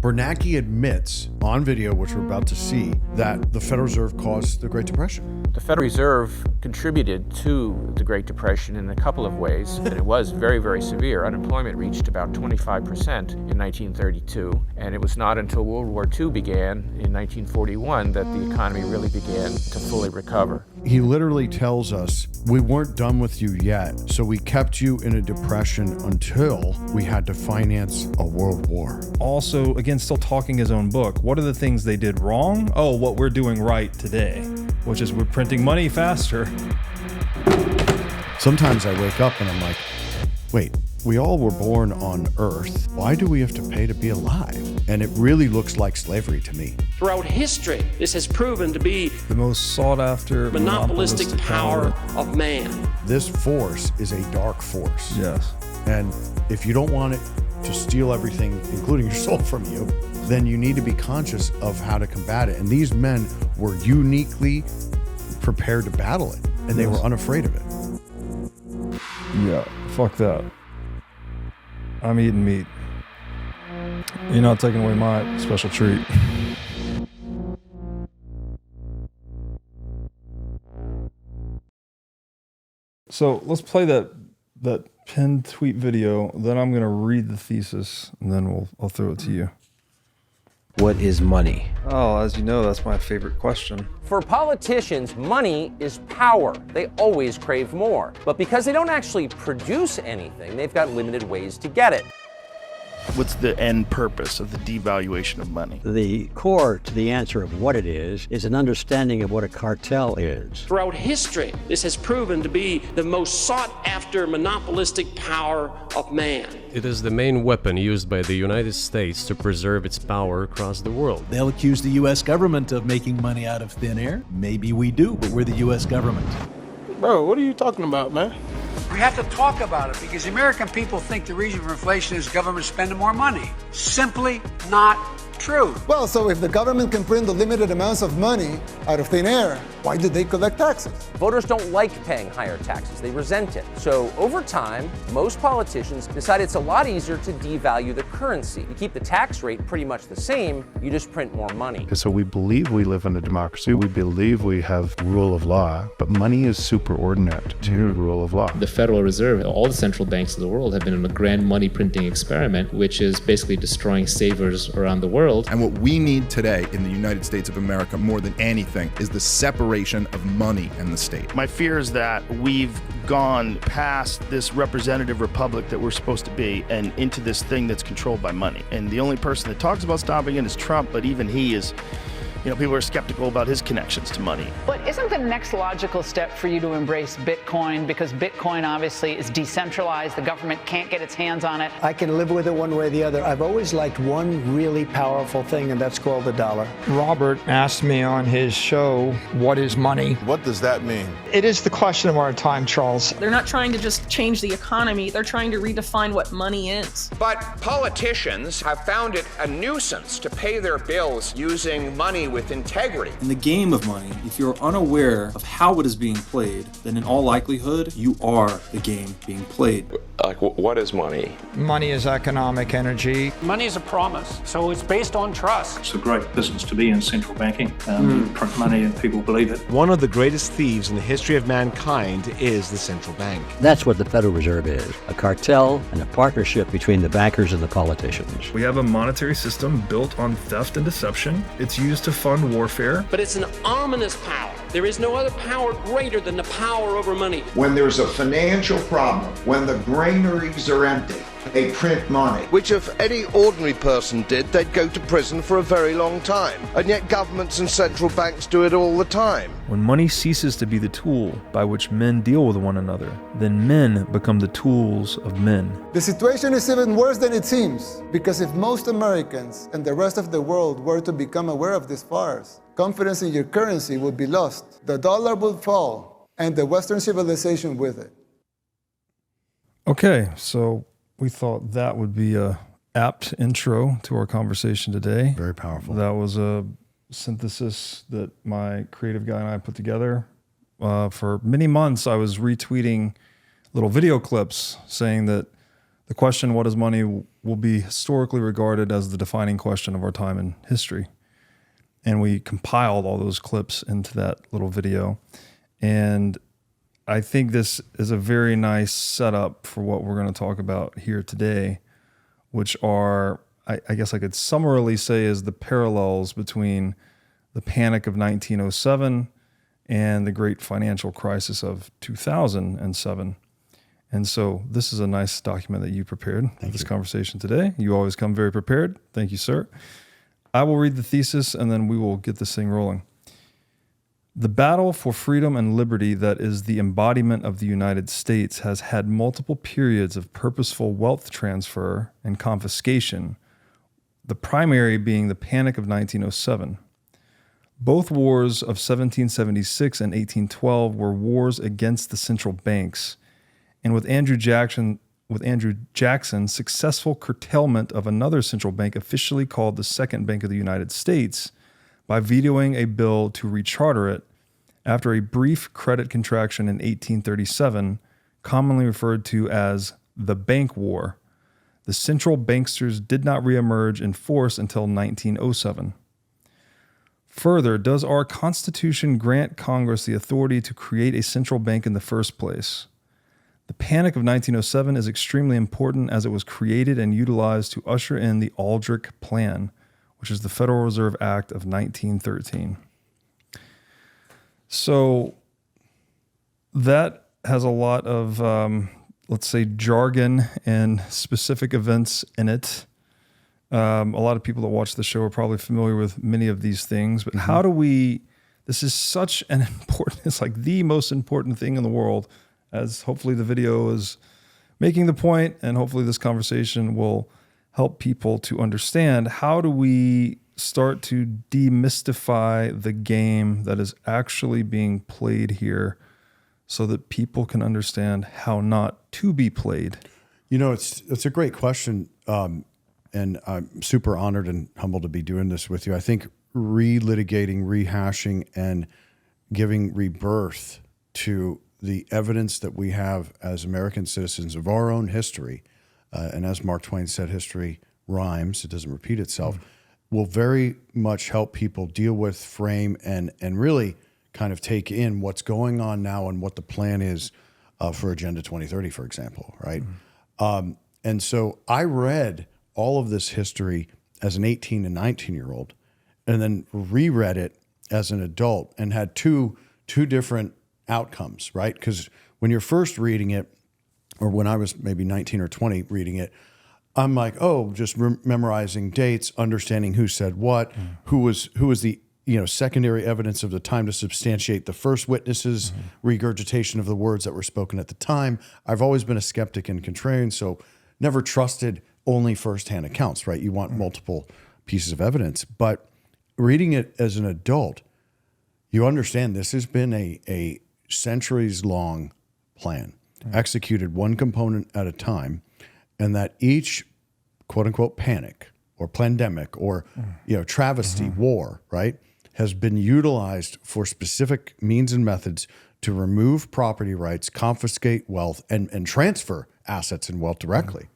Bernanke admits on video, which we're about to see, that the Federal Reserve caused the Great Depression. The Federal Reserve contributed to the Great Depression in a couple of ways, and it was very, very severe. Unemployment reached about 25% in 1932, and it was not until World War II began in 1941 that the economy really began to fully recover. He literally tells us, we weren't done with you yet, so we kept you in a depression until we had to finance a world war. Also, again, still talking his own book. What are the things they did wrong? Oh, what we're doing right today, which is we're printing money faster. Sometimes I wake up and I'm like, wait, we all were born on Earth. Why do we have to pay to be alive? And it really looks like slavery to me. Throughout history, this has proven to be the most sought after monopolistic power of man. This force is a dark force. Yes. And if you don't want it to steal everything, including your soul from you, then you need to be conscious of how to combat it. And these men were uniquely prepared to battle it, and they were unafraid of it. Yeah, fuck that. I'm eating meat. You're not taking away my special treat. So let's play that pinned tweet video. Then I'm gonna read the thesis, and then I'll throw it to you. What is money? Oh, as you know, that's my favorite question. For politicians, money is power. They always crave more. But because they don't actually produce anything, they've got limited ways to get it. What's the end purpose of the devaluation of money? The core to the answer of what it is an understanding of what a cartel is. Throughout history, this has proven to be the most sought after monopolistic power of man. It is the main weapon used by the United States to preserve its power across the world. They'll accuse the U.S. government of making money out of thin air. Maybe we do, but we're the U.S. government. Bro, what are you talking about, man? We have to talk about it because the American people think the reason for inflation is government spending more money. Simply not true. Well, so if the government can print the limited amounts of money out of thin air, why did they collect taxes? Voters don't like paying higher taxes. They resent it. So over time, most politicians decide it's a lot easier to devalue the currency. You keep the tax rate pretty much the same, you just print more money. So we believe we live in a democracy. We believe we have rule of law, but money is superordinate to rule of law. The Federal Reserve, all the central banks of the world have been in a grand money printing experiment, which is basically destroying savers around the world. And what we need today in the United States of America more than anything is the separation of money and the state. My fear is that we've gone past this representative republic that we're supposed to be and into this thing that's controlled by money. And the only person that talks about stopping it is Trump, but even he is, people are skeptical about his connections to money. But isn't the next logical step for you to embrace Bitcoin? Because Bitcoin obviously is decentralized. The government can't get its hands on it. I can live with it one way or the other. I've always liked one really powerful thing, and that's called the dollar. Robert asked me on his show, what is money? What does that mean? It is the question of our time, Charles. They're not trying to just change the economy. They're trying to redefine what money is. But politicians have found it a nuisance to pay their bills using money with integrity. In the game of money, if you're unaware of how it is being played, then in all likelihood, you are the game being played. Like, what is money? Money is economic energy. Money is a promise, so it's based on trust. It's a great business to be in central banking. You print money and people believe it. One of the greatest thieves in the history of mankind is the central bank. That's what the Federal Reserve is, a cartel and a partnership between the bankers and the politicians. We have a monetary system built on theft and deception. It's used to fund warfare. But it's an ominous power. There is no other power greater than the power over money. When there's a financial problem, when the granaries are empty, they print money. Which if any ordinary person did, they'd go to prison for a very long time. And yet governments and central banks do it all the time. When money ceases to be the tool by which men deal with one another, then men become the tools of men. The situation is even worse than it seems, because if most Americans and the rest of the world were to become aware of this farce, confidence in your currency would be lost, the dollar would fall, and the Western civilization with it. Okay, so we thought that would be a apt intro to our conversation today. Very powerful. That was a synthesis that my creative guy and I put together. For many months, I was retweeting little video clips saying that the question, what is money, will be historically regarded as the defining question of our time in history. And we compiled all those clips into that little video. And I think this is a very nice setup for what we're going to talk about here today, which are, I guess I could summarily say, is the parallels between the Panic of 1907 and the Great Financial Crisis of 2007. And so this is a nice document that you prepared for this conversation today. You always come very prepared. Thank you, sir. I will read the thesis and then we will get this thing rolling. The battle for freedom and liberty that is the embodiment of the United States has had multiple periods of purposeful wealth transfer and confiscation, the primary being the Panic of 1907. Both wars of 1776 and 1812 were wars against the central banks, and with Andrew Jackson's successful curtailment of another central bank officially called the Second Bank of the United States by vetoing a bill to recharter it after a brief credit contraction in 1837, commonly referred to as the Bank War. The central banksters did not reemerge in force until 1907. Further, does our Constitution grant Congress the authority to create a central bank in the first place? The Panic of 1907 is extremely important as it was created and utilized to usher in the Aldrich Plan, which is the Federal Reserve Act of 1913. So that has a lot of, let's say, jargon and specific events in it. A lot of people that watch the show are probably familiar with many of these things, but how do we, this is such an important, it's like the most important thing in the world, as hopefully the video is making the point, and hopefully this conversation will help people to understand, how do we start to demystify the game that is actually being played here so that people can understand how not to be played? You know, it's a great question. And I'm super honored and humbled to be doing this with you. I think relitigating, rehashing, and giving rebirth to the evidence that we have as American citizens of our own history, and as Mark Twain said, history rhymes, it doesn't repeat itself, will very much help people deal with, frame, and really kind of take in what's going on now and what the plan is for Agenda 2030, for example, right? And so I read all of this history as an 18 and 19-year-old, and then reread it as an adult and had two different outcomes, right? Because when you're first reading it, or when I was maybe 19 or 20 reading it, I'm like, oh, just memorizing dates, understanding who said what, who was the secondary evidence of the time to substantiate the first witnesses, regurgitation of the words that were spoken at the time. I've always been a skeptic and contrarian, so never trusted only firsthand accounts, right? You want multiple pieces of evidence. But reading it as an adult, you understand this has been a centuries-long plan, executed one component at a time, and that each quote-unquote panic or pandemic or travesty, war, right, has been utilized for specific means and methods to remove property rights, confiscate wealth, and transfer assets and wealth directly.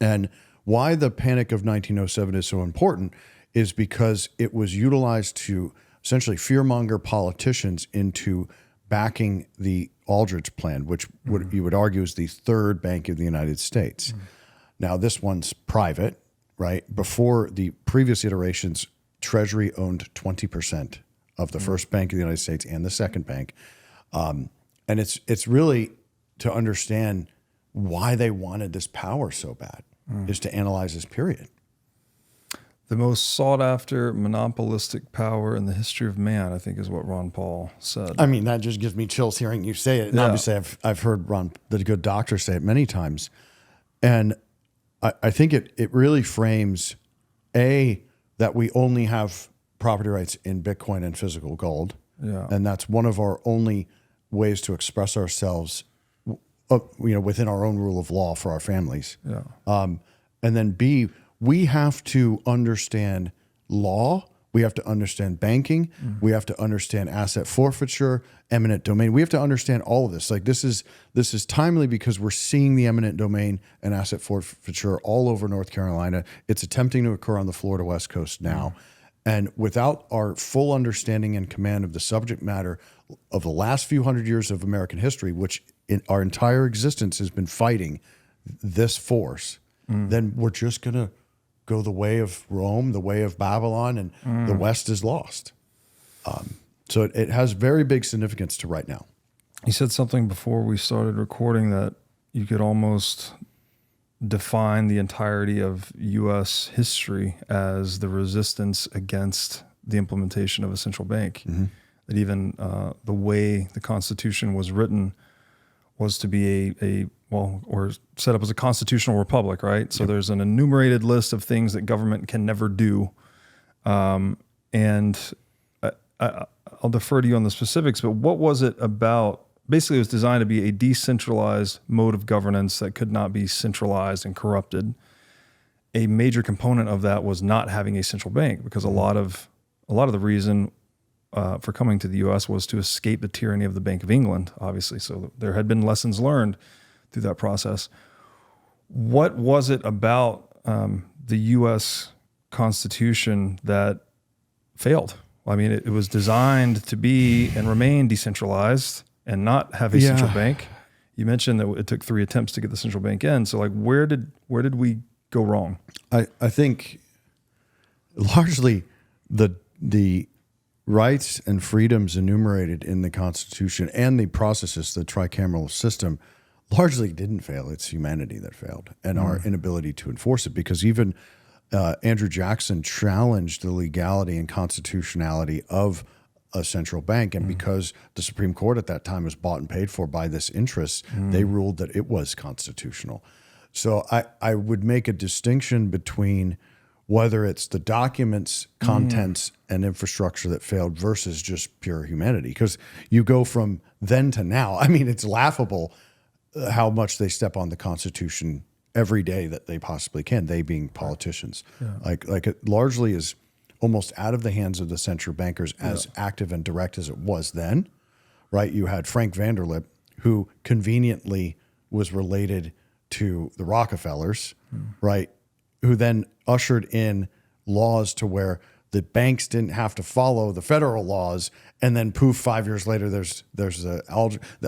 And why the Panic of 1907 is so important is because it was utilized to essentially fearmonger politicians into backing the Aldrich Plan, which you would argue is the third bank of the United States. Now, this one's private, right? Before the previous iterations, Treasury owned 20% of the first bank of the United States and the second bank. And it's really to understand why they wanted this power so bad, is to analyze this period. The most sought after monopolistic power in the history of man, I think, is what Ron Paul said. I mean, that just gives me chills hearing you say it. And obviously I've heard Ron, the good doctor, say it many times. And I think it really frames, that we only have property rights in Bitcoin and physical gold. Yeah. And that's one of our only ways to express ourselves, within our own rule of law for our families. Yeah. And then B, we have to understand law We have to understand banking. We have to understand asset forfeiture, eminent domain. We have to understand all of this. Like this is timely because we're seeing the eminent domain and asset forfeiture all over North Carolina. It's attempting to occur on the Florida West Coast now. And without our full understanding and command of the subject matter of the last few hundred years of American history, which in our entire existence has been fighting this force, then we're just going to go the way of Rome, the way of Babylon, and the West is lost. So it has very big significance to right now. You said something before we started recording that you could almost define the entirety of U.S. history as the resistance against the implementation of a central bank. That even the way the Constitution was written was to be or set up as a constitutional republic, right? So there's an enumerated list of things that government can never do. And I'll defer to you on the specifics, but what was it about? Basically, it was designed to be a decentralized mode of governance that could not be centralized and corrupted. A major component of that was not having a central bank, because a lot of the reason for coming to the U.S. was to escape the tyranny of the Bank of England, obviously. So there had been lessons learned through that process. What was it about the U.S. Constitution that failed? I mean, it was designed to be and remain decentralized and not have a central bank. You mentioned that it took 3 attempts to get the central bank in. So, like, where did we go wrong? I think largely the rights and freedoms enumerated in the Constitution and the processes, the tricameral system, largely didn't fail. It's humanity that failed and our inability to enforce it, because even Andrew Jackson challenged the legality and constitutionality of a central bank. And because the Supreme Court at that time was bought and paid for by this interest, they ruled that it was constitutional. So I would make a distinction between whether it's the documents, contents, and infrastructure that failed versus just pure humanity. Because you go from then to now. I mean, it's laughable how much they step on the Constitution every day that they possibly can, they being politicians. Like it largely is almost out of the hands of the central bankers, as active and direct as it was then, right? You had Frank Vanderlip, who conveniently was related to the Rockefellers, right? Who then ushered in laws to where the banks didn't have to follow the federal laws, and then poof, 5 years later, there's the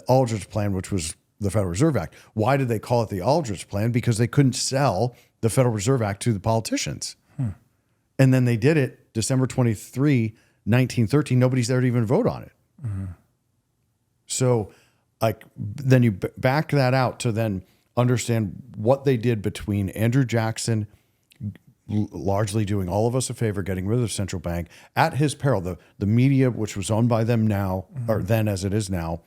Aldrich Plan, which was the Federal Reserve Act. Why did they call it the Aldrich Plan? Because they couldn't sell the Federal Reserve Act to the politicians. And then they did it December 23, 1913. Nobody's there to even vote on it. So like then you back that out to then understand what they did between Andrew Jackson largely doing all of us a favor, getting rid of the central bank at his peril. The media, which was owned by them now, or then as it is now,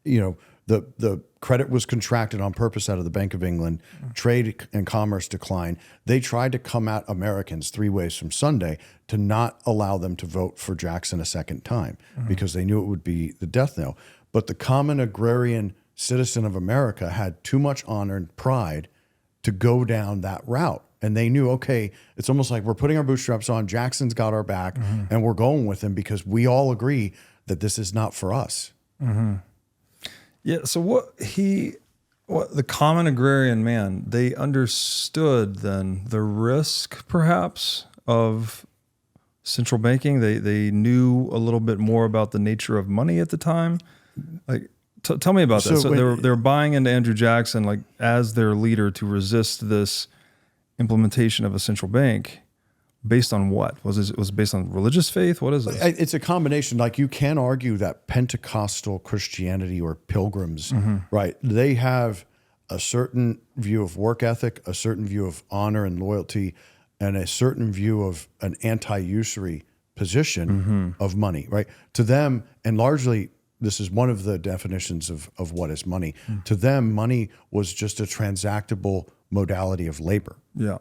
you know, the credit was contracted on purpose out of the Bank of England. Trade and commerce declined. They tried to come at Americans 3 ways from Sunday to not allow them to vote for Jackson a second time because they knew it would be the death knell. But the common agrarian citizen of America had too much honor and pride to go down that route. And they knew, okay, it's almost like we're putting our bootstraps on. Jackson's got our back, and we're going with him because we all agree that this is not for us. Yeah. So what the common agrarian man, they understood then the risk perhaps of central banking. They knew a little bit more about the nature of money at the time. Like, tell me about that. So they were buying into Andrew Jackson like as their leader to resist this implementation of a central bank. Based on what? Was it based on religious faith? What is this? It's a combination. Like you can argue that Pentecostal Christianity or pilgrims, right? They have a certain view of work ethic, a certain view of honor and loyalty, and a certain view of an anti-usury position of money, right? To them, and largely this is one of the definitions of what is money. To them, money was just a transactable modality of labor. Yeah.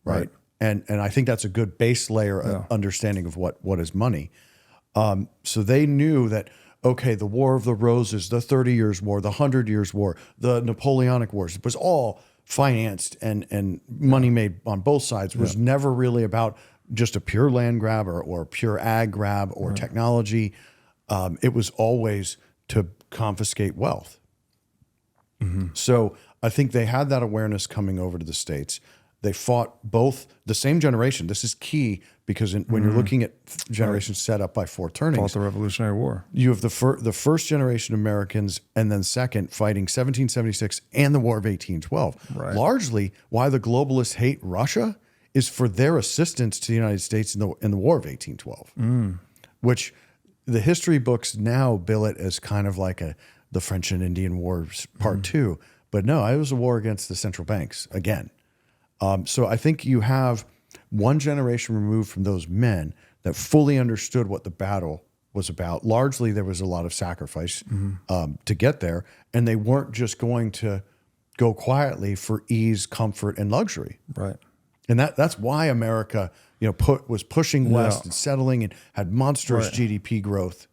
Right. And I think that's a good base layer understanding of what is money. So they knew that, okay, the War of the Roses, the 30 Years' War, the 100 Years' War, the Napoleonic Wars, it was all financed and money made on both sides. It was never really about just a pure land grab or pure ag grab or technology. It was always to confiscate wealth. So I think they had that awareness coming over to the States. They fought both the same generation. This is key because when you're looking at generations set up by four turnings, fought the Revolutionary War. You have the first generation Americans, and then second fighting 1776 and the War of 1812. Right. Largely, why the globalists hate Russia is for their assistance to the United States in the War of 1812, which the history books now bill it as kind of like the French and Indian Wars Part 2. But no, it was a war against the central banks again. So I think you have one generation removed from those men that fully understood what the battle was about. Largely, there was a lot of sacrifice to get there, and they weren't just going to go quietly for ease, comfort, and luxury. Right. And that's why America, was pushing west and settling and had monstrous GDP growth.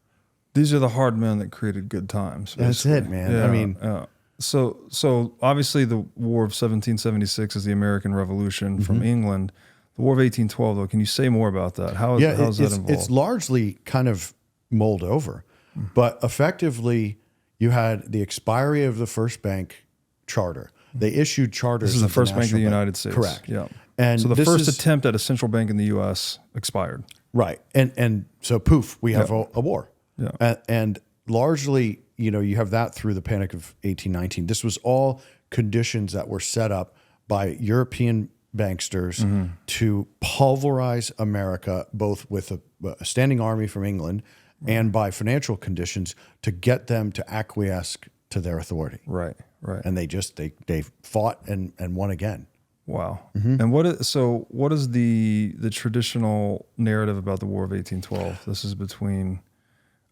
These are the hard men that created good times. Basically. That's it, man. Yeah, I mean, so obviously the War of 1776 is the American Revolution from England. The War of 1812, though, can you say more about that? How is that involved? It's largely kind of mulled over, but effectively you had the expiry of the first bank charter. They issued charters. This is the first bank of the United States. Correct. Yeah. And so the first attempt at a central bank in the U.S. expired. Right. And so poof, we have a war. Yeah. And largely, you have that through the Panic of 1819. This was all conditions that were set up by European banksters to pulverize America, both with a standing army from England and by financial conditions to get them to acquiesce to their authority. Right. And they fought and won again. Wow. And what is the traditional narrative about the War of 1812? This is between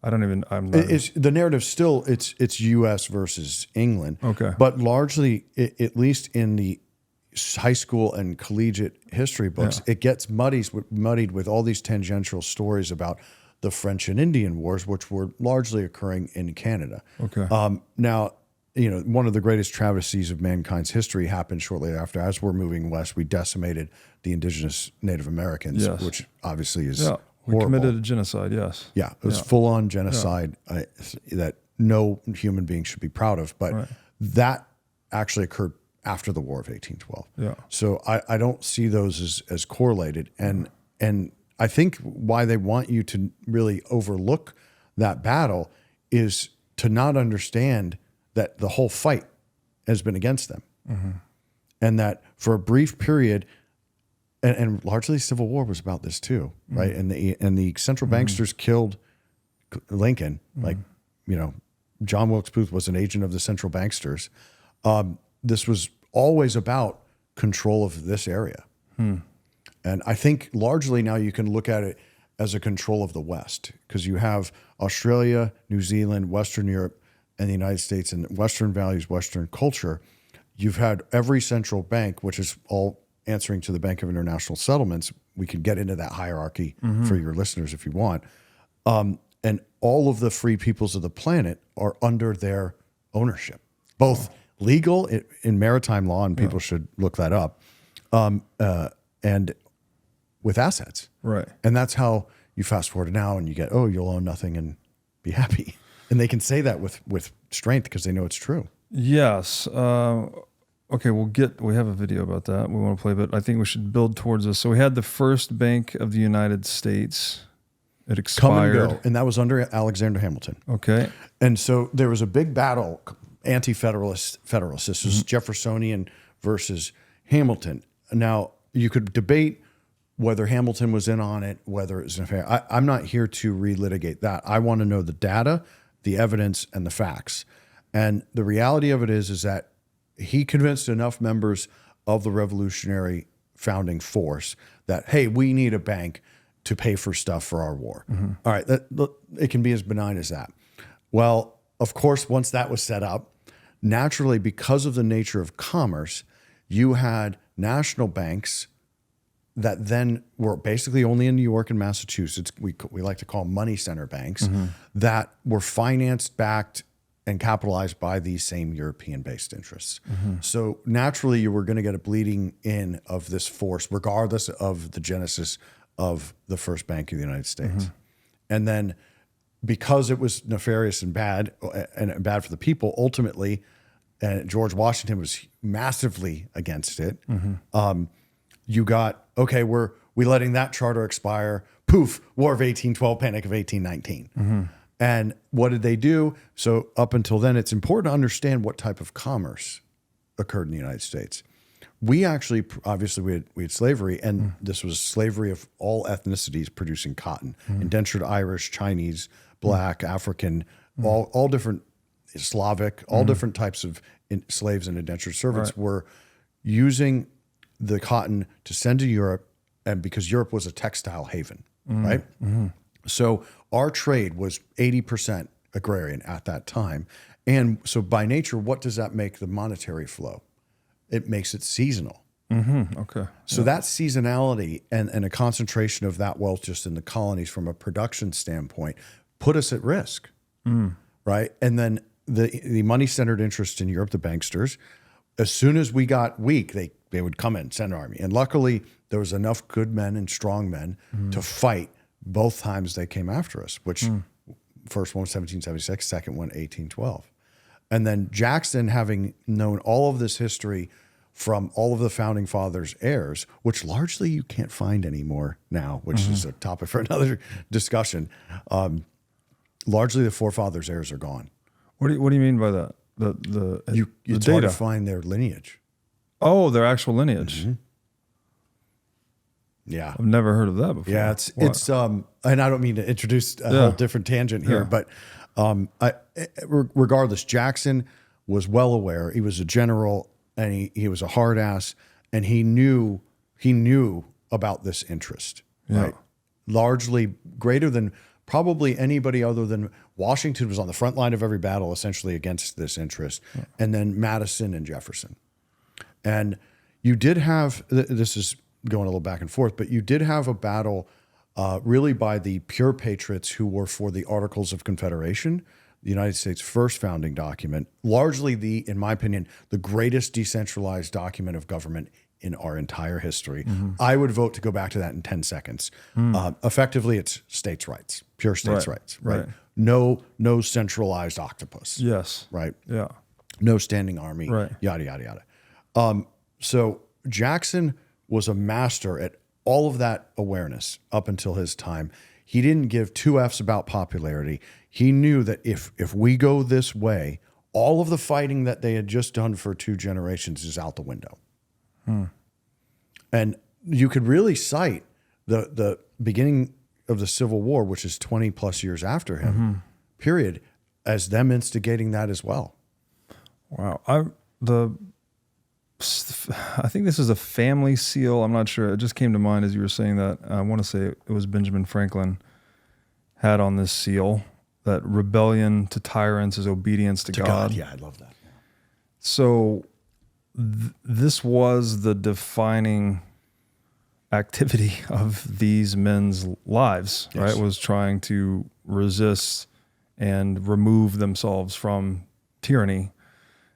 It's the narrative still it's U.S. versus England. Okay. But largely, at least in the high school and collegiate history books, it gets muddied with all these tangential stories about the French and Indian Wars, which were largely occurring in Canada. Okay. Now, one of the greatest travesties of mankind's history happened shortly after. As we're moving west, we decimated the indigenous Native Americans, which obviously is horrible. We committed a genocide, yes. Yeah, it was full-on genocide that no human being should be proud of. But that actually occurred after the War of 1812. Yeah. So I don't see those as correlated. And I think why they want you to really overlook that battle is to not understand that the whole fight has been against them. And that for a brief period, and largely Civil War was about this too, right? And the central banksters killed Lincoln. Like, John Wilkes Booth was an agent of the central banksters. This was always about control of this area. And I think largely now you can look at it as a control of the West, because you have Australia, New Zealand, Western Europe, and the United States, and Western values, Western culture. You've had every central bank, which is all answering to the Bank of International Settlements. We can get into that hierarchy for your listeners if you want. And all of the free peoples of the planet are under their ownership, both legal in maritime law, and people should look that up, and with assets. Right. And that's how you fast forward now and you get, you'll own nothing and be happy. And they can say that with strength because they know it's true. Yes. Okay, we have a video about that. We want to play, but I think we should build towards this. So we had the first Bank of the United States. It expired. Come and go. And that was under Alexander Hamilton. Okay. And so there was a big battle, anti-federalist, federalist. This was Jeffersonian versus Hamilton. Now, you could debate whether Hamilton was in on it, whether it was unfair. I'm not here to relitigate that. I want to know the data, the evidence, and the facts. And the reality of it is that he convinced enough members of the revolutionary founding force that, hey, we need a bank to pay for stuff for our war. All right, it can be as benign as that. Well, of course, once that was set up, naturally, because of the nature of commerce, you had national banks that then were basically only in New York and Massachusetts. We like to call money center banks that were financed, backed, and capitalized by these same European-based interests. So naturally, you were going to get a bleeding in of this force, regardless of the genesis of the first bank of the United States. And then because it was nefarious and bad for the people, ultimately, and George Washington was massively against it. You got, okay, we letting that charter expire. Poof, War of 1812, Panic of 1819. And what did they do? So up until then, it's important to understand what type of commerce occurred in the United States. We actually, obviously, we had slavery, and this was slavery of all ethnicities producing cotton. Indentured Irish, Chinese, Black, African, all different, Slavic, all different types of slaves and indentured servants were using the cotton to send to Europe, and because Europe was a textile haven, right? So our trade was 80% agrarian at that time. And so by nature, what does that make the monetary flow? It makes it seasonal. Okay. So that seasonality and a concentration of that wealth just in the colonies from a production standpoint put us at risk, right? And then the money-centered interest in Europe, the banksters, as soon as we got weak, they would come in, send an army. And luckily, there was enough good men and strong men to fight both times they came after us, which first one was 1776, second one 1812. And then Jackson, having known all of this history from all of the founding fathers' heirs, which largely you can't find anymore now, which is a topic for another discussion. Largely the forefathers' heirs are gone. What do you mean by that? It's hard to find their lineage. Oh, their actual lineage. Yeah, I've never heard of that before. Yeah, it's and I don't mean to introduce a whole different tangent here, but regardless, Jackson was well aware. He was a general, and he was a hard ass, and he knew about this interest, right? Largely greater than probably anybody other than Washington was on the front line of every battle, essentially against this interest, and then Madison and Jefferson. And you did have, this is going a little back and forth, but you did have a battle really by the pure patriots who were for the Articles of Confederation, the United States' first founding document, largely in my opinion, the greatest decentralized document of government in our entire history. I would vote to go back to that in 10 seconds. Effectively, it's states' rights, pure states' rights, right? No centralized octopus. Yes. Right? Yeah. No standing army, right. Yada, yada, yada. So Jackson was a master at all of that awareness up until his time. He didn't give two F's about popularity. He knew that if we go this way, all of the fighting that they had just done for 2 generations is out the window. And you could really cite the beginning of the Civil War, which is 20 plus years after him, period, as them instigating that as well. Wow. I think this is a family seal. I'm not sure. It just came to mind as you were saying that. I want to say it was Benjamin Franklin had on this seal that rebellion to tyrants is obedience to God. Yeah, I love that. Yeah. So this was the defining activity of these men's lives, right? Was trying to resist and remove themselves from tyranny.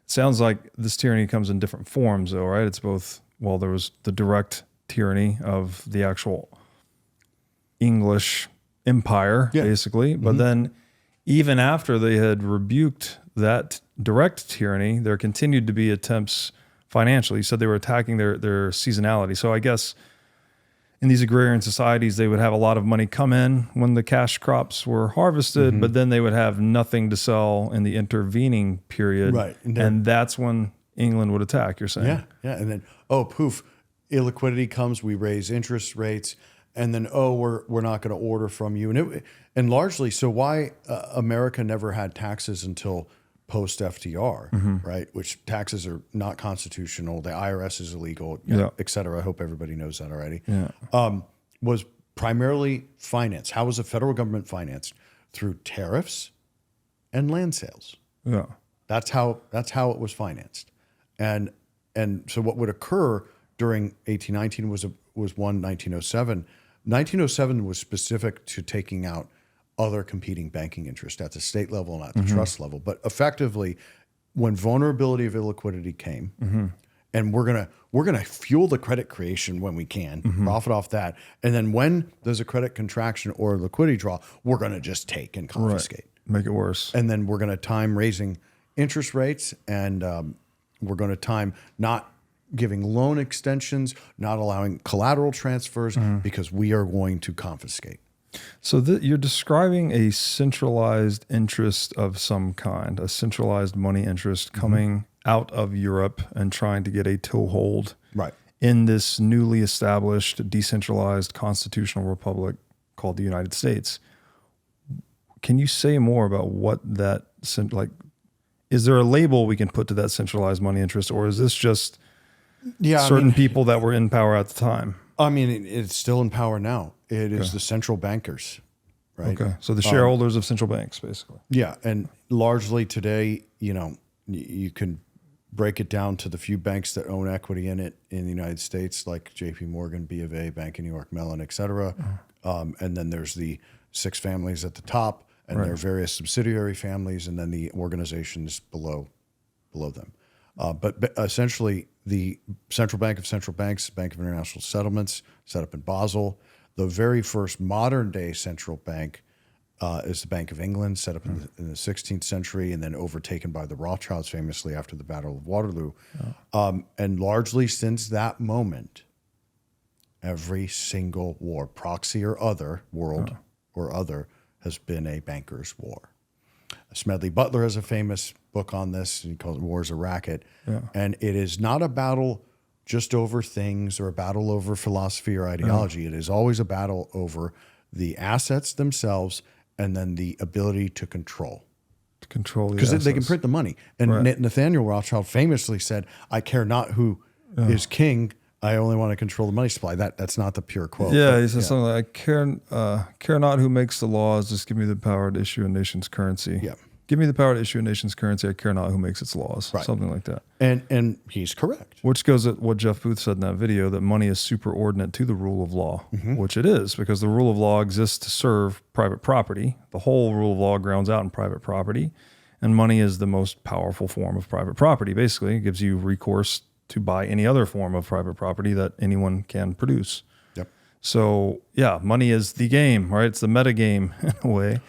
Sounds like this tyranny comes in different forms, though, right? It's both, well, there was the direct tyranny of the actual English empire, basically. But then even after they had rebuked that direct tyranny, there continued to be attempts financially. You said they were attacking their seasonality. So I guess in these agrarian societies, they would have a lot of money come in when the cash crops were harvested, but then they would have nothing to sell in the intervening period. Right. And that's when England would attack, you're saying? Yeah, yeah. And then, poof, illiquidity comes, we raise interest rates, and then, we're not going to order from you. And largely, so why America never had taxes until post-FDR, right? Which taxes are not constitutional. The IRS is illegal, et cetera. I hope everybody knows that already. Was primarily financed. How was the federal government financed? Through tariffs and land sales. Yeah. That's how it was financed. And so what would occur during 1819 was 1907. 1907 was specific to taking out other competing banking interests at the state level and at the trust level. But effectively, when vulnerability of illiquidity came, and we're gonna fuel the credit creation when we can, profit off that, and then when there's a credit contraction or liquidity draw, we're gonna just take and confiscate, make it worse, and then we're gonna time raising interest rates, and we're gonna time not giving loan extensions, not allowing collateral transfers, because we are going to confiscate. So you're describing a centralized interest of some kind, a centralized money interest coming out of Europe and trying to get a toehold in this newly established, decentralized constitutional republic called the United States. Can you say more about what that, like, is there a label we can put to that centralized money interest, or is this just certain people that were in power at the time? I mean, it's still in power now. It is the central bankers, right? Okay, so the shareholders of central banks, basically. Yeah, and largely today, you know, you can break it down to the few banks that own equity in it in the United States, like J.P. Morgan, B of A, Bank of New York Mellon, et cetera. And then there's the 6 families at the top, and there are various subsidiary families, and then the organizations below them. But essentially, the Central Bank of Central Banks, Bank of International Settlements, set up in Basel. The very first modern-day central bank is the Bank of England, set up in the 16th century, and then overtaken by the Rothschilds famously after the Battle of Waterloo. And largely since that moment, every single war, proxy or other, world or other, has been a banker's war. Smedley Butler has a famous book on this. He calls it War's a Racket. And it is not a battle just over things or a battle over philosophy or ideology. It is always a battle over the assets themselves and then the ability to control. Because they can print the money. And Nathaniel Rothschild famously said, "I care not who is king. I only want to control the money supply." That's not the pure quote. Yeah, he said something like, care not who makes the laws, just give me the power to issue a nation's currency. Yeah. Give me the power to issue a nation's currency. I care not who makes its laws. Something like that. And he's correct. Which goes at what Jeff Booth said in that video, that money is superordinate to the rule of law, which it is, because the rule of law exists to serve private property. The whole rule of law grounds out in private property, and money is the most powerful form of private property. Basically, it gives you recourse to buy any other form of private property that anyone can produce. So yeah, money is the game, right? It's the meta game in a way.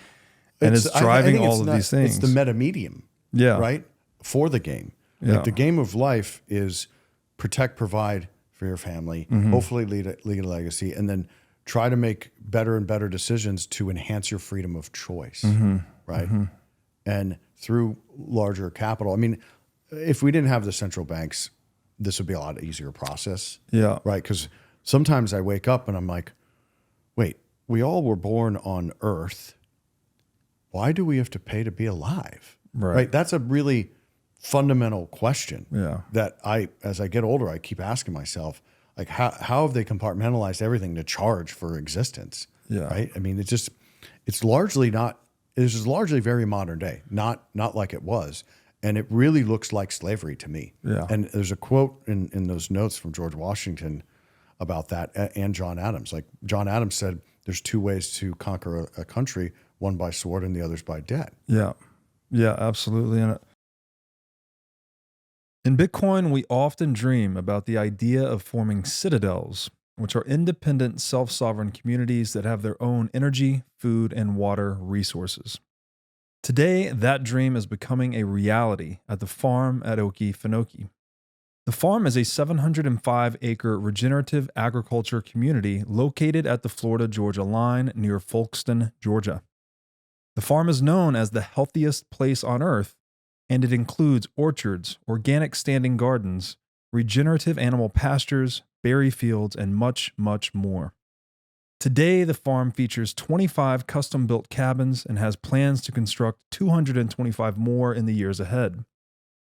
And it's driving all of these things. It's the meta medium, right, for the game. Like the game of life is protect, provide for your family, hopefully lead a legacy, and then try to make better and better decisions to enhance your freedom of choice, right? And through larger capital. I mean, if we didn't have the central banks, this would be a lot easier process. Right? Because sometimes I wake up and I'm like, wait, we all were born on Earth. Why do we have to pay to be alive? Right? That's a really fundamental question that as I get older, I keep asking myself, like, how have they compartmentalized everything to charge for existence? Right? I mean, it's largely very modern day, not like it was. And it really looks like slavery to me. And there's a quote in those notes from George Washington about that, and John Adams. Like, John Adams said, there's 2 ways to conquer a country, one by sword and the other's by debt. Yeah, absolutely. And in Bitcoin, we often dream about the idea of forming citadels, which are independent, self-sovereign communities that have their own energy, food, and water resources. Today, that dream is becoming a reality at the farm at Okefenokee. The farm is a 705-acre regenerative agriculture community located at the Florida-Georgia line near Folkston, Georgia. The farm is known as the healthiest place on earth, and it includes orchards, organic standing gardens, regenerative animal pastures, berry fields, and much, much more. Today, the farm features 25 custom-built cabins and has plans to construct 225 more in the years ahead.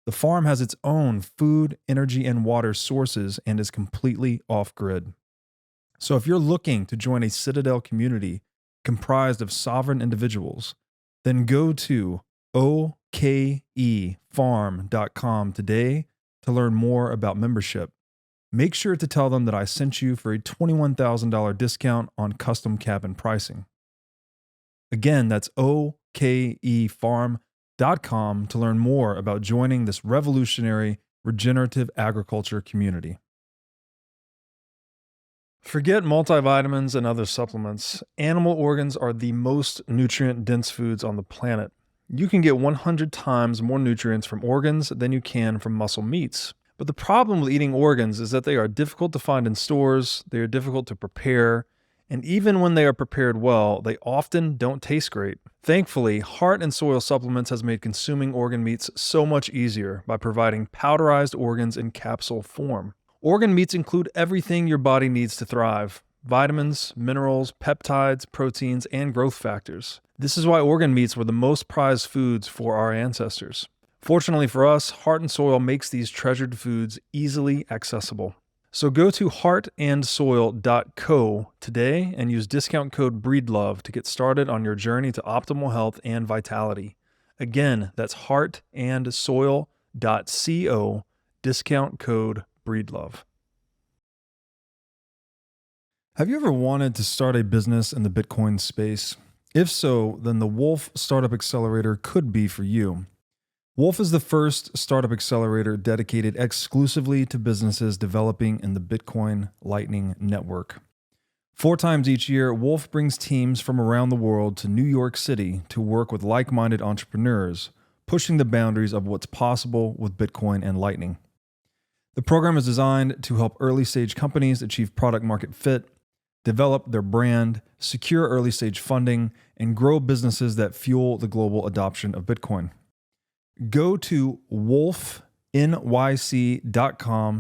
The farm has its own food, energy, and water sources and is completely off-grid. So if you're looking to join a Citadel community comprised of sovereign individuals, then go to okefarm.com today to learn more about membership. Make sure to tell them that I sent you for a $21,000 discount on custom cabin pricing. Again, that's okefarm.com to learn more about joining this revolutionary regenerative agriculture community. Forget multivitamins and other supplements. Animal organs are the most nutrient-dense foods on the planet. You can get 100 times more nutrients from organs than you can from muscle meats. But the problem with eating organs is that they are difficult to find in stores, they are difficult to prepare, and even when they are prepared well, they often don't taste great. Thankfully, Heart and Soil Supplements has made consuming organ meats so much easier by providing powderized organs in capsule form. Organ meats include everything your body needs to thrive: vitamins, minerals, peptides, proteins, and growth factors. This is why organ meats were the most prized foods for our ancestors. Fortunately for us, Heart and Soil makes these treasured foods easily accessible. So go to heartandsoil.co today and use discount code BREEDLOVE to get started on your journey to optimal health and vitality. Again, that's heartandsoil.co, discount code BREEDLOVE. Have you ever wanted to start a business in the Bitcoin space? If so, then the Wolf Startup Accelerator could be for you. Wolf is the first startup accelerator dedicated exclusively to businesses developing in the Bitcoin Lightning Network. 4 times each year, Wolf brings teams from around the world to New York City to work with like-minded entrepreneurs, pushing the boundaries of what's possible with Bitcoin and Lightning. The program is designed to help early-stage companies achieve product-market fit, develop their brand, secure early-stage funding, and grow businesses that fuel the global adoption of Bitcoin. Go to wolfnyc.com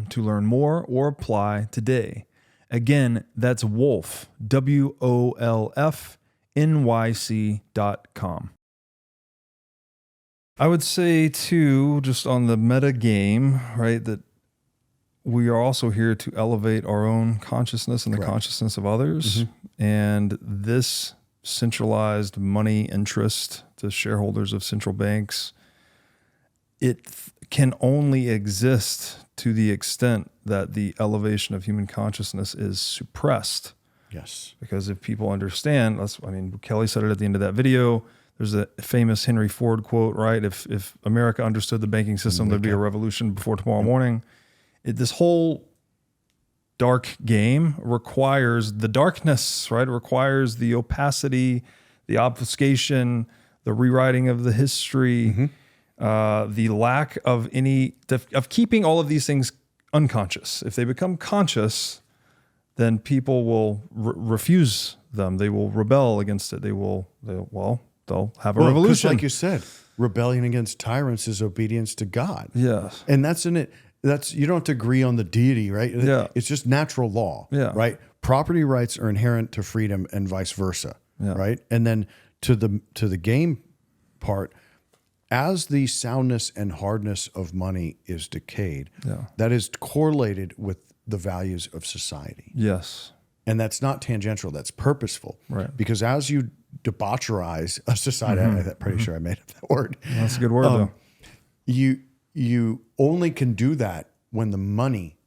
to learn more or apply today. Again, that's Wolf, WOLFNYC.com. I would say, too, just on the meta game, right, that we are also here to elevate our own consciousness and the consciousness of others. Mm-hmm. And this centralized money interest to shareholders of central banks, it can only exist to the extent that the elevation of human consciousness is suppressed. Yes. Because if people understand, Kelly said it at the end of that video, there's a famous Henry Ford quote, right? If America understood the banking system, there'd be a revolution before tomorrow morning. This whole dark game requires the darkness, right? It requires the opacity, the obfuscation, the rewriting of the history, the lack of of keeping all of these things unconscious. If they become conscious, then people will refuse them. They will rebel against it. They'll have a revolution. Like you said, rebellion against tyrants is obedience to God. Yes. And that's in it. You don't have to agree on the deity, right? Yeah. It's just natural law, right? Property rights are inherent to freedom and vice versa, right? And then to the game part, as the soundness and hardness of money is decayed, that is correlated with the values of society. Yes. And that's not tangential, that's purposeful. Right. Because as you debaucherize a society, I'm pretty sure I made up that word. That's a good word, though. You only can do that when the money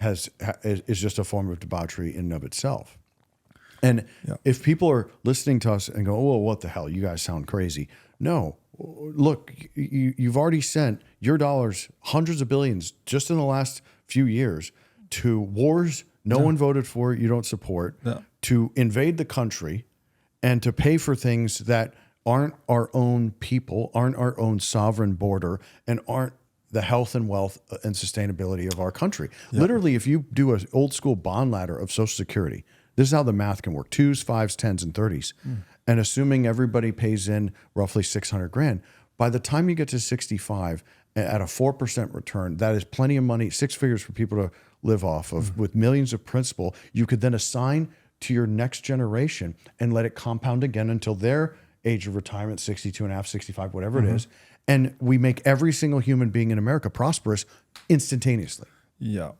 is just a form of debauchery in and of itself. And if people are listening to us and go, oh, what the hell, you guys sound crazy. No, look, you've already sent your dollars, hundreds of billions, just in the last few years, to wars no one voted for, you don't support, to invade the country, and to pay for things that aren't our own people, aren't our own sovereign border, and aren't the health and wealth and sustainability of our country. Literally, if you do an old school bond ladder of Social Security, this is how the math can work: 2s, 5s, 10s, and 30s. And assuming everybody pays in roughly $600,000, by the time you get to 65 at a 4% return, that is plenty of money, 6 figures for people to live off of, with millions of principal. You could then assign to your next generation and let it compound again until their age of retirement, 62 and a half, 65, whatever it is. And we make every single human being in America prosperous instantaneously. Yeah.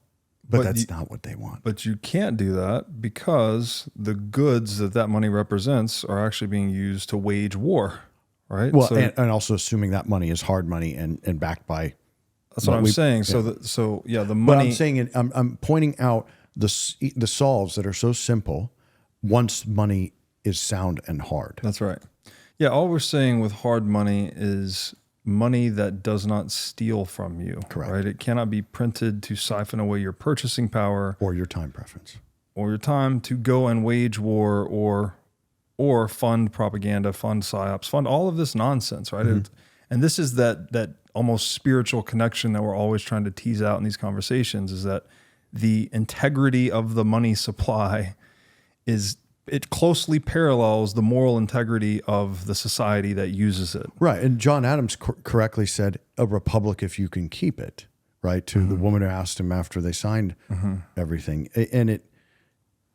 But that's not what they want. But you can't do that because the goods that money represents are actually being used to wage war, right? Well, and also assuming that money is hard money and backed by. That's what I'm saying. Yeah. The money. But I'm saying I'm pointing out the solves that are so simple once money is sound and hard. That's right. Yeah, all we're saying with hard money is money that does not steal from you. Correct. Right? It cannot be printed to siphon away your purchasing power or your time preference, or your time to go and wage war or fund propaganda, fund psyops, fund all of this nonsense, right? Mm-hmm. And this is that almost spiritual connection that we're always trying to tease out in these conversations, is that the integrity of the money supply it closely parallels the moral integrity of the society that uses it. Right. And John Adams correctly said, a republic if you can keep it, right? To the woman who asked him after they signed everything. And it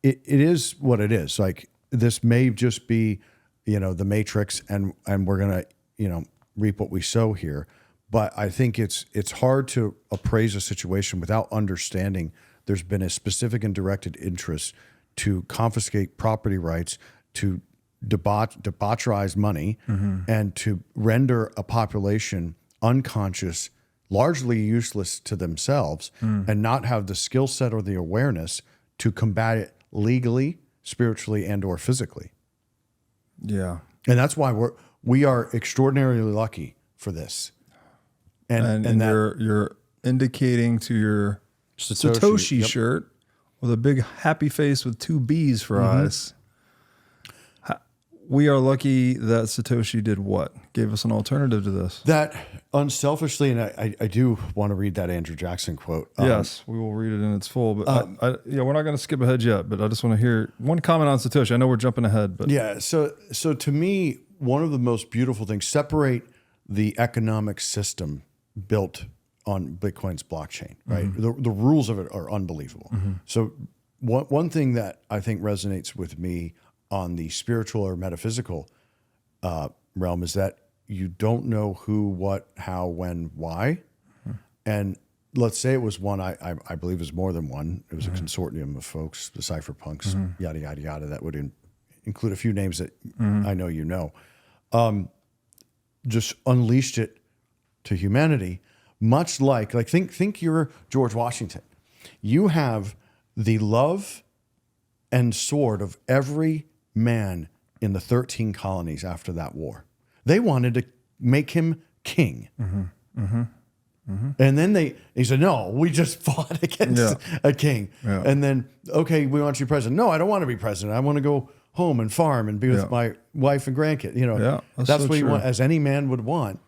is what it is. Like, this may just be, the Matrix, and we're going to, reap what we sow here. But I think it's hard to appraise a situation without understanding there's been a specific and directed interest to confiscate property rights, to debaucherize money, and to render a population unconscious, largely useless to themselves, and not have the skill set or the awareness to combat it legally, spiritually, and or physically. Yeah. And that's why we are extraordinarily lucky for this. And you're indicating to your Satoshi yep. shirt with a big happy face with two B's for eyes. We are lucky that Satoshi did what? Gave us an alternative to this. That unselfishly, and I do want to read that Andrew Jackson quote. Yes, we will read it in its full. But we're not going to skip ahead yet. But I just want to hear one comment on Satoshi. I know we're jumping ahead, but yeah. So to me, one of the most beautiful things, separate the economic system built on Bitcoin's blockchain, right? The rules of it are unbelievable. So one thing that I think resonates with me on the spiritual or metaphysical realm is that you don't know who, what, how, when, why. And let's say it was one, I believe it was more than one. It was a consortium of folks, the cypherpunks, yada, yada, yada, that would include a few names that I know you know. Just unleashed it to humanity, much like think you're George Washington. You have the love and sword of every man in the 13 colonies after that war. They wanted to make him king. And then he said, no, we just fought against a king. Yeah. And then, okay, we want you president. No, I don't want to be president. I want to go home and farm and be with my wife and grandkids. That's what you want, as any man would want.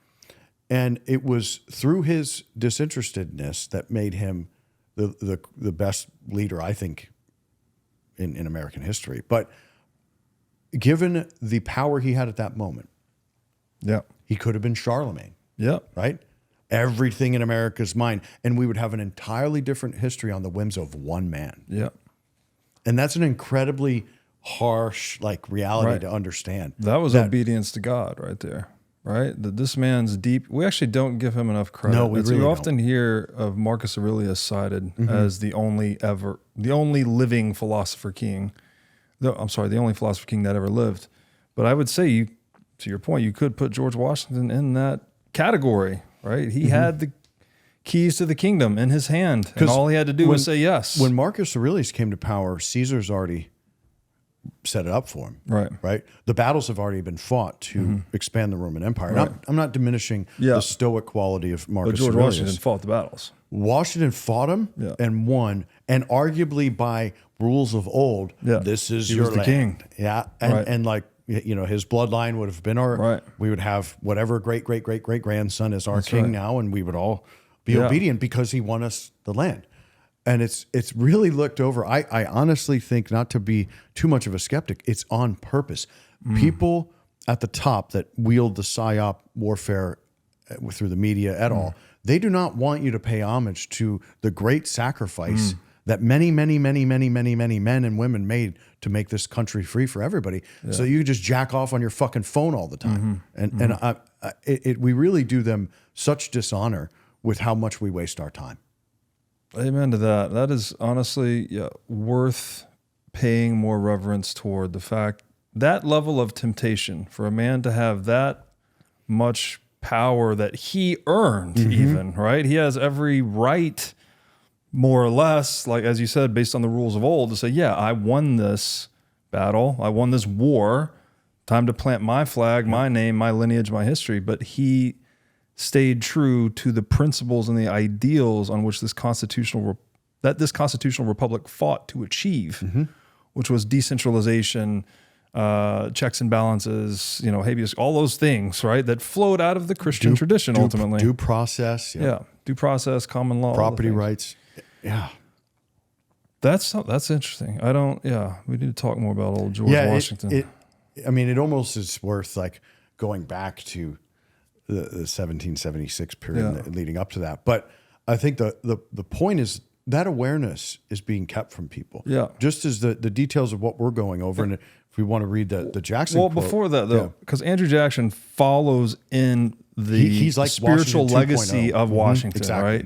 And it was through his disinterestedness that made him the best leader, I think, in American history. But given the power he had at that moment, he could have been Charlemagne. Right? Everything in America's mind. And we would have an entirely different history on the whims of one man. And that's an incredibly harsh reality to understand. That was obedience to God right there. Right? That this man's deep. We actually don't give him enough credit. No, we really often hear of Marcus Aurelius cited as the only living philosopher king. The only philosopher king that ever lived. But I would say, to your point, you could put George Washington in that category, right? He had the keys to the kingdom in his hand, and all he had to do was say yes. When Marcus Aurelius came to power, Caesar's already set it up for him. Right. The battles have already been fought to expand the Roman Empire. Right. I'm not diminishing the stoic quality of Marcus But George Aurelius. Washington fought the battles. Washington fought them and won, and arguably by rules of old, this is your land. King. And his bloodline would have been our. We would have whatever great grandson is our king now, and we would all be obedient because he won us the land. And it's really looked over. I honestly think, not to be too much of a skeptic, it's on purpose. People at the top that wield the PSYOP warfare through the media at all, they do not want you to pay homage to the great sacrifice that many men and women made to make this country free for everybody. So you just jack off on your fucking phone all the time. We really do them such dishonor with how much we waste our time. Amen to that. That is honestly worth paying more reverence toward, the fact that level of temptation for a man to have that much power that he earned, even, right? He has every right, more or less, like as you said, based on the rules of old, to say, I won this battle, I won this war, time to plant my flag, my name, my lineage, my history. But he stayed true to the principles and the ideals on which this constitutional republic fought to achieve, which was decentralization, checks and balances, habeas, all those things, right? That flowed out of the Christian tradition ultimately. Due process. Yeah. Due process, common law. Property rights. Yeah. That's interesting. We need to talk more about old George Washington. It almost is worth like going back to the 1776 period leading up to that. But I think the point is that awareness is being kept from people. Yeah. Just as the details of what we're going over. And if we want to read the Jackson quote, before that though, because Andrew Jackson follows in the he's like spiritual Washington legacy of Washington, exactly. right?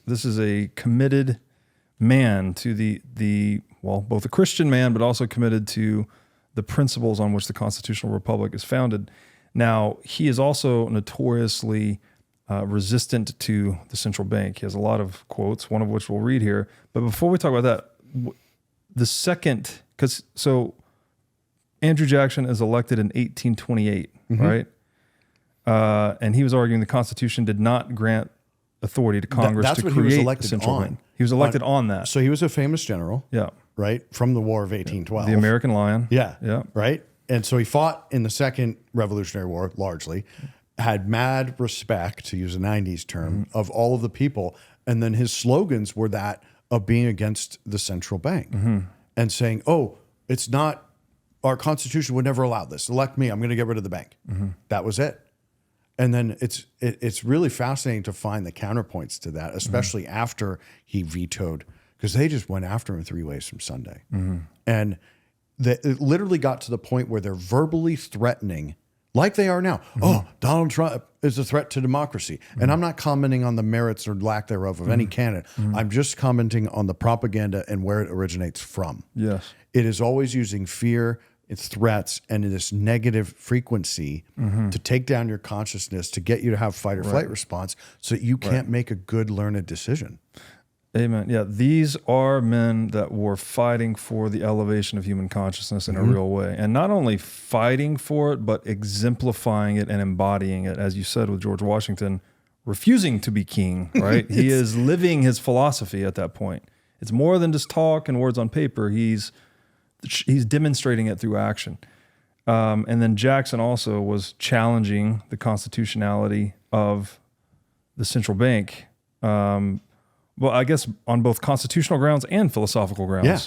This is a committed man to both a Christian man, but also committed to the principles on which the constitutional republic is founded. Now, he is also notoriously resistant to the central bank. He has a lot of quotes, one of which we'll read here. But before we talk about that, so Andrew Jackson is elected in 1828, right? And he was arguing the Constitution did not grant authority to Congress to create the central bank. He was elected on that. So he was a famous general. Yeah. Right? From the War of 1812. The American Lion. Yeah. Yeah. Right? And so he fought in the Second Revolutionary War, largely, had mad respect, to use a 90s term, of all of the people. And then his slogans were that of being against the central bank and saying, it's not, our Constitution would never allow this. Elect me, I'm going to get rid of the bank. That was it. And then it's really fascinating to find the counterpoints to that, especially after he vetoed, because they just went after him 3 ways from Sunday. And it literally got to the point where they're verbally threatening, like they are now. Donald Trump is a threat to democracy. And I'm not commenting on the merits or lack thereof of any candidate. I'm just commenting on the propaganda and where it originates from. Yes. It is always using fear, threats, and this negative frequency to take down your consciousness, to get you to have fight or flight response so that you can't make a good, learned decision. Amen. Yeah, these are men that were fighting for the elevation of human consciousness in a real way. And not only fighting for it, but exemplifying it and embodying it, as you said with George Washington, refusing to be king, right? He is living his philosophy at that point. It's more than just talk and words on paper. He's demonstrating it through action. And then Jackson also was challenging the constitutionality of the central bank. Well, I guess on both constitutional grounds and philosophical grounds. Yeah.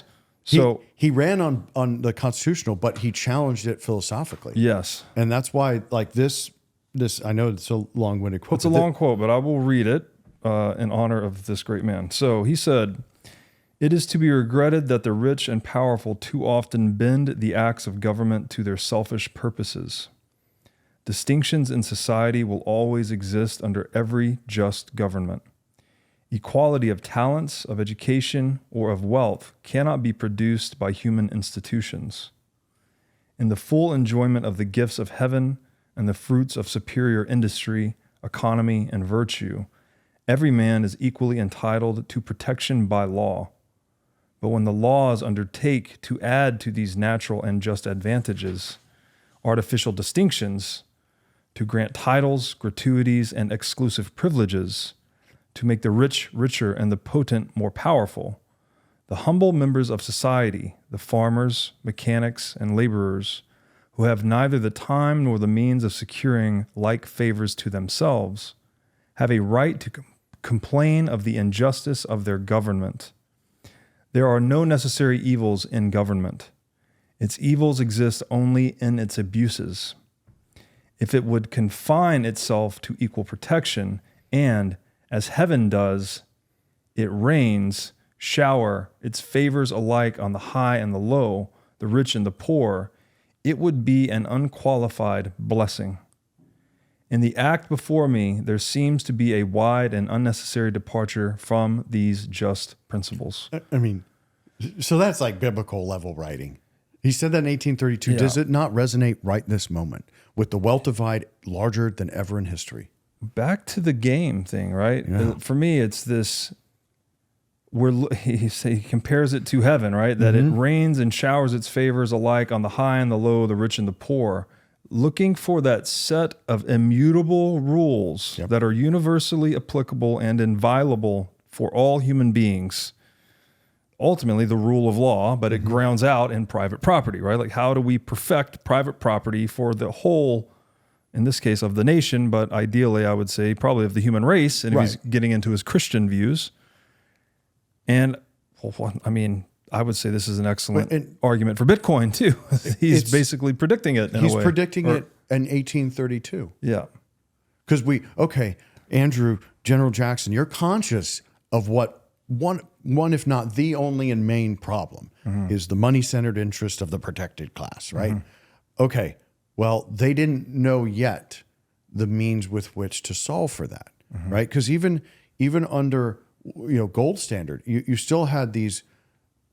So he ran on the constitutional, but he challenged it philosophically. Yes. And that's why, like this, I know it's a long-winded quote. It's a long quote, but I will read it in honor of this great man. So he said, "It is to be regretted that the rich and powerful too often bend the acts of government to their selfish purposes. Distinctions in society will always exist under every just government. Equality of talents, of education, or of wealth cannot be produced by human institutions. In the full enjoyment of the gifts of heaven and the fruits of superior industry, economy, and virtue, every man is equally entitled to protection by law. But when the laws undertake to add to these natural and just advantages artificial distinctions, to grant titles, gratuities, and exclusive privileges, to make the rich richer and the potent more powerful, the humble members of society, the farmers, mechanics, and laborers, who have neither the time nor the means of securing like favors to themselves, have a right to complain of the injustice of their government. There are no necessary evils in government. Its evils exist only in its abuses. If it would confine itself to equal protection and, as heaven does, it rains, shower its favors alike on the high and the low, the rich and the poor, it would be an unqualified blessing. In the act before me, there seems to be a wide and unnecessary departure from these just principles." I mean, so that's like biblical level writing. He said that in 1832. Yeah. Does it not resonate right this moment with the wealth divide larger than ever in history? Back to the game thing, right? Yeah. For me, it's this, he compares it to heaven, right? That it rains and showers its favors alike on the high and the low, the rich and the poor. looking for that set of immutable rules that are universally applicable and inviolable for all human beings. Ultimately, the rule of law, but it grounds out in private property, right? Like, how do we perfect private property for the whole, in this case, of the nation, but ideally, I would say probably of the human race, and if he's getting into his Christian views. And, well, I mean, I would say this is an excellent argument for Bitcoin, too. He's basically predicting it in a way. He's predicting it in 1832. Yeah. Because Andrew, General Jackson, you're conscious of what one, if not the only and main problem is the money-centered interest of the protected class, right? Okay, well, they didn't know yet the means with which to solve for that, right? Because even under gold standard, you still had these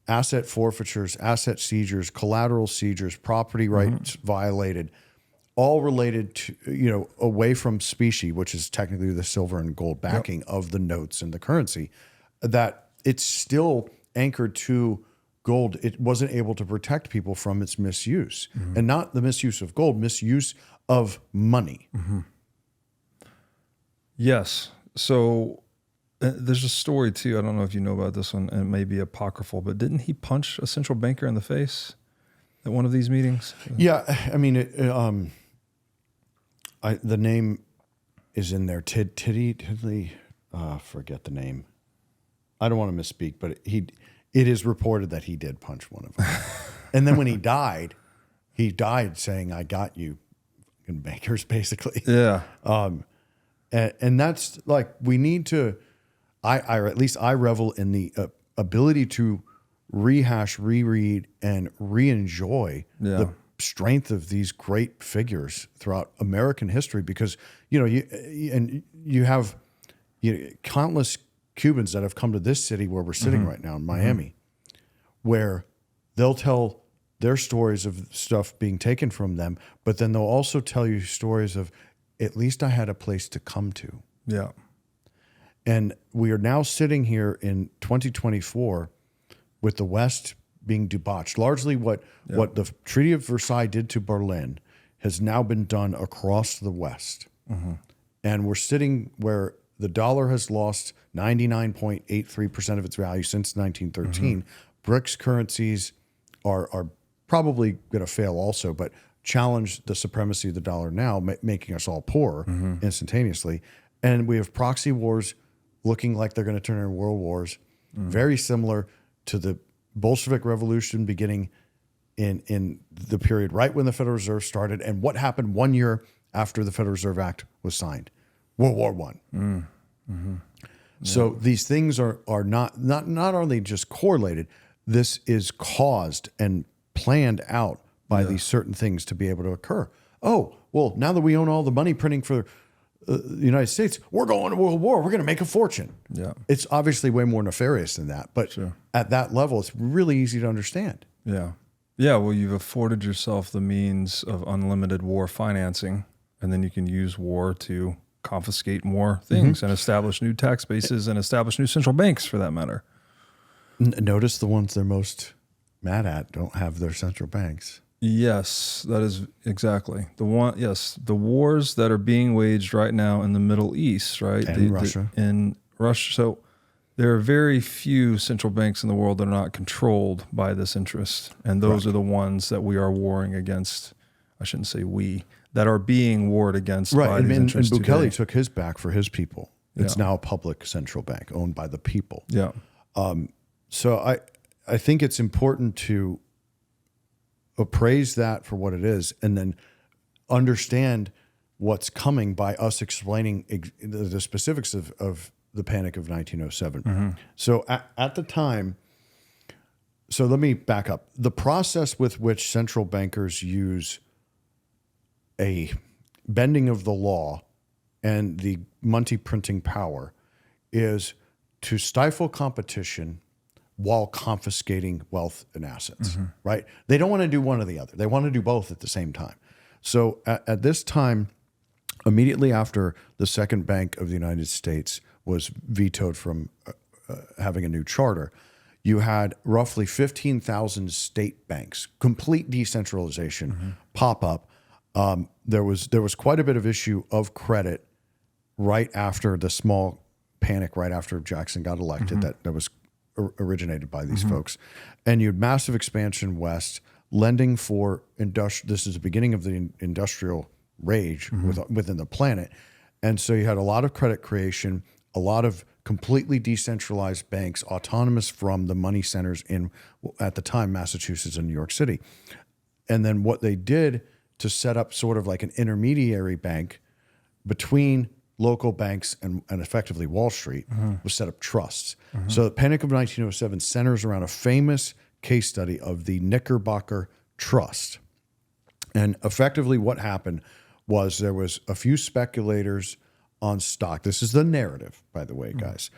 asset forfeitures, asset seizures, collateral seizures, property rights violated, all related to, away from specie, which is technically the silver and gold backing of the notes and the currency, that it's still anchored to gold. It wasn't able to protect people from its misuse, and not the misuse of gold, misuse of money. Yes. So there's a story too. I don't know if you know about this one, and it may be apocryphal, but didn't he punch a central banker in the face at one of these meetings? Yeah, I mean, the name is in there. Tiddly. Forget the name. I don't want to misspeak, but it is reported that he did punch one of them. And then when he died saying, "I got you, bankers," basically. Yeah. And that's like, we need to. Or at least I revel in the ability to rehash, reread, and re-enjoy the strength of these great figures throughout American history, because you have countless Cubans that have come to this city where we're sitting right now in Miami, where they'll tell their stories of stuff being taken from them, but then they'll also tell you stories of, at least I had a place to come to. Yeah. And we are now sitting here in 2024 with the West being debauched. Largely what the Treaty of Versailles did to Berlin has now been done across the West. And we're sitting where the dollar has lost 99.83% of its value since 1913. BRICS currencies are probably going to fail also, but challenge the supremacy of the dollar now, making us all poorer instantaneously. And we have proxy wars looking like they're going to turn into world wars, very similar to the Bolshevik Revolution beginning in the period right when the Federal Reserve started, and what happened 1 year after the Federal Reserve Act was signed, World War I. So these things are not only just correlated, this is caused and planned out by these certain things to be able to occur. Oh, well, now that we own all the money printing for the United States, we're going to World War. We're going to make a fortune. Yeah. It's obviously way more nefarious than that, but at that level, it's really easy to understand. Yeah. Yeah. Well, you've afforded yourself the means of unlimited war financing, and then you can use war to confiscate more things and establish new tax bases and establish new central banks, for that matter. Notice the ones they're most mad at don't have their central banks. Yes, that is exactly the one. Yes, the wars that are being waged right now in the Middle East, right? And Russia. In Russia. So there are very few central banks in the world that are not controlled by this interest. And those are the ones that we are warring against. I shouldn't say we, that are being warred against by these interests. And Bukele took his back for his people. It's now a public central bank owned by the people. Yeah. So I think it's important to appraise that for what it is, and then understand what's coming by us explaining the specifics of the Panic of 1907. So at the time, so let me back up. The process with which central bankers use a bending of the law and the money printing power is to stifle competition while confiscating wealth and assets, right? They don't want to do one or the other. They want to do both at the same time. So at this time, immediately after the Second Bank of the United States was vetoed from having a new charter, you had roughly 15,000 state banks, complete decentralization, pop up there was quite a bit of issue of credit right after the small panic, right after Jackson got elected, that was originated by these folks. And you had massive expansion west, lending for this is the beginning of the industrial rage within the planet. And so you had a lot of credit creation, a lot of completely decentralized banks, autonomous from the money centers in, at the time, Massachusetts and New York City. And then what they did to set up sort of like an intermediary bank between local banks and effectively Wall Street was set up trusts. So the Panic of 1907 centers around a famous case study of the Knickerbocker Trust. And effectively what happened was there was a few speculators on stock. This is the narrative, by the way, guys,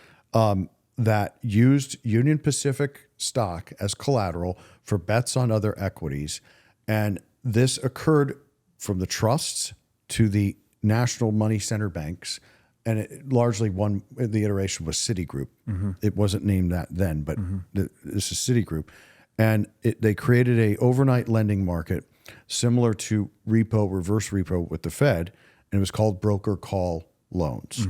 that used Union Pacific stock as collateral for bets on other equities. And this occurred from the trusts to the national money center banks. And it largely the iteration was Citigroup. It wasn't named that then, but this is Citigroup. And they created a overnight lending market similar to repo, reverse repo with the Fed. And it was called broker call loans.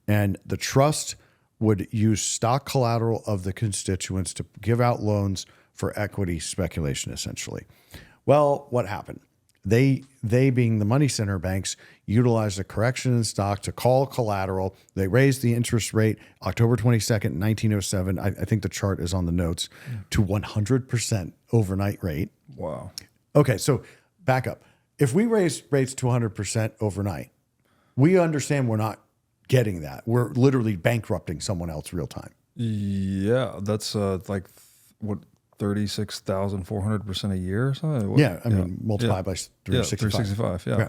And the trust would use stock collateral of the constituents to give out loans for equity speculation, essentially. Well, what happened? They being the money center banks, utilized a correction in stock to call collateral. They raised the interest rate October 22nd, 1907. I think the chart is on the notes, to 100% overnight rate. Wow. Okay, so back up. If we raise rates to 100% overnight, we understand we're not getting that. We're literally bankrupting someone else real time. Yeah, that's like what, 36,400% a year or something? Yeah, I mean, multiply by 365. 365, yeah.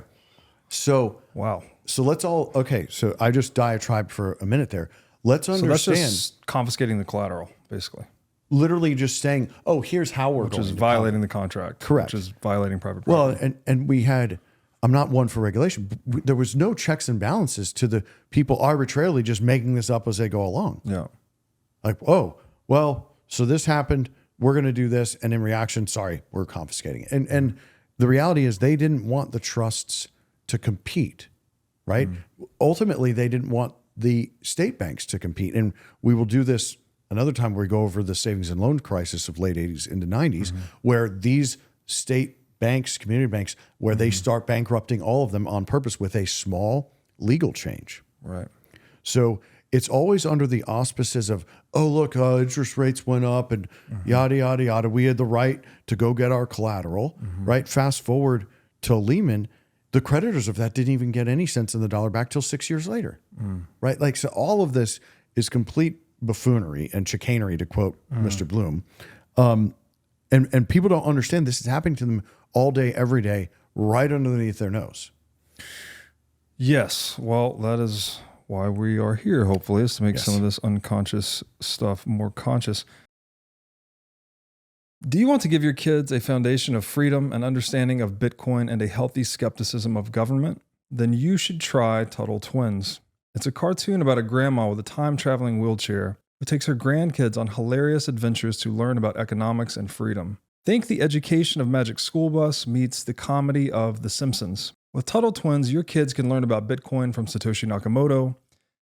So, wow. So let's all, okay, so I just diatribed for a minute there. Let's understand. So that's just confiscating the collateral, basically. Literally just saying, oh, here's how we're Which going is to violating the contract. Correct. Which is violating private property. Well, and we had, I'm not one for regulation, but there was no checks and balances to the people arbitrarily just making this up as they go along. Yeah. Like, oh, well, so this happened, we're going to do this, and in reaction, sorry, we're confiscating it. And the reality is they didn't want the trusts to compete, right? Ultimately, they didn't want the state banks to compete. And we will do this another time where we go over the savings and loan crisis of late 80s into 90s, where these state banks, community banks, where they start bankrupting all of them on purpose with a small legal change. Right. So it's always under the auspices of, oh, look, interest rates went up and yada, yada, yada. We had the right to go get our collateral, right? Fast forward to Lehman, the creditors of that didn't even get any cents in the dollar back till 6 years later, right? Like, so all of this is complete buffoonery and chicanery, to quote Mr. Bloom. And people don't understand this is happening to them all day, every day, right underneath their nose. Yes. Well, that is why we are here, hopefully, is to make some of this unconscious stuff more conscious. Do you want to give your kids a foundation of freedom and understanding of Bitcoin and a healthy skepticism of government? Then you should try Tuttle Twins. It's a cartoon about a grandma with a time-traveling wheelchair who takes her grandkids on hilarious adventures to learn about economics and freedom. Think the education of Magic School Bus meets the comedy of The Simpsons. With Tuttle Twins, your kids can learn about Bitcoin from Satoshi Nakamoto,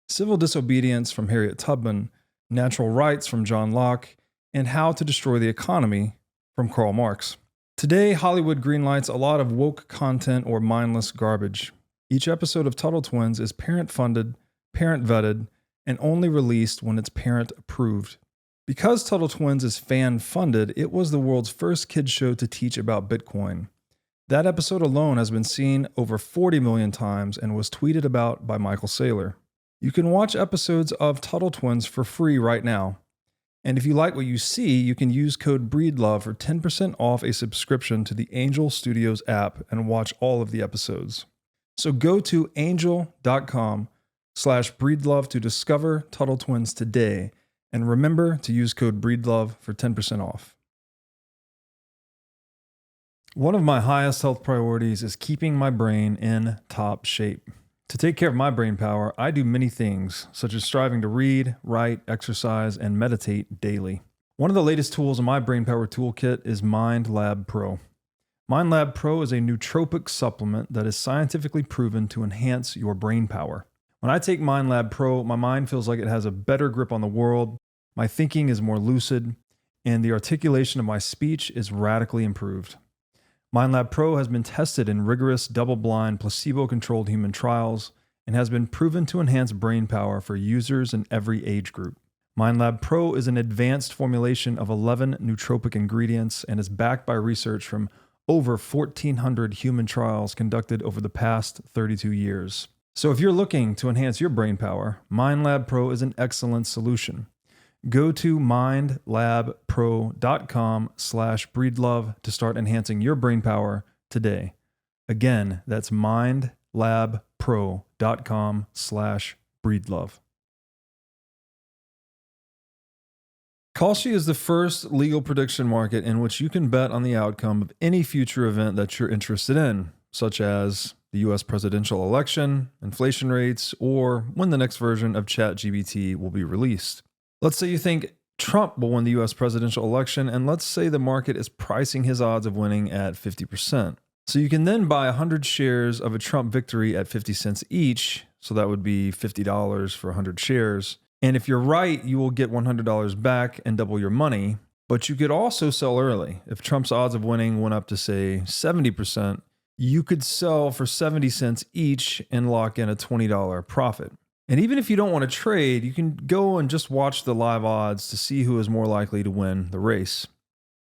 civil disobedience from Harriet Tubman, natural rights from John Locke, and how to destroy the economy from Karl Marx. Today, Hollywood greenlights a lot of woke content or mindless garbage. Each episode of Tuttle Twins is parent-funded, parent-vetted, and only released when it's parent-approved. Because Tuttle Twins is fan-funded, it was the world's first kids show to teach about Bitcoin. That episode alone has been seen over 40 million times and was tweeted about by Michael Saylor. You can watch episodes of Tuttle Twins for free right now. And if you like what you see, you can use code BREEDLOVE for 10% off a subscription to the Angel Studios app and watch all of the episodes. So go to angel.com/breedlove to discover Tuttle Twins today. And remember to use code BREEDLOVE for 10% off. One of my highest health priorities is keeping my brain in top shape. To take care of my brain power, I do many things, such as striving to read, write, exercise, and meditate daily. One of the latest tools in my brain power toolkit is Mind Lab Pro. MindLab Pro is a nootropic supplement that is scientifically proven to enhance your brain power. When I take MindLab Pro, my mind feels like it has a better grip on the world, my thinking is more lucid, and the articulation of my speech is radically improved. MindLab Pro has been tested in rigorous, double-blind, placebo-controlled human trials and has been proven to enhance brain power for users in every age group. MindLab Pro is an advanced formulation of 11 nootropic ingredients and is backed by research from over 1,400 human trials conducted over the past 32 years. So if you're looking to enhance your brain power, MindLab Pro is an excellent solution. Go to mindlabpro.com/breedlove to start enhancing your brain power today. Again, that's mindlabpro.com/breedlove. Kalshi is the first legal prediction market in which you can bet on the outcome of any future event that you're interested in, such as the US presidential election, inflation rates, or when the next version of ChatGPT will be released. Let's say you think Trump will win the US presidential election, and let's say the market is pricing his odds of winning at 50%. So you can then buy 100 shares of a Trump victory at 50 cents each, so that would be $50 for 100 shares. And if you're right, you will get $100 back and double your money, but you could also sell early. If Trump's odds of winning went up to, say, 70%, you could sell for 70 cents each and lock in a $20 profit. And even if you don't want to trade, you can go and just watch the live odds to see who is more likely to win the race.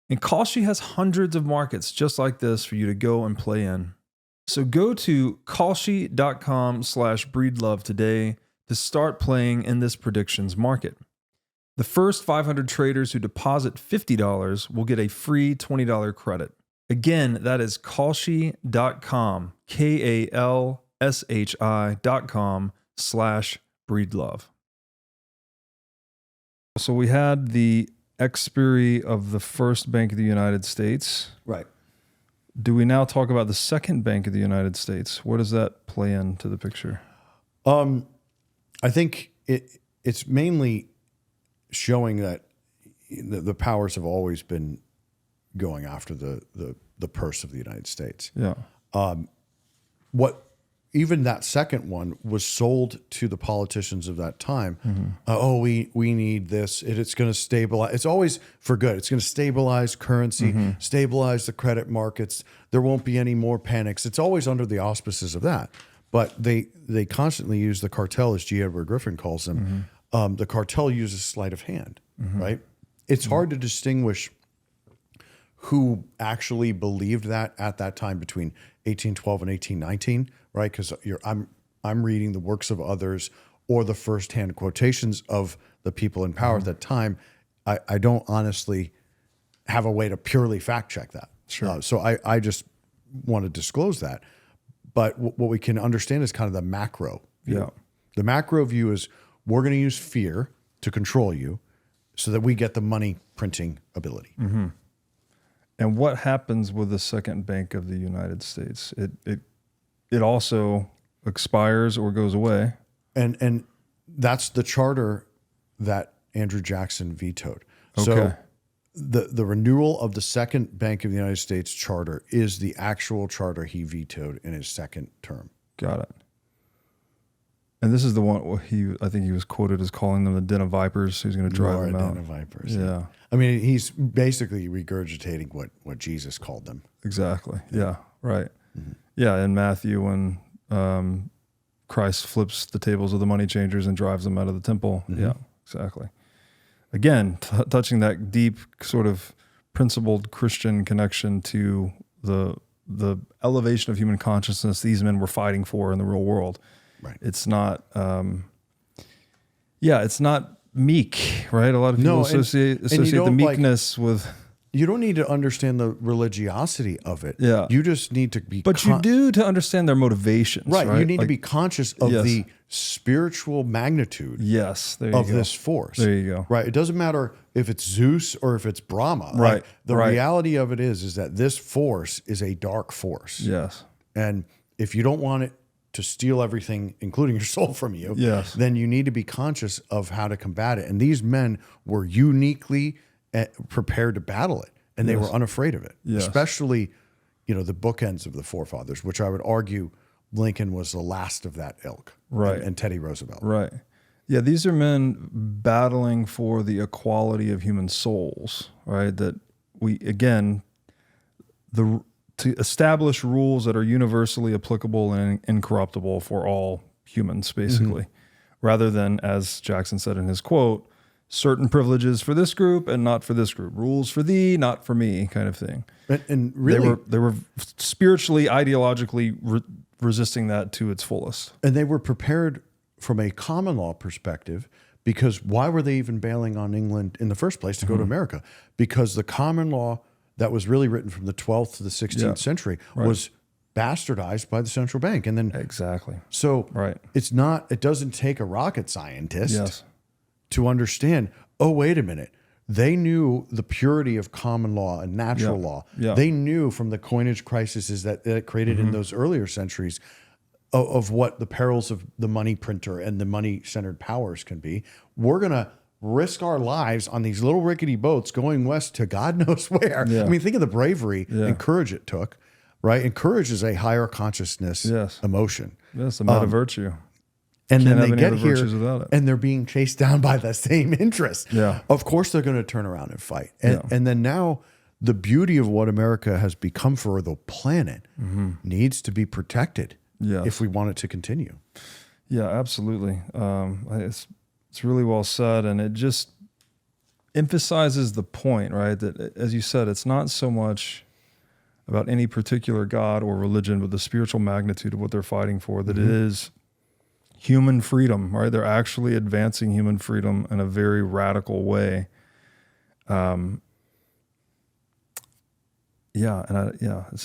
And Kalshi has hundreds of markets just like this for you to go and play in. So go to kalshi.com/breedlove today to start playing in this predictions market. The first 500 traders who deposit $50 will get a free $20 credit. Again, that is kalshi.com, kalshi.com/breedlove. So we had the expiry of the first Bank of the United States. Right. Do we now talk about the second Bank of the United States? Where does that play into the picture? I think it's mainly showing that the powers have always been going after the purse of the United States. Yeah. Even that second one was sold to the politicians of that time. Mm-hmm. We need this. It's going to stabilize. It's always for good. It's going to stabilize currency, stabilize the credit markets. There won't be any more panics. It's always under the auspices of that. But they constantly use the cartel, as G. Edward Griffin calls them. The cartel uses sleight of hand, right? It's hard to distinguish who actually believed that at that time between 1812 and 1819, right? Because I'm reading the works of others or the firsthand quotations of the people in power at that time. I don't honestly have a way to purely fact check that. Sure. So I just want to disclose that. But what we can understand is kind of the macro view. Yeah. The macro view is we're going to use fear to control you so that we get the money printing ability. And what happens with the second Bank of the United States? It also expires or goes away. And that's the charter that Andrew Jackson vetoed. Okay. So the renewal of the second Bank of the United States charter is the actual charter he vetoed in his second term. Got it. And this is the one where I think he was quoted as calling them the den of vipers. He's going to drive them out. Den of vipers. Yeah. I mean, he's basically regurgitating what Jesus called them. Exactly. Yeah. Right. Yeah. In Matthew, when Christ flips the tables of the money changers and drives them out of the temple. Yeah. Exactly. Again, touching that deep sort of principled Christian connection to the elevation of human consciousness these men were fighting for in the real world. Right. It's not, it's not meek, right? A lot of people associate the meekness with. You don't need to understand the religiosity of it. Yeah. You just need to be. But you do to understand their motivations, right? You need to be conscious of the spiritual magnitude. Yes. Of this force. There you go. Right. It doesn't matter if it's Zeus or if it's Brahma. Right. The reality of it is that this force is a dark force. Yes. And if you don't want it to steal everything, including your soul from you, then you need to be conscious of how to combat it. And these men were uniquely prepared to battle it, and they were unafraid of it, especially the bookends of the forefathers, which I would argue Lincoln was the last of that ilk, right? And Teddy Roosevelt, right? Yeah, these are men battling for the equality of human souls, right? That to establish rules that are universally applicable and incorruptible for all humans, basically, rather than, as Jackson said in his quote, certain privileges for this group and not for this group, rules for thee, not for me, kind of thing. And really, they were spiritually, ideologically resisting that to its fullest. And they were prepared from a common law perspective, because why were they even bailing on England in the first place to go to America? Because the common law that was really written from the 12th to the 16th century was bastardized by the central bank. And then So it doesn't take a rocket scientist to understand, oh, wait a minute. They knew the purity of common law and natural law. They knew from the coinage crises that it created in those earlier centuries of what the perils of the money printer and the money-centered powers can be. We're going to risk our lives on these little rickety boats going west to God knows where. I mean, think of the bravery and courage it took, right? And courage is a higher consciousness emotion. Yes, a meta virtue. And Can't then they have any get other here virtues without it. and they're being chased down by the same interest. Of course they're going to turn around and fight. And then now the beauty of what America has become for the planet needs to be protected if we want it to continue. Yeah, absolutely. It's really well said, and it just emphasizes the point, right? That, as you said, it's not so much about any particular God or religion, but the spiritual magnitude of what they're fighting for, that it is human freedom, right? They're actually advancing human freedom in a very radical way. It's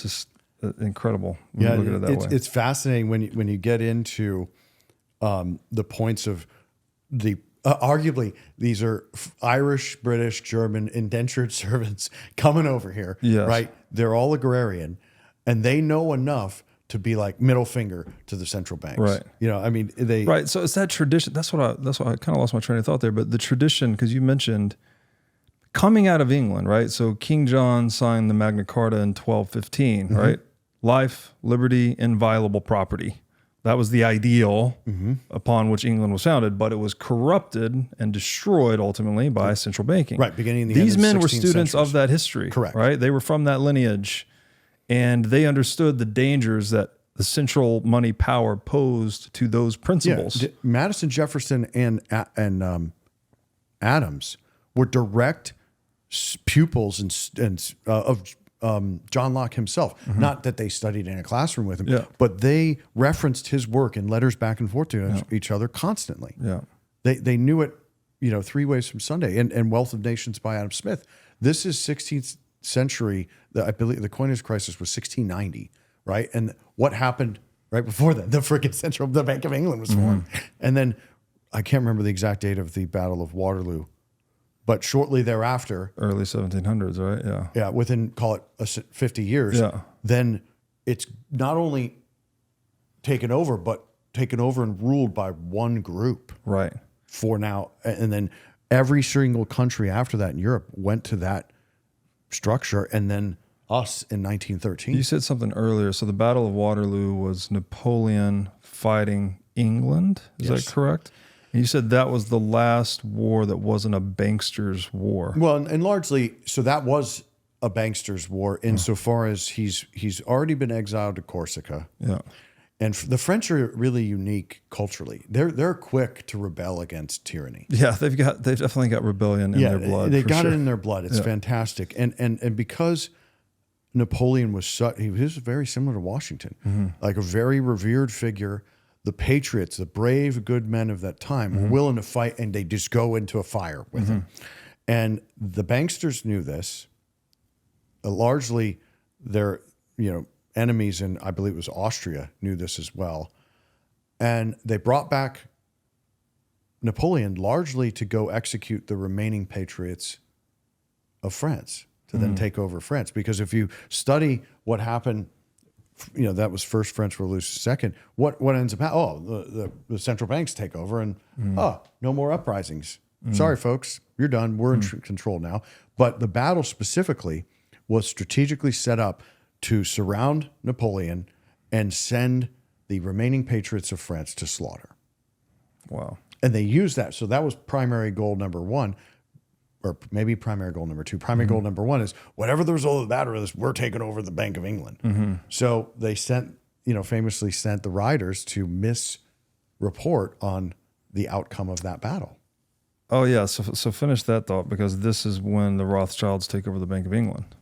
just incredible when you look at it that way. It's fascinating when you get into the points of the arguably these are Irish, British, German indentured servants coming over here, right? They're all agrarian, and they know enough to be like middle finger to the central banks, right? I mean, they right. So it's that tradition. That's why I kind of lost my train of thought there. But the tradition, because you mentioned coming out of England, right? So King John signed the Magna Carta in 1215, right? Life, liberty, inviolable property. That was the ideal upon which England was founded, but it was corrupted and destroyed ultimately by central banking. Right, beginning the These end men of were 16th students centuries. of that history, Correct. Right? They were from that lineage, and they understood the dangers that the central money power posed to those principles. Yeah, Madison, Jefferson, and Adams were direct pupils of John Locke himself. Not that they studied in a classroom with him, but they referenced his work in letters back and forth to each other constantly. They knew it, 3 ways from Sunday. And Wealth of Nations by Adam Smith. This is 16th century. I believe the coinage crisis was 1690, right? And what happened right before that? The Bank of England was formed. And then I can't remember the exact date of the Battle of Waterloo, but shortly thereafter, early 1700s, right? Yeah. Yeah, within, call it 50 years, then it's not only taken over, but taken over and ruled by one group. Right. For now. And then every single country after that in Europe went to that structure, and then us in 1913. You said something earlier. So the Battle of Waterloo was Napoleon fighting England. Is that correct? And you said that was the last war that wasn't a bankster's war. Well, and largely, so that was a bankster's war insofar as he's already been exiled to Corsica. Yeah. And the French are really unique culturally. They're quick to rebel against tyranny. Yeah, they've definitely got rebellion in their blood. They got it in their blood. It's fantastic. And because Napoleon he was very similar to Washington, like a very revered figure. The patriots, the brave, good men of that time, were willing to fight, and they just go into a fire with him. And the banksters knew this. Largely, their enemies, and I believe it was Austria, knew this as well. And they brought back Napoleon largely to go execute the remaining patriots of France, to then take over France. Because if you study what happened, that was first French Revolution, second. What ends up happening? The central banks take over, and no more uprisings. Sorry, folks, you're done. We're in control now. But the battle specifically was strategically set up to surround Napoleon and send the remaining patriots of France to slaughter. Wow. And they used that. So that was primary goal number one, or maybe primary goal number two. Primary goal number one is whatever the result of the battle is, we're taking over the Bank of England. So they sent, famously sent the riders to misreport on the outcome of that battle. Oh, yeah. So finish that thought, because this is when the Rothschilds take over the Bank of England.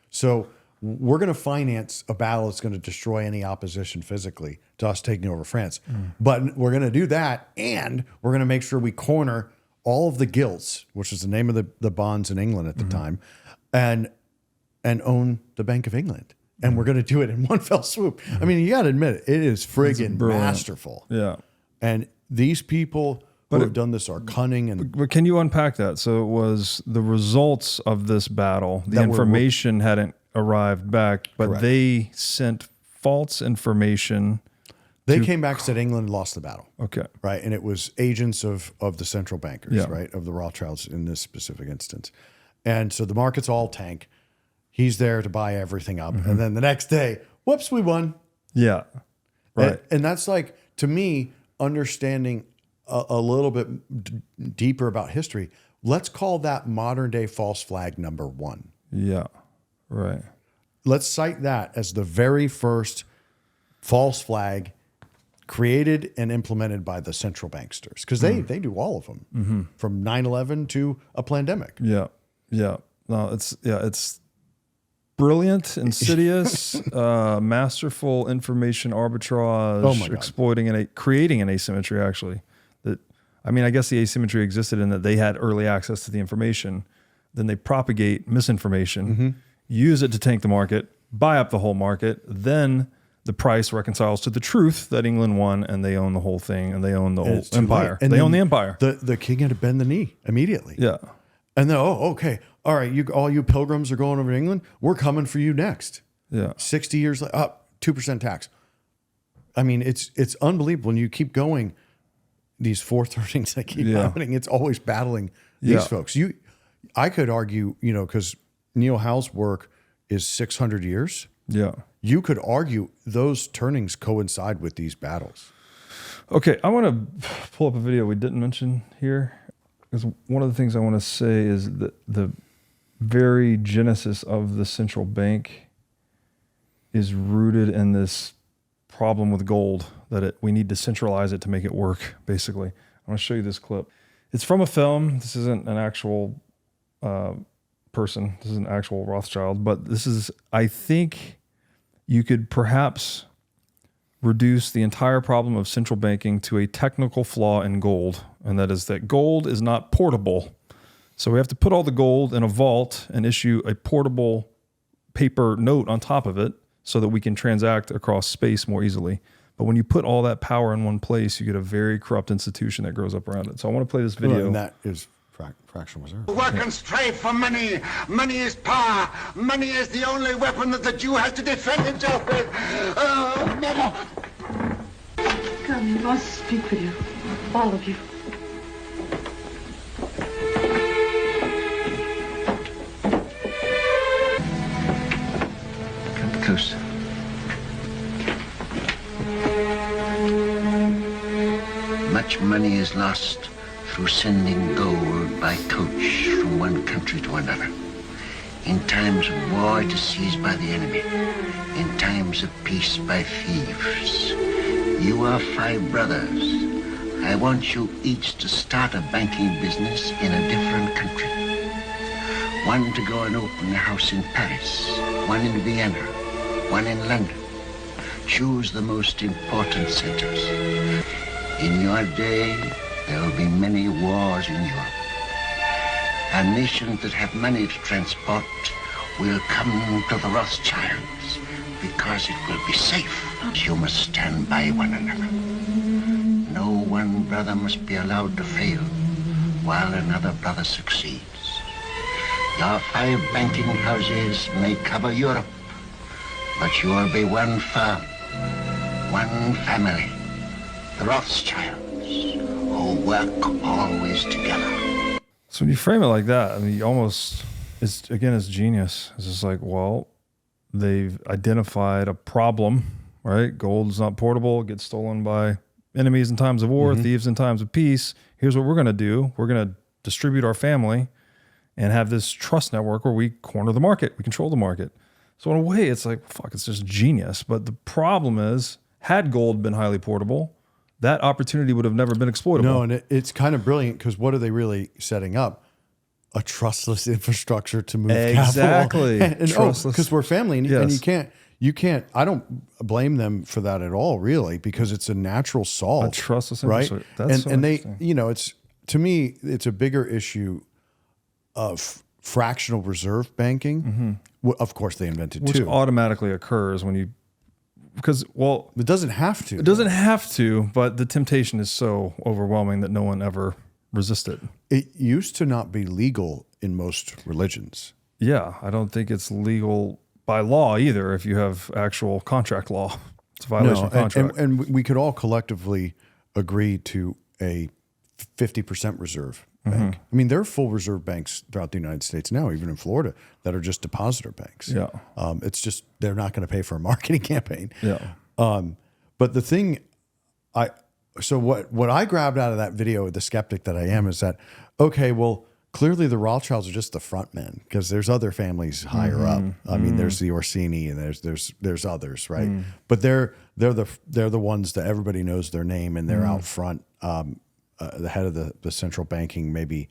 So we're going to finance a battle that's going to destroy any opposition physically to us taking over France. But we're going to do that, and we're going to make sure we corner all of the gilts, which is the name of the bonds in England at the time, and own the Bank of England. And we're going to do it in one fell swoop. I mean, you got to admit it is friggin' masterful. Yeah. And these people who have done this are cunning. But can you unpack that? So it was the results of this battle. The information hadn't arrived back, but Correct. they sent false information. They came back and said England lost the battle. Okay. Right. And it was agents of the central bankers, Yeah. right, of the Rothschilds in this specific instance. And so the markets all tank. He's there to buy everything up. And then the next day, whoops, we won. Yeah. Right. And that's like, to me, understanding a little bit deeper about history. Let's call that modern day false flag number one. Yeah. Right. Let's cite that as the very first false flag created and implemented by the central banksters, because they do all of them from 9/11 to a pandemic. Yeah. Yeah. No, it's brilliant, insidious, masterful information arbitrage, Oh my God. exploiting creating an asymmetry, actually. I guess the asymmetry existed in that they had early access to the information. Then they propagate misinformation, use it to tank the market, buy up the whole market. Then the price reconciles to the truth that England won, and they own the whole thing, and they own the whole empire. And they own the empire. The king had to bend the knee immediately. Yeah. And then, okay. All right, all you pilgrims are going over to England. We're coming for you next. Yeah. 60 years later, up 2% tax. I mean, it's unbelievable. When you keep going, these forthrunnings that keep happening, it's always battling these folks. I could argue, because Neil Howe's work is 600 years. Yeah. You could argue those turnings coincide with these battles. Okay, I want to pull up a video we didn't mention here, because one of the things I want to say is that the very genesis of the central bank is rooted in this problem with gold, that we need to centralize it to make it work, basically. I want to show you this clip. It's from a film. This isn't an actual person. This is an actual Rothschild, but this is, I think you could perhaps reduce the entire problem of central banking to a technical flaw in gold, and that is that gold is not portable. So we have to put all the gold in a vault and issue a portable paper note on top of it so that we can transact across space more easily. But when you put all that power in one place, you get a very corrupt institution that grows up around it. So I want to play this video. And that is fractional reserve. Work and strive for money. Money is power. Money is the only weapon that the Jew has to defend himself with. Oh, Mama. Come, I must speak with you. All of you. Come closer. Much money is lost through sending gold by coach from one country to another. In times of war, it is seized by the enemy. In times of peace, by thieves. You are 5 brothers. I want you each to start a banking business in a different country. One to go and open a house in Paris, one in Vienna, one in London. Choose the most important centers. In your day, there will be many wars in Europe. And nations that have money to transport will come to the Rothschilds because it will be safe. You must stand by one another. No one brother must be allowed to fail while another brother succeeds. Your 5 banking houses may cover Europe, but you will be one firm, one family, the Rothschilds, who work always together. So when you frame it like that, I mean, it's genius. It's just like, well, they've identified a problem, right? Gold's not portable, it gets stolen by enemies in times of war, thieves in times of peace. Here's what we're going to do. We're going to distribute our family and have this trust network where we corner the market. We control the market. So in a way, it's like, fuck, it's just genius. But the problem is, had gold been highly portable, that opportunity would have never been exploitable. No, and it's kind of brilliant because what are they really setting up? A trustless infrastructure to move exactly. capital. Because we're family, and you can't. I don't blame them for that at all, really, because it's a natural solve. A trustless right? infrastructure. That's and they, it's, to me, it's a bigger issue of fractional reserve banking. Of course, they invented which too. Automatically occurs when you, because it doesn't have to. It doesn't have to, but the temptation is so overwhelming that no one ever resist it. It used to not be legal in most religions. Yeah, I don't think it's legal by law either. If you have actual contract law, it's a violation of contract. And we could all collectively agree to a 50% reserve bank. I mean, there are full reserve banks throughout the United States now, even in Florida, that are just depositor banks. Yeah, it's just they're not going to pay for a marketing campaign. Yeah, but the thing, what I grabbed out of that video, the skeptic that I am, is that okay, well, clearly the Rothschilds are just the front men because there's other families higher up. I mean, there's the Orsini and there's others, right? But they're the ones that everybody knows their name and they're out front. The head of the central banking maybe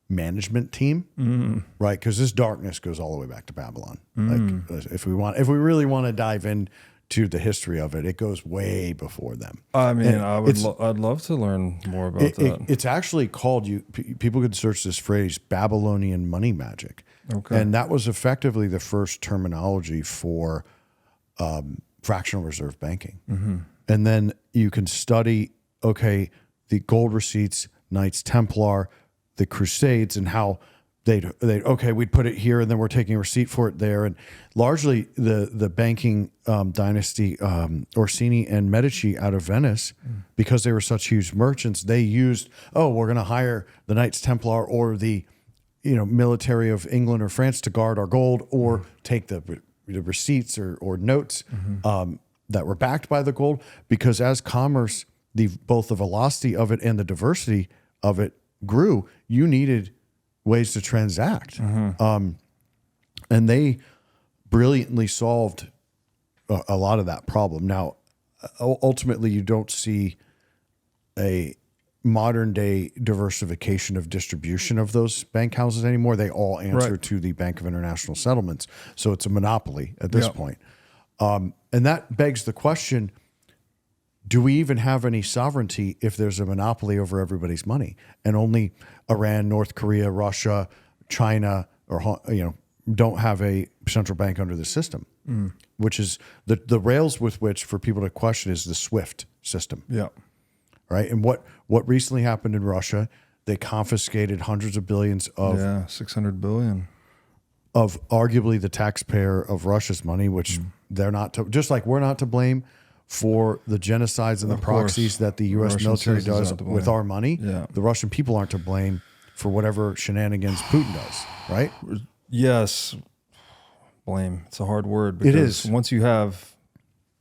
management team, right? Because this darkness goes all the way back to Babylon. Like if we really want to dive in to the history of it, it goes way before them. I mean, I'd love to learn more about that. It's actually called, people could search this phrase, Babylonian money magic. Okay. And that was effectively the first terminology for fractional reserve banking. And then you can study, okay, the gold receipts, Knights Templar, the Crusades, and how we'd put it here and then we're taking a receipt for it there. And largely the banking dynasty, Orsini and Medici out of Venice, because they were such huge merchants, they used, we're going to hire the Knights Templar or the military of England or France to guard our gold, or take the receipts or notes that were backed by the gold, because as commerce, both the velocity of it and the diversity of it grew, you needed ways to transact. And they brilliantly solved a lot of that problem. Now, ultimately, you don't see a modern day diversification of distribution of those bank houses anymore. They all answer to the Bank of International Settlements. So it's a monopoly at this point. And that begs the question, do we even have any sovereignty if there's a monopoly over everybody's money and only Iran, North Korea, Russia, China, or don't have a central bank under the system, which is the rails with which for people to question is the SWIFT system. Yeah. Right. And what recently happened in Russia, they confiscated hundreds of billions of 600 billion of arguably the taxpayer of Russia's money, which they're not just like we're not to blame for the genocides and the proxies that the U.S. military does with our money. Yeah. The Russian people aren't to blame for whatever shenanigans Putin does, right? Yes. Blame. It's a hard word. Because it is. Once you have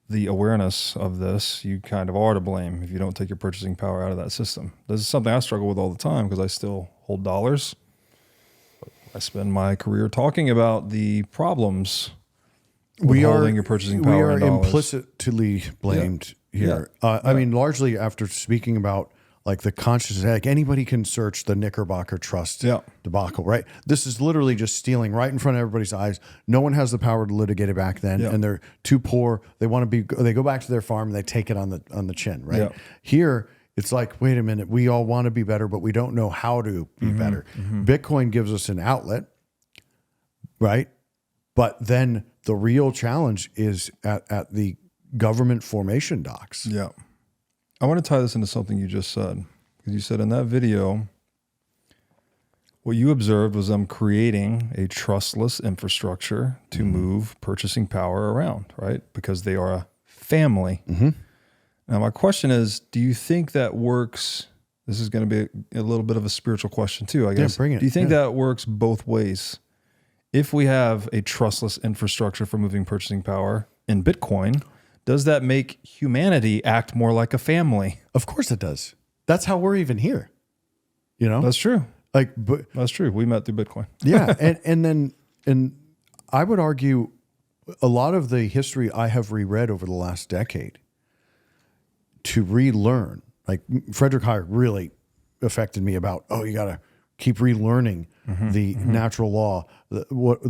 the awareness of this, you kind of are to blame if you don't take your purchasing power out of that system. This is something I struggle with all the time because I still hold dollars. I spend my career talking about the problems holding your purchasing power in dollars. Implicitly blamed here. I mean, largely after speaking about like the consciousness, like anybody can search the Knickerbocker Trust debacle, right? This is literally just stealing right in front of everybody's eyes. No one has the power to litigate it back then, and they're too poor. They want to be. They go back to their farm and they take it on the chin, right? Here, it's like, wait a minute, we all want to be better, but we don't know how to be better. Bitcoin gives us an outlet, right? But then the real challenge is at the government formation docs. Yeah. I want to tie this into something you just said. Because you said in that video, what you observed was them creating a trustless infrastructure to move purchasing power around, right? Because they are a family. Now, my question is, do you think that works? This is going to be a little bit of a spiritual question too, I guess. Yeah, bring it. Do you think that works both ways? if we have a trustless infrastructure for moving purchasing power in Bitcoin, does that make humanity act more like a family? Of course it does. That's how we're even here. You know? That's true. But that's true. We met through Bitcoin. Yeah. And I would argue a lot of the history I have reread over the last decade to relearn, like Frederick Hayek really affected me about, you got to keep relearning the natural law, the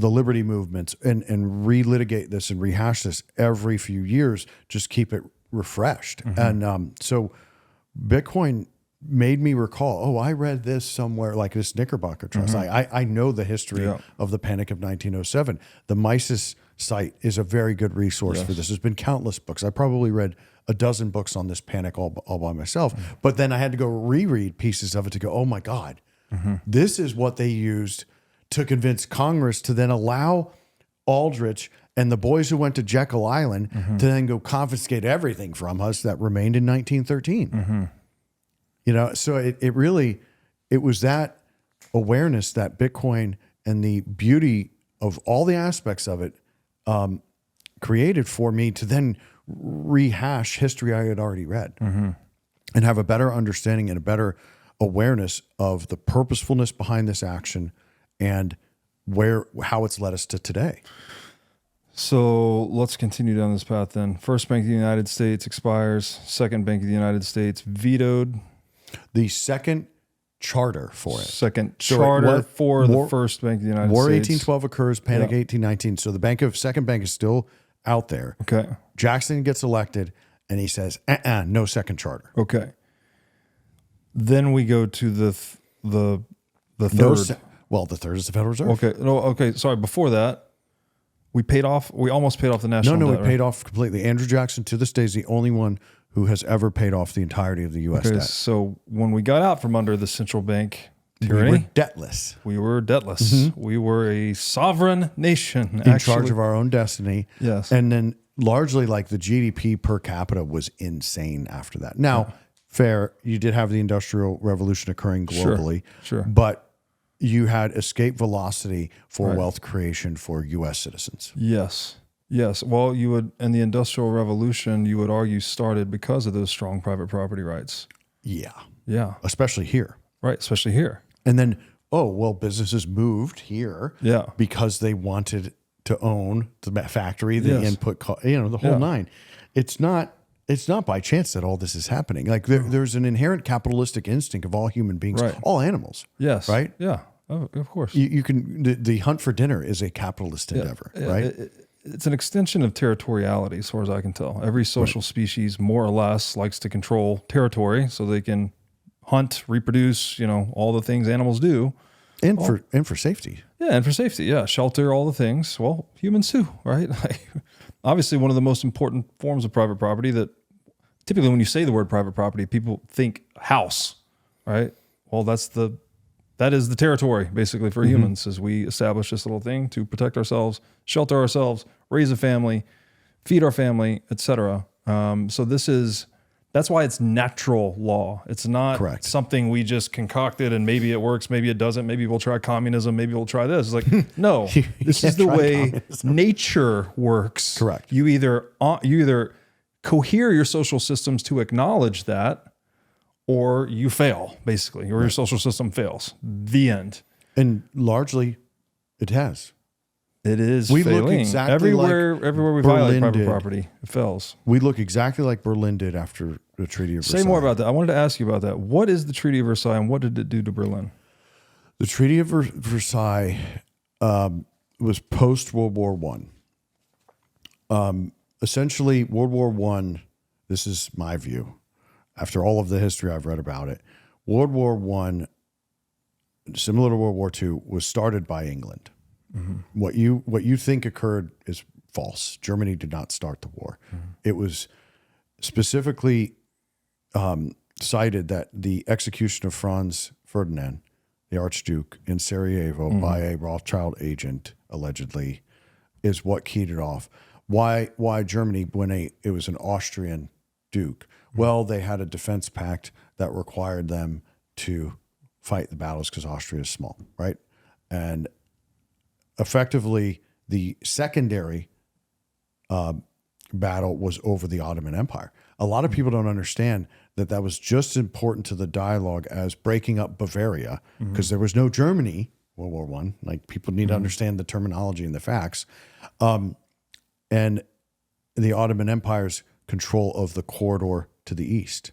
liberty movements, and relitigate this and rehash this every few years, just keep it refreshed. And so Bitcoin made me recall, I read this somewhere, like this Knickerbocker Trust. I know the history of the Panic of 1907. The Mises site is a very good resource for this. There's been countless books. I probably read a dozen books on this panic all by myself. But then I had to go reread pieces of it to go, oh my God, this is what they used to convince Congress to then allow Aldrich and the boys who went to Jekyll Island to then go confiscate everything from us that remained in 1913. You know, so it was that awareness that Bitcoin and the beauty of all the aspects of it created for me to then rehash history I had already read and have a better understanding and a better awareness of the purposefulness behind this action and how it's led us to today. So let's continue down this path then. First Bank of the United States expires. Second Bank of the United States vetoed. The second charter for it. Second charter for the First Bank of the United War States. 1812 occurs, Panic 1819. So the Second Bank is still out there. Okay. Jackson gets elected and he says, no second charter. Okay. Then we go to the third. The third is the Federal Reserve. Okay. No. Okay. Sorry. Before that, we almost paid off the national debt. No, we paid off completely. Andrew Jackson to this day is the only one who has ever paid off the entirety of the U.S. debt. So when we got out from under the central bank tyranny, we were debtless. We were a sovereign nation. In charge of our own destiny. Yes. And then largely like the GDP per capita was insane after that. Now, fair, you did have the Industrial Revolution occurring globally. Sure. But you had escape velocity for wealth creation for U.S. citizens. Yes. Well, you would, and the Industrial Revolution, you would argue, started because of those strong private property rights. Yeah. Especially here. Right. Especially here. And then, businesses moved here. Yeah. Because they wanted to own the factory, the input, the whole nine. It's not by chance that all this is happening. Like there's an inherent capitalistic instinct of all human beings, all animals. Yes. Right? Yeah. Of course. You can, the hunt for dinner is a capitalist endeavor, right? It's an extension of territoriality, as far as I can tell. Every social species, more or less, likes to control territory so they can hunt, reproduce, all the things animals do. And for safety. Yeah, and for safety. Yeah, shelter, all the things. Well, humans too, right? Obviously, one of the most important forms of private property that typically when you say the word private property, people think house, right? Well, that is the territory basically for humans, as we establish this little thing to protect ourselves, shelter ourselves, raise a family, feed our family, etc. So that's why it's natural law. It's not something we just concocted and maybe it works, maybe it doesn't. Maybe we'll try communism. Maybe we'll try this. It's like, no, this is the way nature works. Correct. You either cohere your social systems to acknowledge that, or you fail, basically, or your social system fails. The end. And largely, it has. It is we failing. Look exactly everywhere we violate private property, it fails. We look exactly like Berlin did after the Treaty of Versailles. Say more about that. I wanted to ask you about that. What is the Treaty of Versailles and what did it do to Berlin? The Treaty of Versailles was post-World War I. Essentially, World War I, this is my view, after all of the history I've read about it, World War I, similar to World War II, was started by England. What you think occurred is false. Germany did not start the war. It was specifically cited that the execution of Franz Ferdinand, the Archduke, in Sarajevo by a Rothschild agent, allegedly, is what keyed it off. Why Germany, when it was an Austrian duke? Well, they had a defense pact that required them to fight the battles because Austria is small, right? And effectively the secondary battle was over the Ottoman Empire. A lot of people don't understand that was just as important to the dialogue as breaking up Bavaria, because there was no Germany, World War I. Like, people need to understand the terminology and the facts. And the Ottoman Empire's control of the corridor to the east.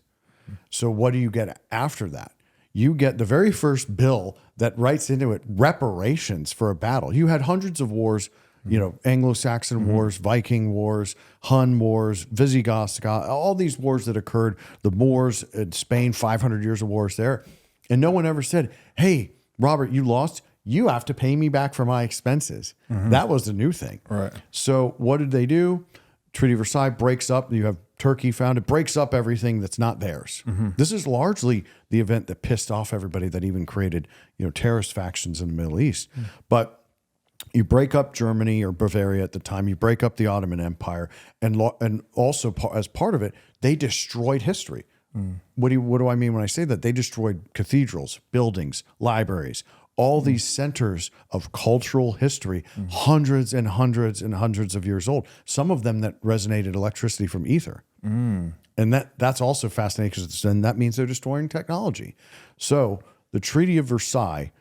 So what do you get after that? You get the very first bill that writes into it reparations for a battle. You had hundreds of wars, you know, Anglo-Saxon wars, Viking wars, Hun wars, Visigoths, all these wars that occurred, the Moors in Spain, 500 years of wars there. And no one ever said, hey, Robert, you lost. You have to pay me back for my expenses. That was the new thing. Right. So what did they do? Treaty of Versailles breaks up. You have Turkey founded, breaks up everything that's not theirs. This is largely the event that pissed off everybody, that even created, you know, terrorist factions in the Middle East. But you break up Germany, or Bavaria at the time. You break up the Ottoman Empire, and also as part of it, they destroyed history. What do I mean when I say that? They destroyed cathedrals, buildings, libraries, all these centers of cultural history, hundreds and hundreds and hundreds of years old. Some of them that resonated electricity from ether. And that's also fascinating, because then that means they're destroying technology. So the Treaty of Versailles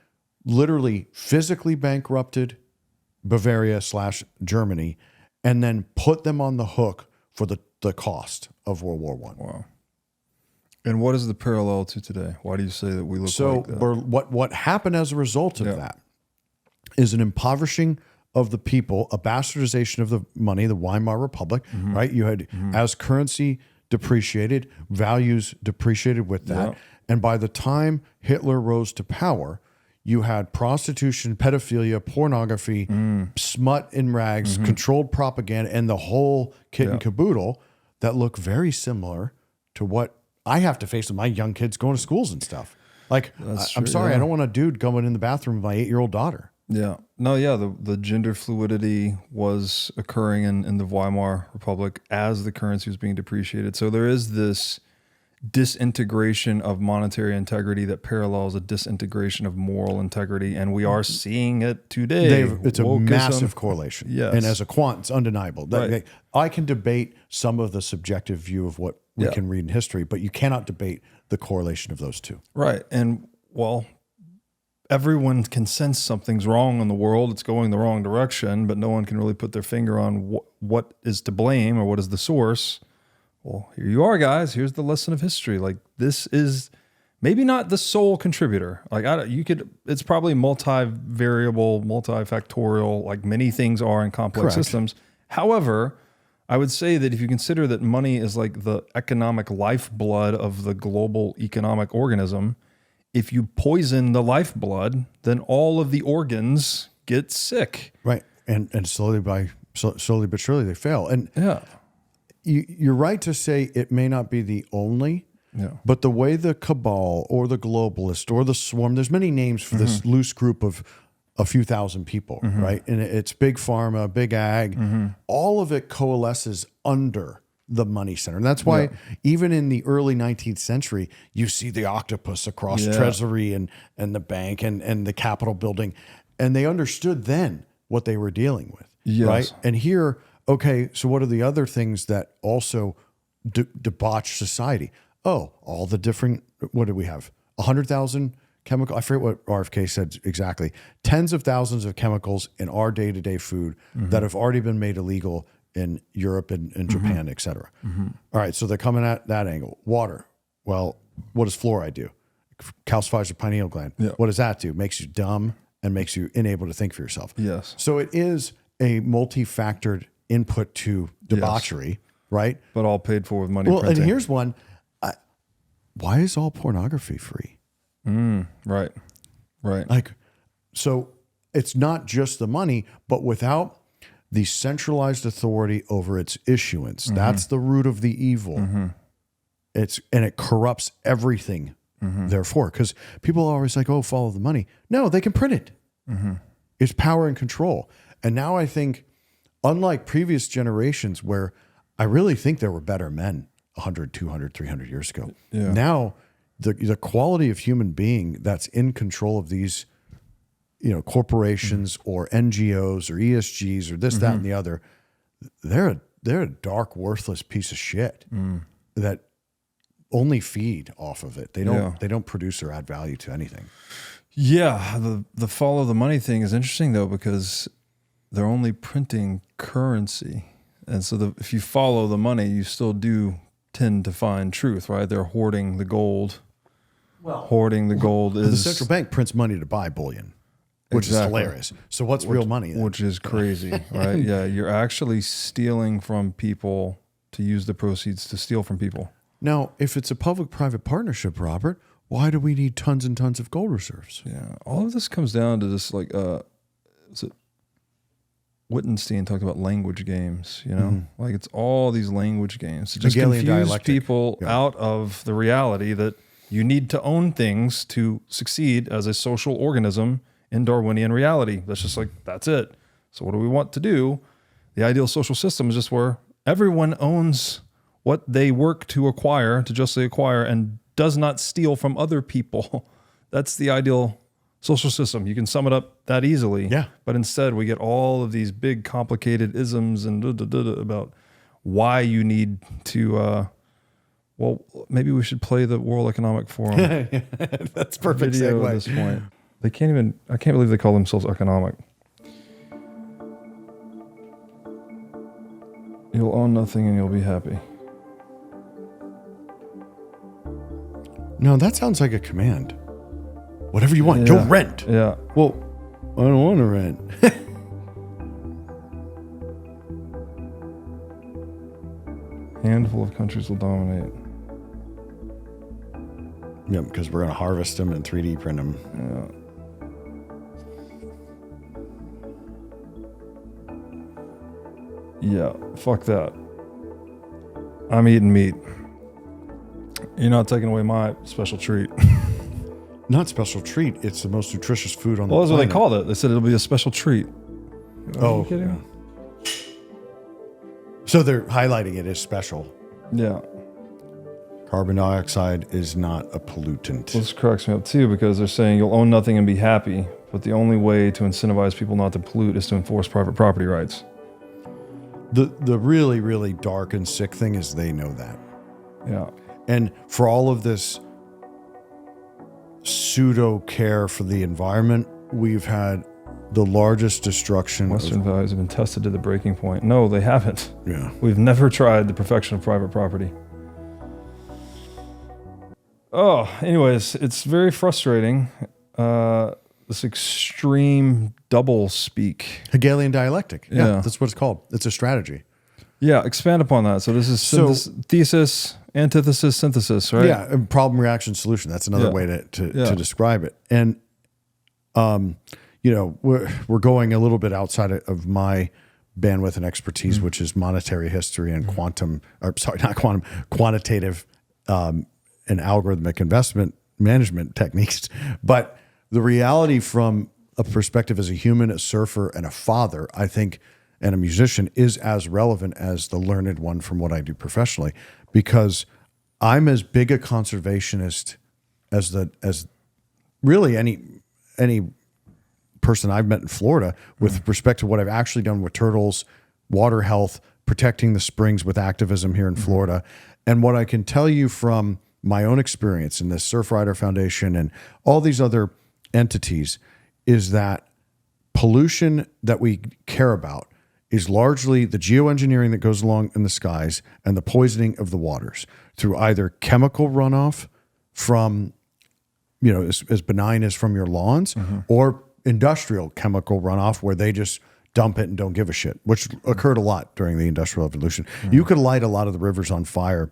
literally physically bankrupted Bavaria/Germany, and then put them on the hook for the cost of World War I. Wow. And what is the parallel to today? Why do you say that we look like that? So what happened as a result of that is an impoverishing of the people, a bastardization of the money, the Weimar Republic, right? You had, as currency depreciated, values depreciated with that. And by the time Hitler rose to power, you had prostitution, pedophilia, pornography, smut in rags, controlled propaganda, and the whole kit and caboodle that look very similar to what I have to face with my young kids going to schools and stuff. Like, I'm sorry, I don't want a dude going in the bathroom with my 8-year-old daughter. Yeah. No, yeah, the gender fluidity was occurring in the Weimar Republic as the currency was being depreciated. So there is this disintegration of monetary integrity that parallels a disintegration of moral integrity, and we are seeing it today. It's a massive correlation. Yes. And as a quant, it's undeniable. Right. I can debate some of the subjective view of what we can read in history, but you cannot debate the correlation of those two. Right. And, well, everyone can sense something's wrong in the world. It's going the wrong direction, but no one can really put their finger on what is to blame or what is the source. Well, here you are, guys. Here's the lesson of history. Like, this is maybe not the sole contributor. Like, it's probably multivariable, multifactorial, like many things are in complex systems. However, I would say that if you consider that money is like the economic lifeblood of the global economic organism, if you poison the lifeblood, then all of the organs get sick. Right. And slowly but surely they fail. And you're right to say it may not be the only, but the way the cabal or the globalist or the swarm, there's many names for this loose group of a few thousand people, right? And it's big pharma, big ag, all of it coalesces under the money center. And that's why even in the early 19th century, you see the octopus across Treasury and the bank and the Capitol building. And they understood then what they were dealing with, right? And here, okay, so what are the other things that also debauch society? Oh, all the different, what do we have? 100,000 chemical, I forget what RFK said exactly. Tens of thousands of chemicals in our day-to-day food that have already been made illegal in Europe and Japan, et cetera. All right, so they're coming at that angle. Water. Well, what does fluoride do? Calcifies your pineal gland. What does that do? Makes you dumb and makes you unable to think for yourself. Yes. So it is a multi-factored input to debauchery, right? But all paid for with money printing. And here's one. Why is all pornography free? Right. Like, so it's not just the money, but without the centralized authority over its issuance, that's the root of the evil. And it corrupts everything, therefore, because people are always like, oh, follow the money. No, they can print it. It's power and control. And now I think, unlike previous generations where I really think there were better men 100, 200, 300 years ago, now the quality of human being that's in control of these corporations or NGOs or ESGs or this, that, and the other, they're a dark, worthless piece of shit that only feed off of it. They don't produce or add value to anything. Yeah, the follow the money thing is interesting though, because they're only printing currency, and so if you follow the money, you still do tend to find truth, right? They're hoarding the gold. Well, hoarding the gold is the central bank prints money to buy bullion, which is hilarious. So what's real money then? Which is crazy, right? Yeah, you're actually stealing from people to use the proceeds to steal from people. Now, if it's a public-private partnership, Robert, why do we need tons and tons of gold reserves? Yeah, all of this comes down to this, like, is it Wittgenstein talked about language games, like it's all these language games to just confuse people out of the reality that you need to own things to succeed as a social organism in Darwinian reality. That's just like, that's it. So what do we want to do? The ideal social system is just where everyone owns what they work to acquire, to justly acquire, and does not steal from other people. That's the ideal social system. You can sum it up that easily. Yeah. But instead we get all of these big complicated isms and about why you need to, well, maybe we should play the World Economic Forum. That's perfect video segue. At this point. I can't believe they call themselves economic. You'll own nothing and you'll be happy. No, that sounds like a command. Whatever you want, you'll rent. Yeah. Well, I don't want to rent. Handful of countries will dominate. Yeah, because we're going to harvest them and 3D print them. Yeah, fuck that. I'm eating meat. You're not taking away my special treat. Not special treat. It's the most nutritious food on the planet. Well, that's what they called it. They said it'll be a special treat. Oh, are you kidding? Yeah. So they're highlighting it as special. Yeah. Carbon dioxide is not a pollutant. This cracks me up too, because they're saying you'll own nothing and be happy, but the only way to incentivize people not to pollute is to enforce private property rights. The really, really dark and sick thing is they know that. Yeah. And for all of this pseudo care for the environment, we've had the largest destruction. Western values have been tested to the breaking point. No, they haven't. Yeah. We've never tried the perfection of private property. Oh, anyways, it's very frustrating. This extreme double speak. Hegelian dialectic. Yeah. That's what it's called. It's a strategy. Yeah, expand upon that. So this is thesis, antithesis, synthesis, right? Yeah, problem, reaction, solution. That's another way to describe it. And, we're going a little bit outside of my bandwidth and expertise, which is monetary history and quantitative and algorithmic investment management techniques. But the reality from a perspective as a human, a surfer, and a father, I think, and a musician is as relevant as the learned one from what I do professionally, because I'm as big a conservationist as really any person I've met in Florida with respect to what I've actually done with turtles, water health, protecting the springs with activism here in Florida. And what I can tell you from my own experience in the Surfrider Foundation and all these other entities is that pollution that we care about is largely the geoengineering that goes along in the skies and the poisoning of the waters through either chemical runoff from, as benign as from your lawns, or industrial chemical runoff where they just dump it and don't give a shit, which occurred a lot during the Industrial Revolution. You could light a lot of the rivers on fire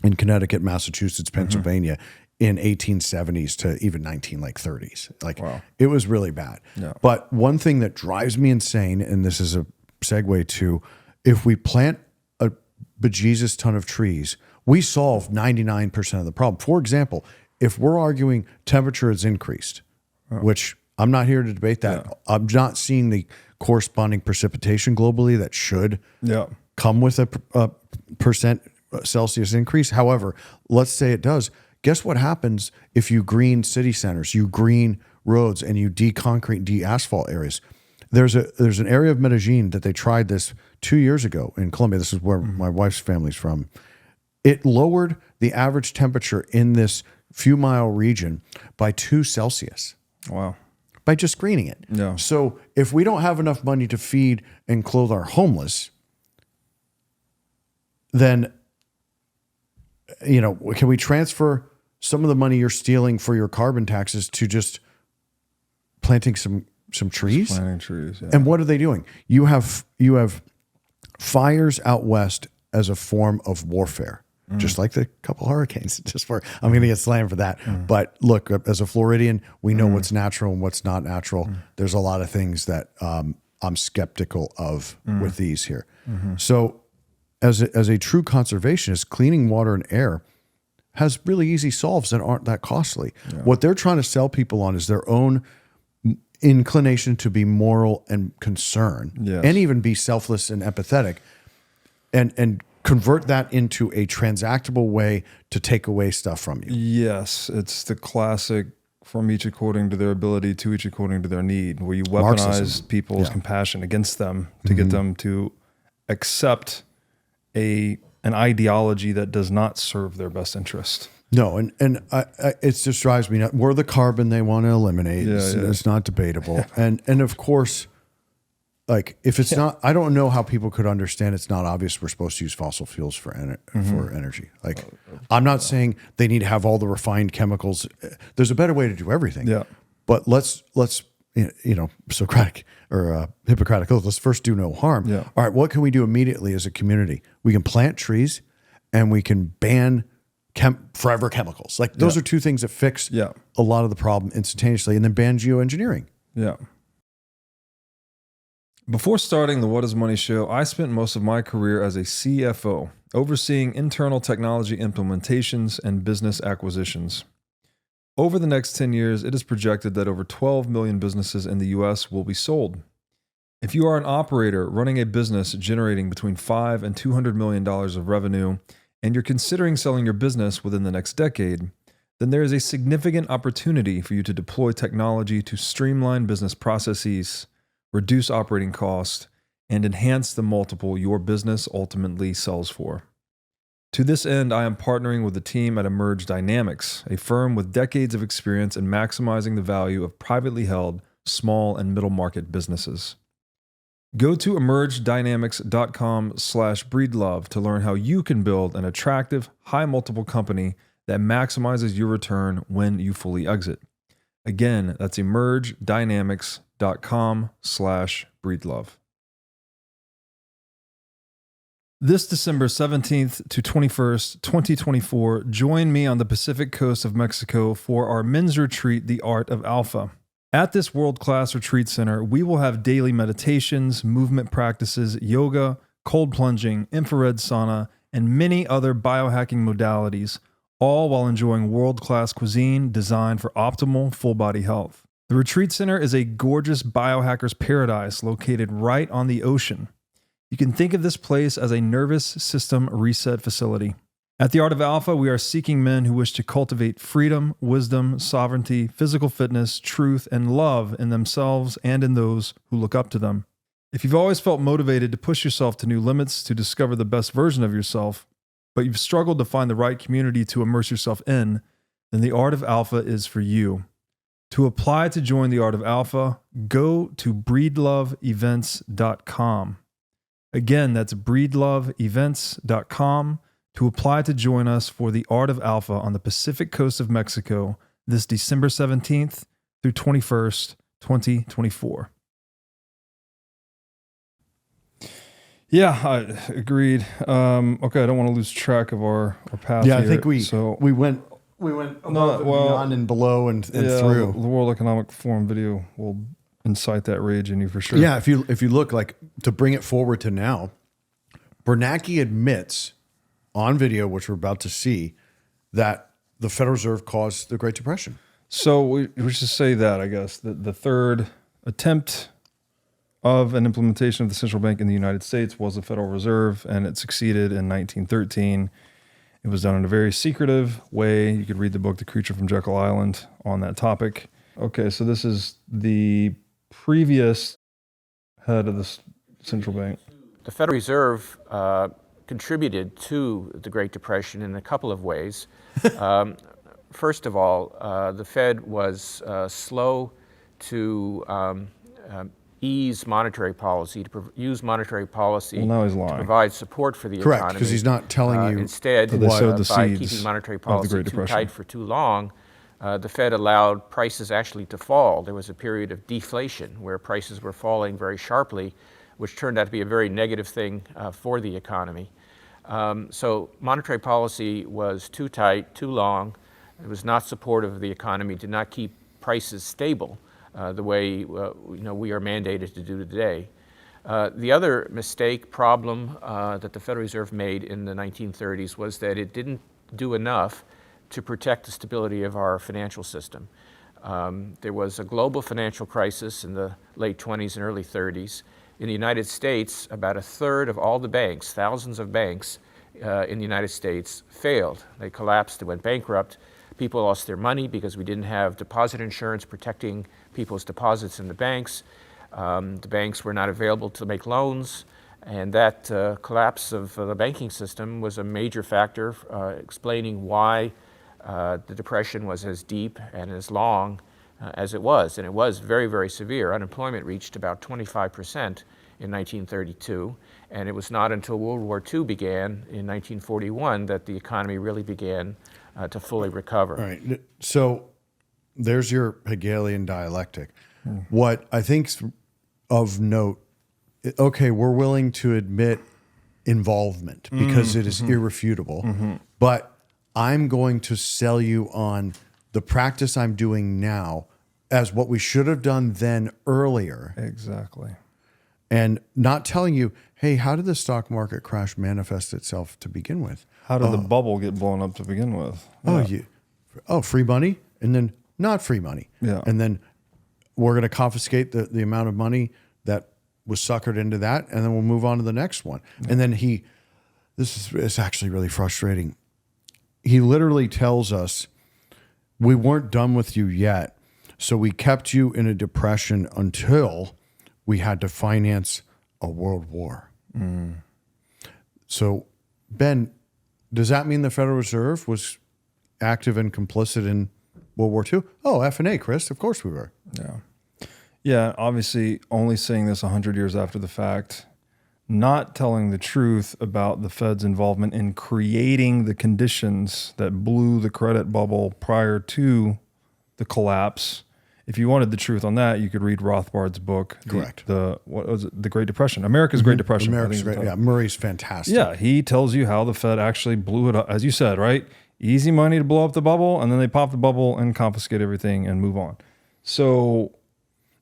in Connecticut, Massachusetts, Pennsylvania in 1870s to even 1930s. It was really bad. Yeah. But one thing that drives me insane, and this is a segue to, if we plant a bejesus ton of trees, we solve 99% of the problem. For example, if we're arguing temperature has increased, which I'm not here to debate that. I'm not seeing the corresponding precipitation globally that should come with a percent Celsius increase. However, let's say it does. Guess what happens if you green city centers, you green roads and you de-concrete, de-asphalt areas. There's an area of Medellin that they tried this 2 years ago in Colombia. This is where my wife's family's from. It lowered the average temperature in this few mile region by 2 Celsius. Wow. By just greening it. Yeah. So if we don't have enough money to feed and clothe our homeless, then, can we transfer some of the money you're stealing for your carbon taxes to just planting some trees? Just planting trees, yeah. And what are they doing? You have fires out west as a form of warfare. Just like the couple hurricanes. I'm going to get slammed for that. But look, as a Floridian, we know what's natural and what's not natural. There's a lot of things that I'm skeptical of with these here. So as a true conservationist, cleaning water and air has really easy solves that aren't that costly. Yeah. What they're trying to sell people on is their own inclination to be moral and concerned, and even be selfless and empathetic, and convert that into a transactable way to take away stuff from you. Yes, it's the classic from each according to their ability to each according to their need, where you weaponize Marxism. people's compassion against them to get them to accept an ideology that does not serve their best interest. No, and it just drives me nuts. We're the carbon they want to eliminate. It's not debatable. And of course, like if it's not, I don't know how people could understand it's not obvious we're supposed to use fossil fuels for energy. Like I'm not saying they need to have all the refined chemicals. There's a better way to do everything. Yeah. But let's Socratic or Hippocratic oath, let's first do no harm. Yeah. All right, what can we do immediately as a community? We can plant trees and we can ban forever chemicals. Like those are two things that fix a lot of the problem instantaneously, and then ban geoengineering. Yeah. Before starting the What is Money show, I spent most of my career as a CFO, overseeing internal technology implementations and business acquisitions. Over the next 10 years, it is projected that over 12 million businesses in the US will be sold. If you are an operator running a business generating between $5 and $200 million of revenue, and you're considering selling your business within the next decade, then there is a significant opportunity for you to deploy technology to streamline business processes, reduce operating costs, and enhance the multiple your business ultimately sells for. To this end, I am partnering with the team at Emerge Dynamics, a firm with decades of experience in maximizing the value of privately held small and middle market businesses. Go to emergedynamics.com/breedlove to learn how you can build an attractive, high multiple company that maximizes your return when you fully exit. Again, that's emergedynamics.com/breedlove. This December 17th to 21st, 2024, join me on the Pacific coast of Mexico for our men's retreat, The Art of Alpha. At this world-class retreat center, we will have daily meditations, movement practices, yoga, cold plunging, infrared sauna, and many other biohacking modalities, all while enjoying world-class cuisine designed for optimal full-body health. The retreat center is a gorgeous biohacker's paradise located right on the ocean. You can think of this place as a nervous system reset facility. At the Art of Alpha, we are seeking men who wish to cultivate freedom, wisdom, sovereignty, physical fitness, truth, and love in themselves and in those who look up to them. If you've always felt motivated to push yourself to new limits to discover the best version of yourself, but you've struggled to find the right community to immerse yourself in, then the Art of Alpha is for you. To apply to join the Art of Alpha, go to breedloveevents.com. Again, that's breedloveevents.com to apply to join us for the Art of Alpha on the Pacific coast of Mexico this December 17th through 21st, 2024. Yeah, I agreed. Okay, I don't want to lose track of our path here. I think we went above and beyond and below and through. The World Economic Forum video will incite that rage in you for sure. Yeah, if you look, like, to bring it forward to now, Bernanke admits on video, which we're about to see, that the Federal Reserve caused the Great Depression. So we should say that, I guess, the third attempt of an implementation of the central bank in the United States was the Federal Reserve, and it succeeded in 1913. It was done in a very secretive way. You could read the book The Creature from Jekyll Island on that topic. Okay, so this is the previous head of the central bank. The Federal Reserve contributed to the Great Depression in a couple of ways. First of all, the Fed was slow to ease monetary policy, to use monetary policy to provide support for the economy. Correct, because he's not telling you. Instead, by keeping monetary policy too tight for too long, the Fed allowed prices actually to fall. There was a period of deflation where prices were falling very sharply, which turned out to be a very negative thing for the economy. So monetary policy was too tight, too long. It was not supportive of the economy, did not keep prices stable the way we are mandated to do today. The other problem that the Federal Reserve made in the 1930s was that it didn't do enough to protect the stability of our financial system. There was a global financial crisis in the late 20s and early 30s. In the United States, about a third of all the banks, thousands of banks in the United States, failed. They collapsed, they went bankrupt. People lost their money because we didn't have deposit insurance protecting people's deposits in the banks. The banks were not available to make loans, and that collapse of the banking system was a major factor explaining why the Depression was as deep and as long as it was. And it was very, very severe. Unemployment reached about 25% in 1932, and it was not until World War II began in 1941 that the economy really began to fully recover. All right. So there's your Hegelian dialectic. What I think's of note, okay, we're willing to admit involvement because it is irrefutable, but I'm going to sell you on the practice I'm doing now as what we should have done then earlier. Exactly. And not telling you, hey, how did the stock market crash manifest itself to begin with? How did the bubble get blown up to begin with? Free money and then not free money. Yeah. And then we're going to confiscate the amount of money that was suckered into that, and then we'll move on to the next one. Yeah. And then it's actually really frustrating. He literally tells us, we weren't done with you yet, so we kept you in a depression until we had to finance a world war. So, Ben, does that mean the Federal Reserve was active and complicit in World War II? Oh, F&A, Chris, of course we were. Yeah. Yeah, obviously only saying this 100 years after the fact, not telling the truth about the Fed's involvement in creating the conditions that blew the credit bubble prior to the collapse. If you wanted the truth on that, you could read Rothbard's book. Correct. What was it? The Great Depression. America's Great Depression. America's Great. Yeah, Murray's fantastic. Yeah, he tells you how the Fed actually blew it up, as you said, right? Easy money to blow up the bubble, and then they pop the bubble and confiscate everything and move on. So,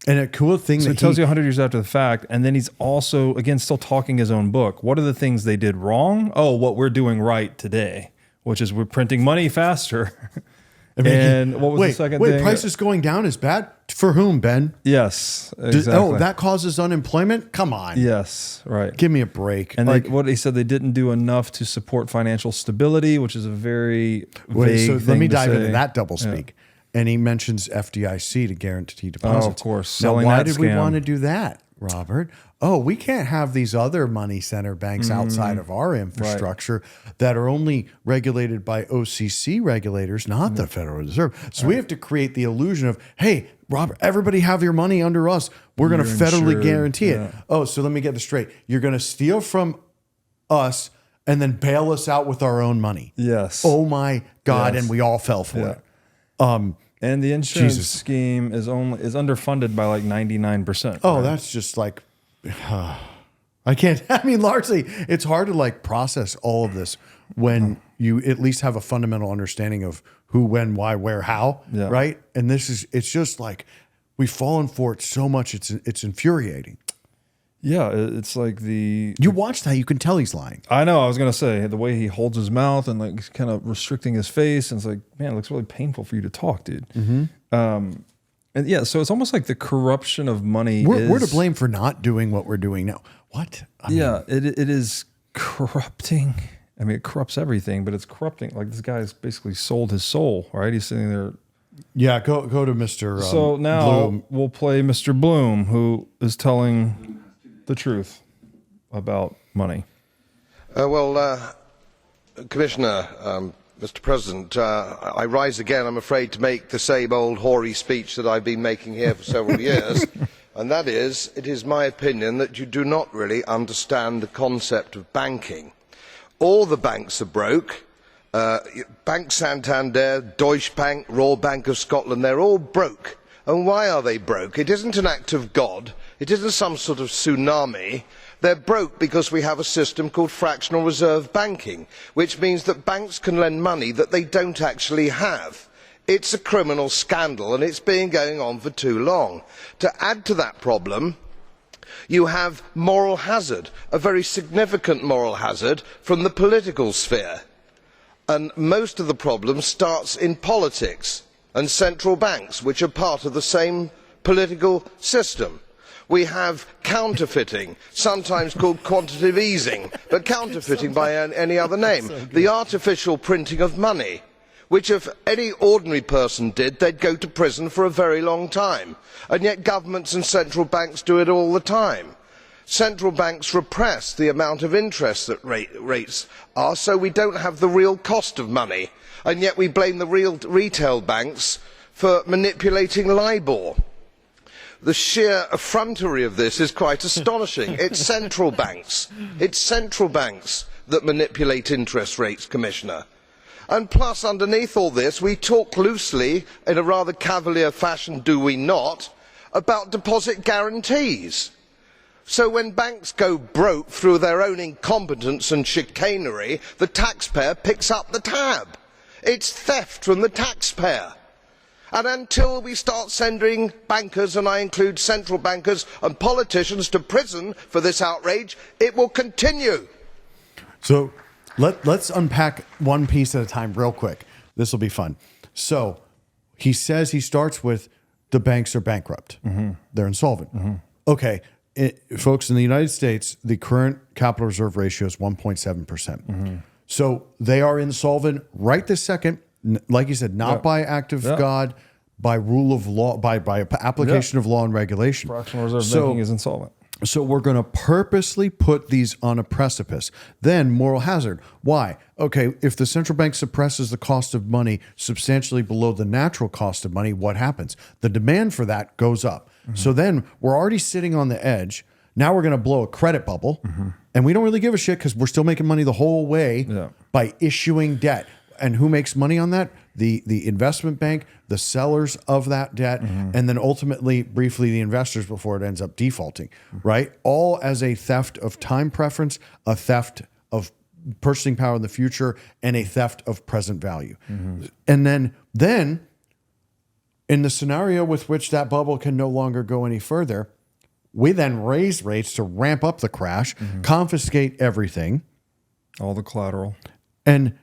and a cool thing so it tells you 100 years after the fact, and then he's also, again, still talking his own book. What are the things they did wrong? Oh, what we're doing right today, which is we're printing money faster. And what was the second thing? Prices going down is bad? For whom, Ben? Yes, exactly. That causes unemployment? Come on. Yes, right. Give me a break. And what he said, they didn't do enough to support financial stability, which is a very vague thing let me dive to into say. that doublespeak. Yeah. And he mentions FDIC to guarantee deposits. Oh, of course. Now, Selling why that did we scam. want to do that, Robert? Oh, we can't have these other money center banks outside of our infrastructure that are only regulated by OCC regulators, not the Federal Reserve. So we have to create the illusion of, hey, Robert, everybody have your money under us. We're going to federally insured. guarantee it. Yeah. Oh, so let me get this straight. You're going to steal from us and then bail us out with our own money. Yes. Oh my God. Yes. And we all fell for it. And the insurance scheme is underfunded by like 99%. Oh, right? that's just like, I can't, largely it's hard to like process all of this when you at least have a fundamental understanding of who, when, why, where, how, right? And it's just like, we've fallen for it so much, it's infuriating. Yeah, it's like you watched how you can tell he's lying. I know. I was going to say the way he holds his mouth and like kind of restricting his face. And it's like, man, it looks really painful for you to talk, dude. And yeah, so it's almost like the corruption of money. We're to blame for not doing what we're doing now. What? It is corrupting. I mean, it corrupts everything, but it's corrupting. Like this guy's basically sold his soul, right? He's sitting there Yeah, go to Mr. So now Bloom. we'll play Mr. Bloom, who is telling the truth about money. Commissioner, Mr. President, I rise again, I'm afraid, to make the same old hoary speech that I've been making here for several years, and that is, it is my opinion that you do not really understand the concept of banking. All the banks are broke. Bank Santander, Deutsche Bank, Royal Bank of Scotland, they're all broke. And why are they broke? It isn't an act of God. It isn't some sort of tsunami. They're broke because we have a system called fractional reserve banking, which means that banks can lend money that they don't actually have. It's a criminal scandal, and it's been going on for too long. To add to that problem, you have moral hazard, a very significant moral hazard from the political sphere. And most of the problem starts in politics and central banks, which are part of the same political system. We have counterfeiting, sometimes called quantitative easing, but counterfeiting by any other name. The artificial printing of money, which if any ordinary person did, they'd go to prison for a very long time. And yet governments and central banks do it all the time. Central banks repress the amount of interest that rates are, so we don't have the real cost of money, and yet we blame the real retail banks for manipulating LIBOR. The sheer effrontery of this is quite astonishing. It's central banks that manipulate interest rates, Commissioner. And plus, underneath all this, we talk loosely, in a rather cavalier fashion, do we not, about deposit guarantees. So when banks go broke through their own incompetence and chicanery, the taxpayer picks up the tab. It's theft from the taxpayer. And until we start sending bankers, and I include central bankers and politicians, to prison for this outrage, it will continue. So let's unpack one piece at a time real quick. This will be fun. So he says he starts with the banks are bankrupt. Mm-hmm. They're insolvent. Mm-hmm. Okay. Folks, in the United States, the current capital reserve ratio is 1.7%. Mm-hmm. So they are insolvent right this second, like you said, not by act of God, by rule of law, by application of law and regulation. Fractional reserve banking is insolvent. So we're going to purposely put these on a precipice. Then moral hazard. Why? Okay, if the central bank suppresses the cost of money substantially below the natural cost of money, what happens? The demand for that goes up. Mm-hmm. So then we're already sitting on the edge. Now we're going to blow a credit bubble, and we don't really give a shit because we're still making money the whole way by issuing debt. And who makes money on that? The investment bank, the sellers of that debt, and then ultimately, briefly, the investors before it ends up defaulting, right? All as a theft of time preference, a theft of purchasing power in the future, and a theft of present value. And then in the scenario with which that bubble can no longer go any further, we then raise rates to ramp up the crash, confiscate everything, all the collateral, and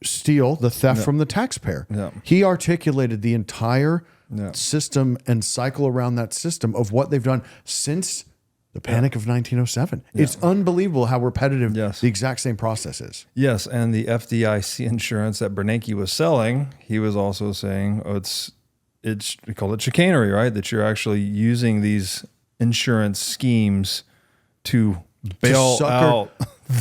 steal the theft from the taxpayer. He articulated the entire system and cycle around that system of what they've done since the Panic of 1907. It's unbelievable how repetitive the exact same process is. Yes, and the FDIC insurance that Bernanke was selling, he was also saying, we call it chicanery, right? That you're actually using these insurance schemes to bail out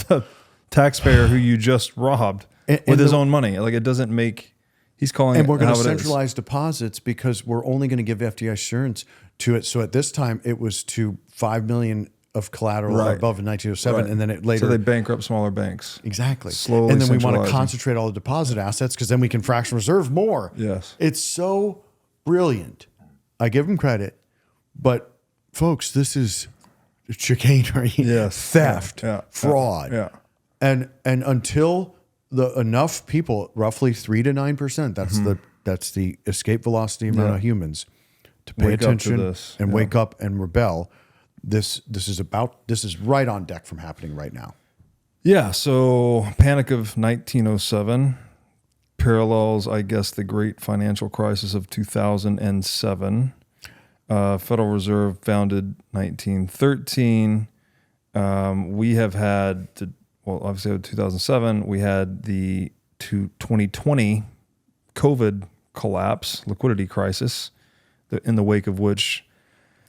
the taxpayer who you just robbed with his own money. Like, it doesn't make, he's calling and we're going to how it centralize deposits because we're only going to give FDIC insurance to it. So at this time, it was to 5 million of collateral above in 1907, and then it later. So they bankrupt smaller banks. Exactly. Slowly, and then we want to concentrate all the deposit assets because then we can fractional reserve more. Yes. It's so brilliant. I give them credit, but folks, this is chicanery, theft, fraud, and until enough people, roughly 3 to 9%, that's the escape velocity amount of humans, to pay attention and wake up and rebel. This is right on deck from happening right now. Yeah. So Panic of 1907 parallels, I guess, the great financial crisis of 2007. Federal Reserve founded 1913. We have had obviously 2007. We had the 2020 COVID collapse, liquidity crisis, in the wake of which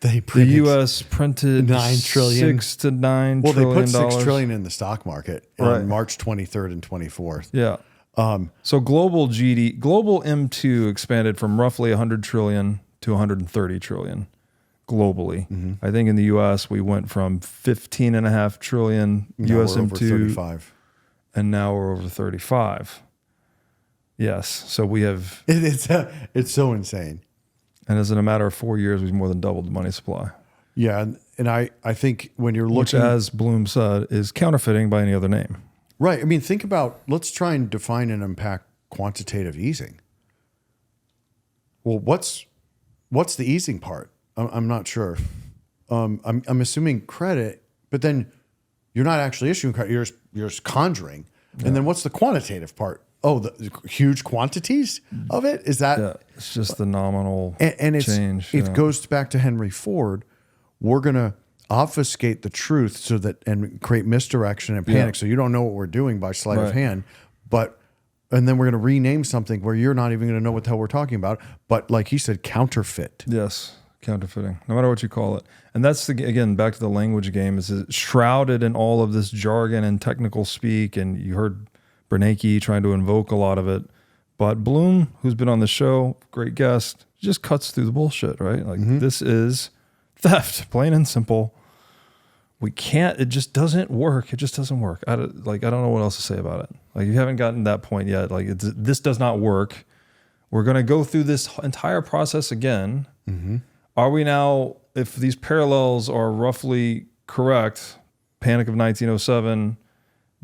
the U.S. printed $9 trillion, $6 to $9 well, trillion. they put $6 trillion in the stock market on March 23rd and 24th. Yeah. So global M2 expanded from roughly 100 trillion to 130 trillion globally. I think in the U.S. we went from 15.5 trillion U.S. we're M2 over 35. and now we're over 35. Yes. So we have. It's so insane. And as in a matter of 4 years, we've more than doubled the money supply. Yeah, and I think when you're looking, which, as Bloom said, is counterfeiting by any other name. Right. I mean, think about, let's try and define and unpack quantitative easing. Well, what's the easing part? I'm not sure. I'm assuming credit, but then you're not actually issuing credit. You're just conjuring. And then what's the quantitative part? Oh, the huge quantities of it? Is that? Yeah, it's just the nominal and change. It goes back to Henry Ford. We're going to obfuscate the truth so that and create misdirection and panic, so you don't know what we're doing by sleight of hand. And then we're going to rename something where you're not even going to know what the hell we're talking about. But like he said, counterfeit. Yes, counterfeiting, no matter what you call it. And that's, again, back to the language game, is it's shrouded in all of this jargon and technical speak. And you heard Bernanke trying to invoke a lot of it. But Bloom, who's been on the show, great guest, just cuts through the bullshit, right? Like, this is theft, plain and simple. We can't, it just doesn't work. It just doesn't work. I don't know what else to say about it. Like, if you haven't gotten to that point yet, like, this does not work. We're going to go through this entire process again. Are we now, if these parallels are roughly correct, Panic of 1907,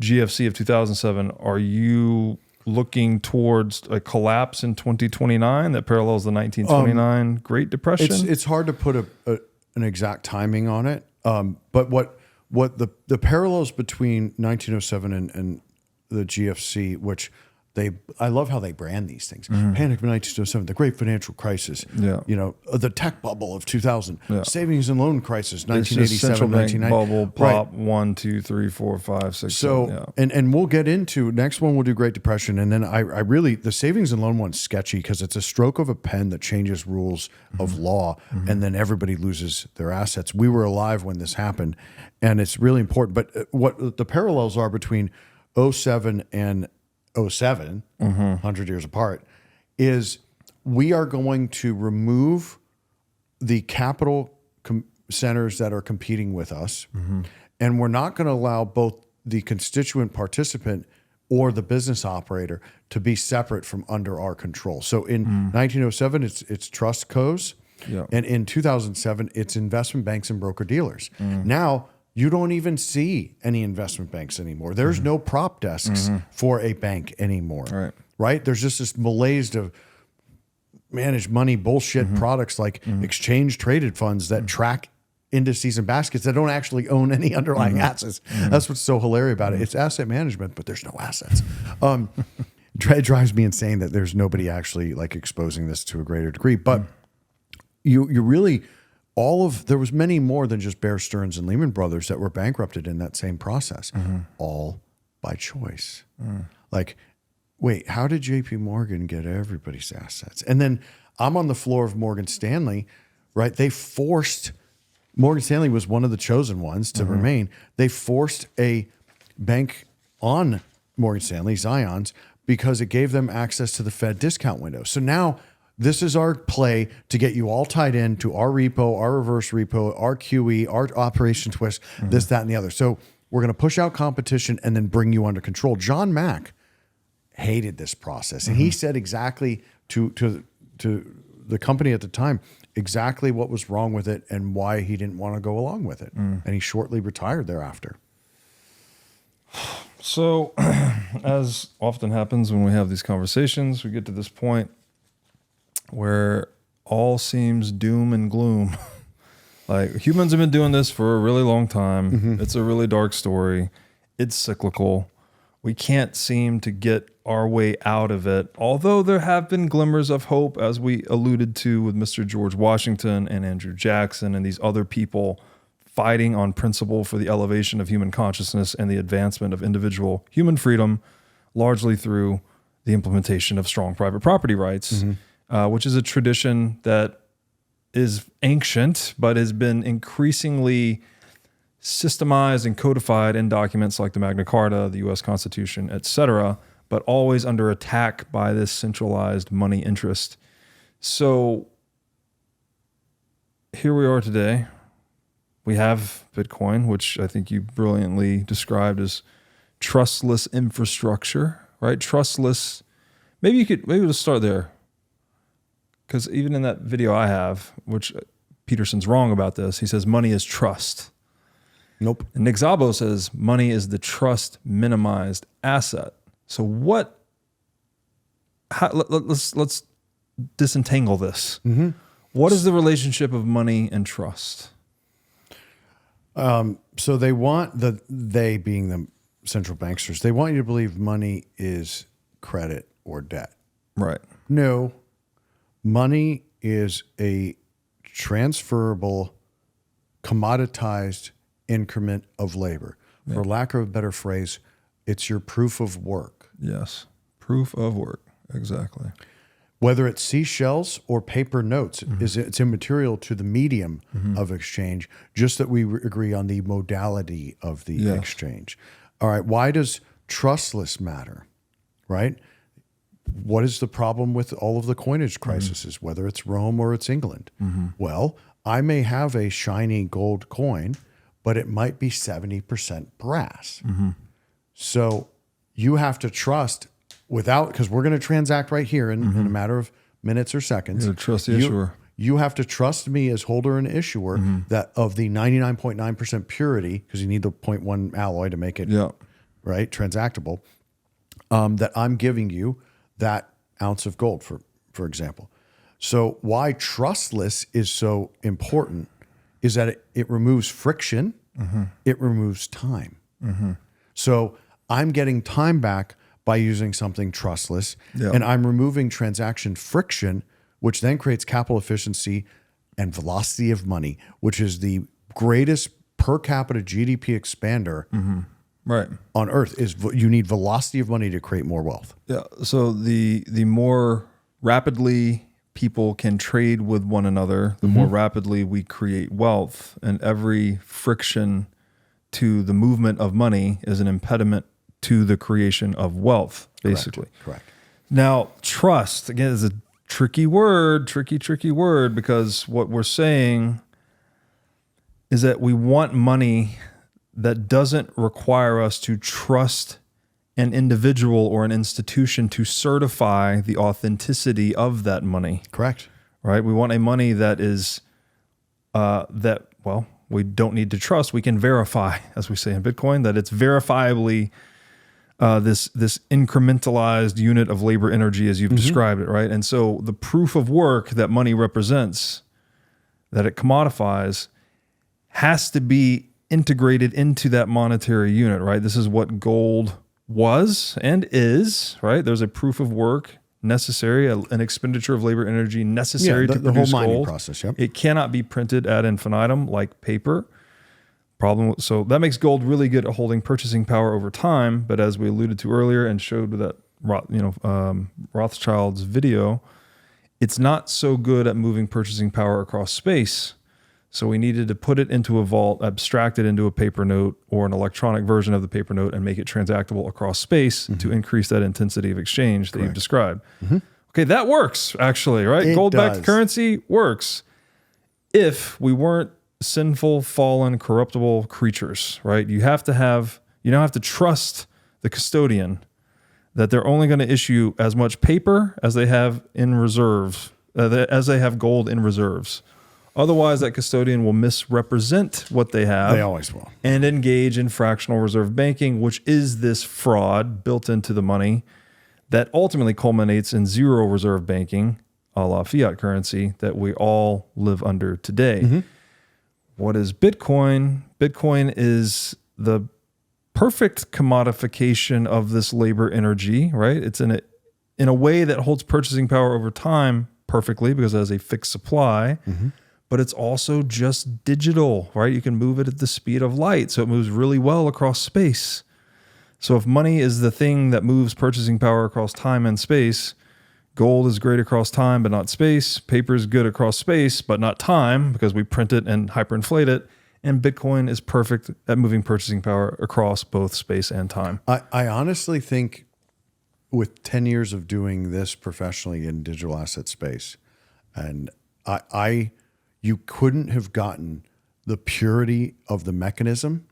GFC of 2007, are you looking towards a collapse in 2029 that parallels the 1929 Great Depression? It's hard to put an exact timing on it. But what the parallels between 1907 and the GFC, which I love how they brand these things. Panic of 1907, the Great Financial Crisis, the tech bubble of 2000, savings and loan crisis, 1987, 1990. Bubble, pop, 1, 2, 3, 4, 5, 6, so, 7, and we'll get into, next one we'll do Great Depression. And then I really, the savings and loan one's sketchy because it's a stroke of a pen that changes rules of law, and then everybody loses their assets. We were alive when this happened, and it's really important. But what the parallels are between 07 and 07, 100 years apart, is we are going to remove the capital centers that are competing with us, and we're not going to allow both the constituent participant or the business operator to be separate from under our control. So in 1907, it's trust cos, and in 2007, it's investment banks and broker dealers. Now, you don't even see any investment banks anymore. There's no prop desks for a bank anymore, right? There's just this malaise of managed money bullshit products like exchange traded funds that track indices and baskets that don't actually own any underlying assets. That's what's so hilarious about it. It's asset management, but there's no assets. It drives me insane that there's nobody actually like exposing this to a greater degree. But you really... there was many more than just Bear Stearns and Lehman Brothers that were bankrupted in that same process, all by choice. Like, wait, how did JP Morgan get everybody's assets? And then I'm on the floor of Morgan Stanley, right? Morgan Stanley was one of the chosen ones to remain. They forced a bank on Morgan Stanley, Zions, because it gave them access to the Fed discount window. So now, this is our play to get you all tied in to our repo, our reverse repo, our QE, our Operation Twist, this, that, and the other. So we're going to push out competition and then bring you under control. John Mack hated this process. And he said exactly to the company at the time, exactly what was wrong with it and why he didn't want to go along with it. And he shortly retired thereafter. So, as often happens when we have these conversations, we get to this point where all seems doom and gloom. Like, humans have been doing this for a really long time. It's a really dark story. It's cyclical. We can't seem to get our way out of it. Although there have been glimmers of hope, as we alluded to with Mr. George Washington and Andrew Jackson and these other people fighting on principle for the elevation of human consciousness and the advancement of individual human freedom, largely through the implementation of strong private property rights which is a tradition that is ancient, but has been increasingly systemized and codified in documents like the Magna Carta, the U.S. Constitution, etc., but always under attack by this centralized money interest. So here we are today. We have Bitcoin, which I think you brilliantly described as trustless infrastructure, right? Trustless. Maybe we'll start there. Because even in that video I have, which Peterson's wrong about this, he says money is trust. Nope. And Nick Szabo says money is the trust minimized asset. So let's disentangle this. Mm-hmm. What is the relationship of money and trust? So they want they being the central banksters, they want you to believe money is credit or debt. Right. No. Money is a transferable, commoditized increment of labor. Yeah. For lack of a better phrase, it's your proof of work. Yes. Proof of work. Exactly. Whether it's seashells or paper notes, it's immaterial to the medium of exchange, just that we agree on the modality of the exchange. All right. Why does trustless matter? Right? What is the problem with all of the coinage crises, whether it's Rome or it's England? Well, I may have a shiny gold coin, but it might be 70% brass. So you have to trust because we're going to transact right here in a matter of minutes or seconds. You trust the issuer. You have to trust me as holder and issuer that of the 99.9% purity, because you need the 0.1 alloy to make it right transactable, that I'm giving you that ounce of gold, for example. So why trustless is so important is that it removes friction, it removes time. So I'm getting time back by using something trustless, and I'm removing transaction friction, which then creates capital efficiency and velocity of money, which is the greatest per capita GDP expander right on earth. Is you need velocity of money to create more wealth. Yeah. So the more rapidly people can trade with one another, the more rapidly we create wealth, and every friction to the movement of money is an impediment to the creation of wealth, basically. Correct. Now, trust, again, is a tricky word, tricky word, because what we're saying is that we want money that doesn't require us to trust an individual or an institution to certify the authenticity of that money. Correct. Right? We want a money that is, we don't need to trust. We can verify, as we say in Bitcoin, that it's verifiably this incrementalized unit of labor energy, as you've described it, right? And so the proof of work that money represents, that it commodifies, has to be integrated into that monetary unit, right? This is what gold was and is, right? There's a proof of work necessary, an expenditure of labor energy necessary to produce whole mining gold. process. Yep. It cannot be printed ad infinitum like paper. So that makes gold really good at holding purchasing power over time. But as we alluded to earlier and showed with that, Rothschild's video, it's not so good at moving purchasing power across space. So we needed to put it into a vault, abstract it into a paper note or an electronic version of the paper note, and make it transactable across space to increase that intensity of exchange that you've described. Okay, that works actually, right? Gold-backed currency works if we weren't sinful, fallen, corruptible creatures, right? You don't have to trust the custodian that they're only going to issue as much paper as they have in reserves, as they have gold in reserves. Otherwise, that custodian will misrepresent what they have. They always will. And engage in fractional reserve banking, which is this fraud built into the money that ultimately culminates in zero reserve banking, a la fiat currency, that we all live under today. What is Bitcoin? Bitcoin is the perfect commodification of this labor energy, right? It's in a way that holds purchasing power over time perfectly because it has a fixed supply, but it's also just digital, right? You can move it at the speed of light, so it moves really well across space. So if money is the thing that moves purchasing power across time and space, Gold is great across time, but not space. Paper is good across space, but not time, because we print it and hyperinflate it. And Bitcoin is perfect at moving purchasing power across both space and time. I honestly think with 10 years of doing this professionally in digital asset space, and you couldn't have gotten the purity of the mechanism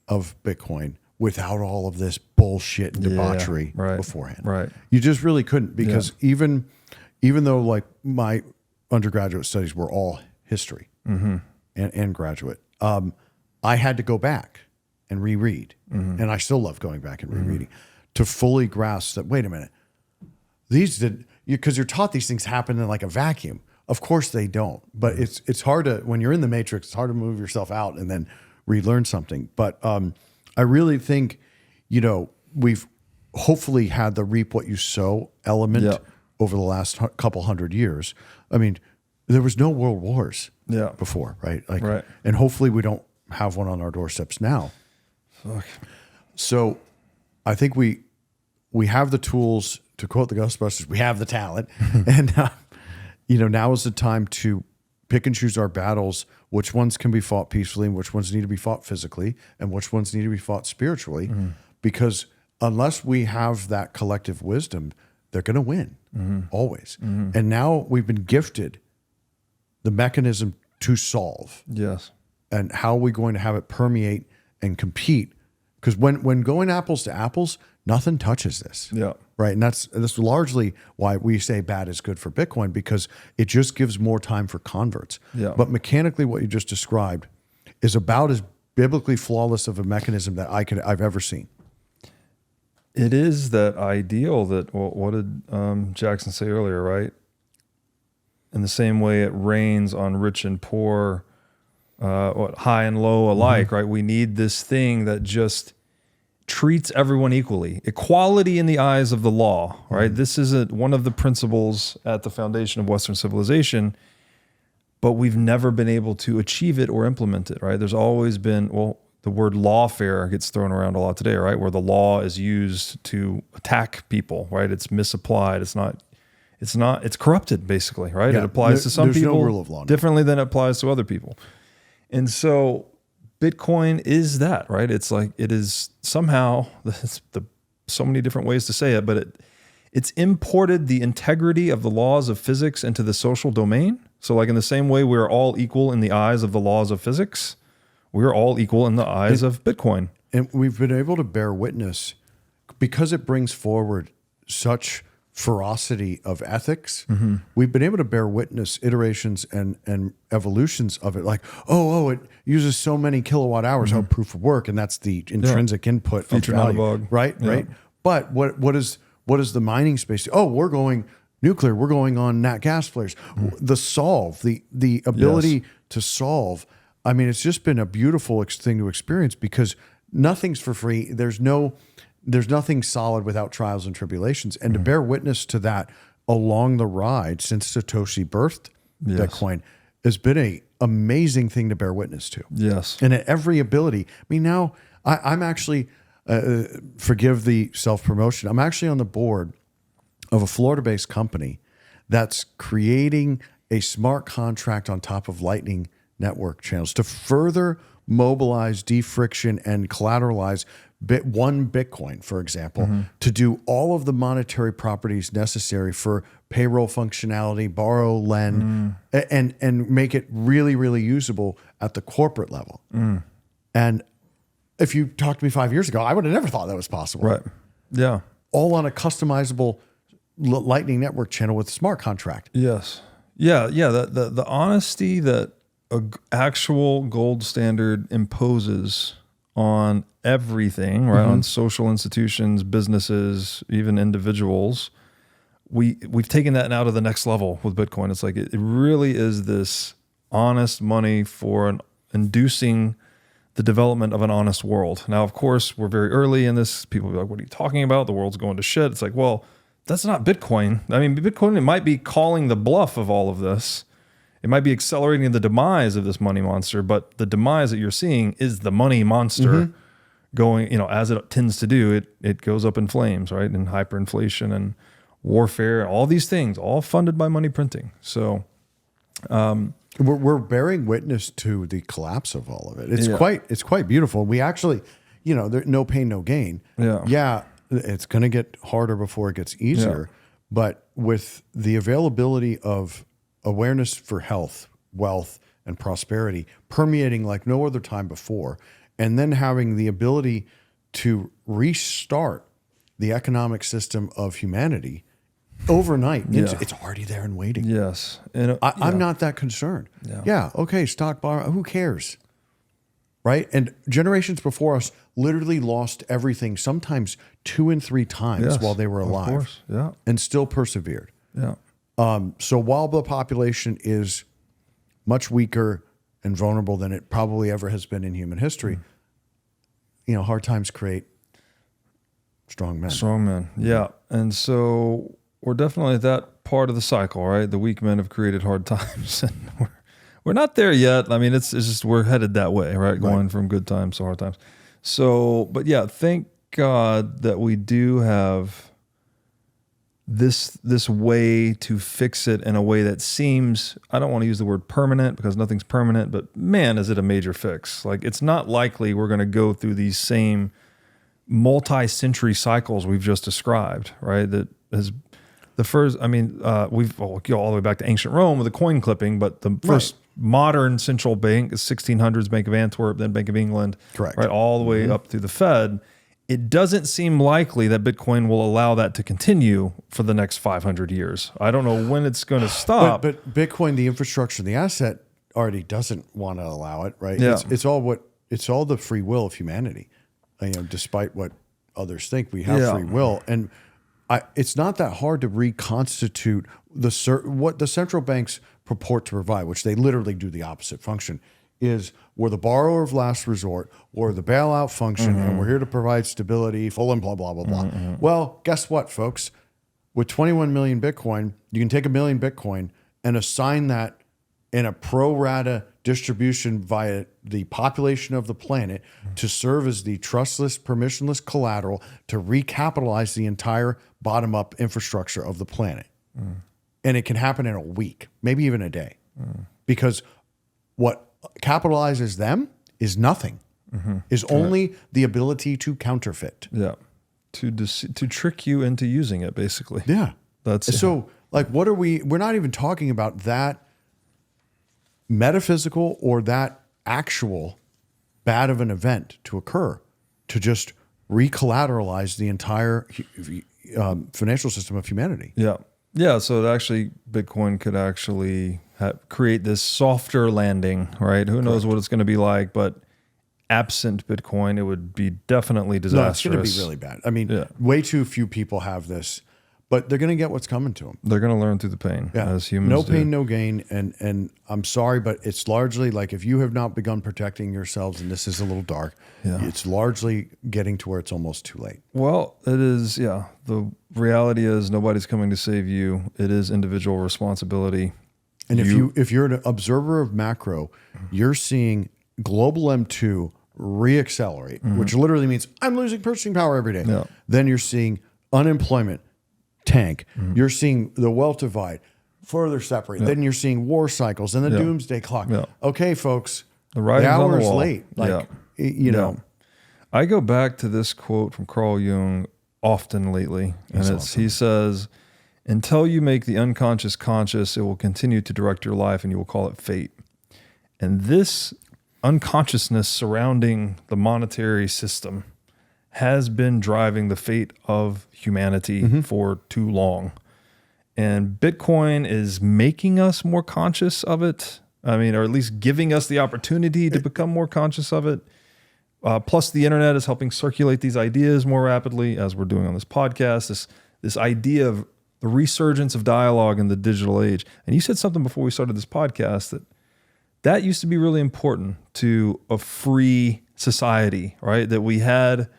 of Bitcoin without all of this bullshit and debauchery beforehand. Right. You just really couldn't, because even though like my undergraduate studies were all history and graduate, I had to go back and reread. And I still love going back and rereading to fully grasp that, wait a minute, because you're taught these things happen in like a vacuum. Of course they don't, but it's hard to, when you're in the matrix, it's hard to move yourself out and then relearn something. But I really think, we've hopefully had the reap what you sow element over the last couple hundred years. I mean, there was no world wars before, right? And hopefully we don't have one on our doorsteps now. Fuck. So I think we have the tools, to quote the Ghostbusters, we have the talent. And, now is the time to pick and choose our battles, which ones can be fought peacefully and which ones need to be fought physically and which ones need to be fought spiritually. Because unless we have that collective wisdom, they're going to win always. And now we've been gifted the mechanism to solve. Yes. And how are we going to have it permeate and compete? Because when going apples to apples, nothing touches this. Yeah. Right. And that's largely why we say bad is good for Bitcoin, because it just gives more time for converts. Yeah. But mechanically, what you just described is about as biblically flawless of a mechanism that I've ever seen. It is that ideal that, well, what did Jackson say earlier, right? In the same way it rains on rich and poor, high and low alike, right? We need this thing that just treats everyone equally. Equality in the eyes of the law, right? This is one of the principles at the foundation of Western civilization, but we've never been able to achieve it or implement it, right? There's always been, the word lawfare gets thrown around a lot today, right? Where the law is used to attack people, right? It's misapplied. It's corrupted, basically, right? Yeah, it applies to some people no rule of law differently than it applies to other people. And so Bitcoin is that, right? It's like, it is somehow, so many different ways to say it, but it's imported the integrity of the laws of physics into the social domain. So like in the same way we're all equal in the eyes of the laws of physics, we're all equal in the eyes of Bitcoin. And we've been able to bear witness, because it brings forward such ferocity of ethics. We've been able to bear witness iterations and evolutions of it. Like, it uses so many kilowatt hours, proof of work, and that's the intrinsic input Feature of value, analog. right? Yeah. Right. But what is the mining space? We're going nuclear. We're going on nat gas flares. The solve, the ability to solve. I mean, it's just been a beautiful thing to experience, because nothing's for free. There's nothing solid without trials and tribulations. And to bear witness to that along the ride since Satoshi birthed Bitcoin has been an amazing thing to bear witness to. Yes. And at every ability. I mean, now I'm actually, forgive the self-promotion, I'm actually on the board of a Florida-based company that's creating a smart contract on top of Lightning Network channels to further mobilize, defriction, and collateralize one Bitcoin, for example, to do all of the monetary properties necessary for payroll functionality, borrow, lend, and make it really, really usable at the corporate level. And if you talked to me 5 years ago, I would have never thought that was possible. Right. Yeah. All on a customizable Lightning Network channel with a smart contract. Yes. Yeah. The honesty that an actual gold standard imposes on everything, right? On social institutions, businesses, even individuals. We've taken that now to the next level with Bitcoin. It's like it really is this honest money for inducing the development of an honest world. Now, of course, we're very early in this. People will be like, what are you talking about? The world's going to shit. It's like, well, that's not Bitcoin. I mean, Bitcoin, it might be calling the bluff of all of this. It might be accelerating the demise of this money monster, but the demise that you're seeing is the money monster going, as it tends to do. It goes up in flames, right? And hyperinflation and warfare, all these things, all funded by money printing. So we're bearing witness to the collapse of all of it. It's quite beautiful. We actually, no pain, no gain. Yeah, it's going to get harder before it gets easier. But with the availability of awareness for health, wealth, and prosperity permeating like no other time before, and then having the ability to restart the economic system of humanity overnight, it's already there and waiting. Yes. And I'm not that concerned. Okay, stock borrow, who cares? Right? And generations before us literally lost everything, sometimes 2 and 3 times while they were alive. Of course. And still persevered. Yeah. So while the population is much weaker and vulnerable than it probably ever has been in human history, hard times create strong men. Strong men, yeah. And so we're definitely at that part of the cycle, right? The weak men have created hard times, and we're not there yet. I mean, it's just we're headed that way, right? Going from good times to hard times. So, but yeah, thank God that we do have this way to fix it in a way that seems, I don't want to use the word permanent because nothing's permanent, but man, is it a major fix. Like, it's not likely we're going to go through these same multi-century cycles we've just described, right? That has the first, we've go all the way back to ancient Rome with the coin clipping, but the first modern central bank is 1600s Bank of Antwerp, then Bank of England, correct? Right, all the way up through the Fed. It doesn't seem likely that Bitcoin will allow that to continue for the next 500 years. I don't know when it's going to stop. But Bitcoin, the infrastructure, the asset, already doesn't want to allow it, right? Yeah. It's all the free will of humanity. Despite what others think, we have free will, and it's not that hard to reconstitute what the central banks purport to provide, which they literally do the opposite function. Is we're the borrower of last resort, or the bailout function, and we're here to provide stability, full and blah, blah, blah, blah. Well, guess what, folks? With 21 million Bitcoin, you can take 1 million Bitcoin and assign that in a pro rata distribution via the population of the planet to serve as the trustless, permissionless collateral to recapitalize the entire bottom-up infrastructure of the planet. And it can happen in a week, maybe even a day. Because what capitalizes them is nothing, is only the ability to counterfeit. Yeah. To trick you into using it, basically. Yeah. That's so like, we're not even talking about that metaphysical or that actual bad of an event to occur, to just recollateralize the entire financial system of humanity. Yeah. Yeah. So actually, Bitcoin could actually create this softer landing, right? Who knows what it's going to be like, but absent Bitcoin, it would be definitely disastrous. No, it's going to be really bad. I mean, way too few people have this, but they're going to get what's coming to them. They're going to learn through the pain, as humans No do. pain, no gain. And I'm sorry, but it's largely like, if you have not begun protecting yourselves, and this is a little dark, it's largely getting to where it's almost too late. Well, it is, the reality is nobody's coming to save you. It is individual responsibility. And if you're an observer of macro, you're seeing global M2 reaccelerate, which literally means I'm losing purchasing power every day. Yeah. Then you're seeing unemployment tank. You're seeing the wealth divide further separate. Then you're seeing war cycles and the doomsday clock. Okay, folks, the hour is late. You know. I go back to this quote from Carl Jung often lately, and he says, "Until you make the unconscious conscious, it will continue to direct your life, and you will call it fate." And this unconsciousness surrounding the monetary system has been driving the fate of humanity for too long. And Bitcoin is making us more conscious of it. I mean, or at least giving us the opportunity to become more conscious of it. Plus, the internet is helping circulate these ideas more rapidly, as we're doing on this podcast. This idea of the resurgence of dialogue in the digital age. And you said something before we started this podcast that used to be really important to a free society, right? That we had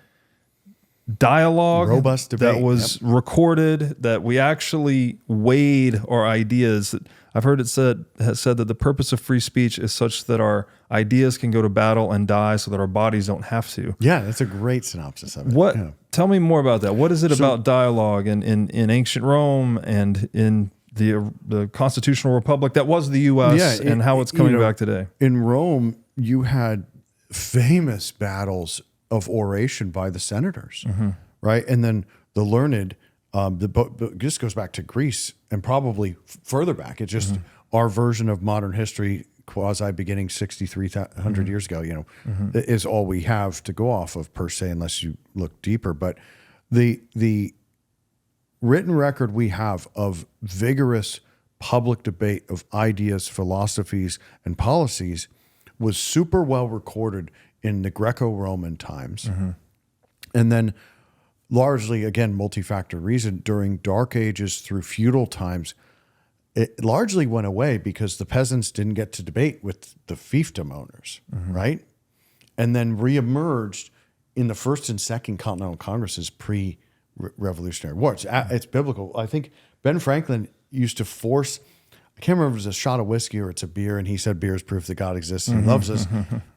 dialogue, robust debate that was recorded, that we actually weighed our ideas. I've heard has said that the purpose of free speech is such that our ideas can go to battle and die so that our bodies don't have to. Yeah, that's a great synopsis of it. Yeah. Tell me more about that. What is it about dialogue in ancient Rome and in the constitutional republic that was the U.S. and how it's coming back today? In Rome, you had famous battles of oration by the senators, right? And then the learned, this goes back to Greece and probably further back. It's just our version of modern history, quasi beginning 6,300 years ago, is all we have to go off of per se, unless you look deeper. But the written record we have of vigorous public debate of ideas, philosophies, and policies was super well recorded in the Greco-Roman times. And then largely, again, multi-factor reason, during Dark Ages through feudal times, it largely went away because the peasants didn't get to debate with the fiefdom owners, right? And then reemerged in the First and Second Continental Congresses pre-Revolutionary War. It's biblical. I think Ben Franklin used to force, I can't remember if it was a shot of whiskey or it's a beer, and he said beer is proof that God exists and loves us,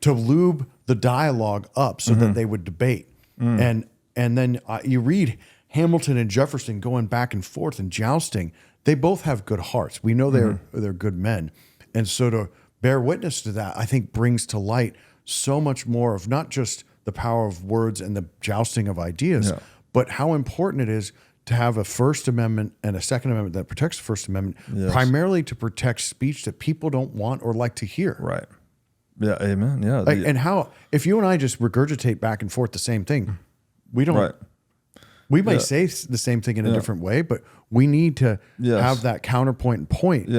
to lube the dialogue up so that they would debate. And then you read Hamilton and Jefferson going back and forth and jousting. They both have good hearts. We know they're good men. And so to bear witness to that, I think brings to light so much more of not just the power of words and the jousting of ideas, but how important it is to have a First Amendment and a Second Amendment that protects the First Amendment, primarily to protect speech that people don't want or like to hear. Right. Yeah, amen. Yeah. And how, if you and I just regurgitate back and forth the same thing, we don't, we may say the same thing in a different way, but we need to have that counterpoint and point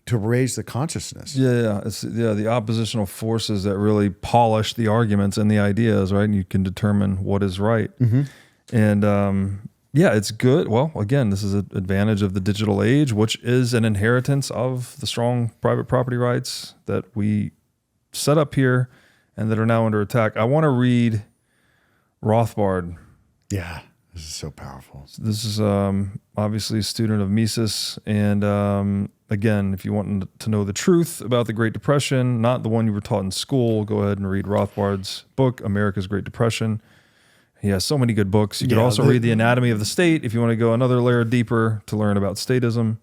to raise the consciousness. It's the oppositional forces that really polish the arguments and the ideas, right? And you can determine what is right. And it's good. Well, again, this is an advantage of the digital age, which is an inheritance of the strong private property rights that we set up here and that are now under attack. I want to read Rothbard. Yeah, this is so powerful. This is obviously a student of Mises. And again, if you want to know the truth about the Great Depression, not the one you were taught in school, go ahead and read Rothbard's book, America's Great Depression. He has so many good books. You could also read The Anatomy of the State if you want to go another layer deeper to learn about statism.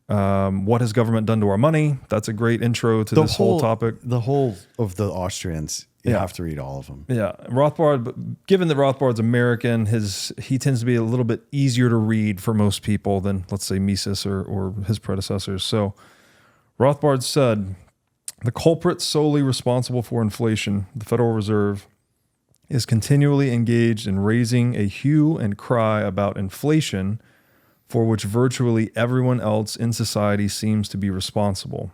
What has government done to our money? That's a great intro to this whole topic. The whole of the Austrians, you have to read all of them. Yeah. Rothbard, given that Rothbard's American, he tends to be a little bit easier to read for most people than, let's say, Mises or his predecessors. So Rothbard said, the culprit solely responsible for inflation, the Federal Reserve, is continually engaged in raising a hue and cry about inflation for which virtually everyone else in society seems to be responsible.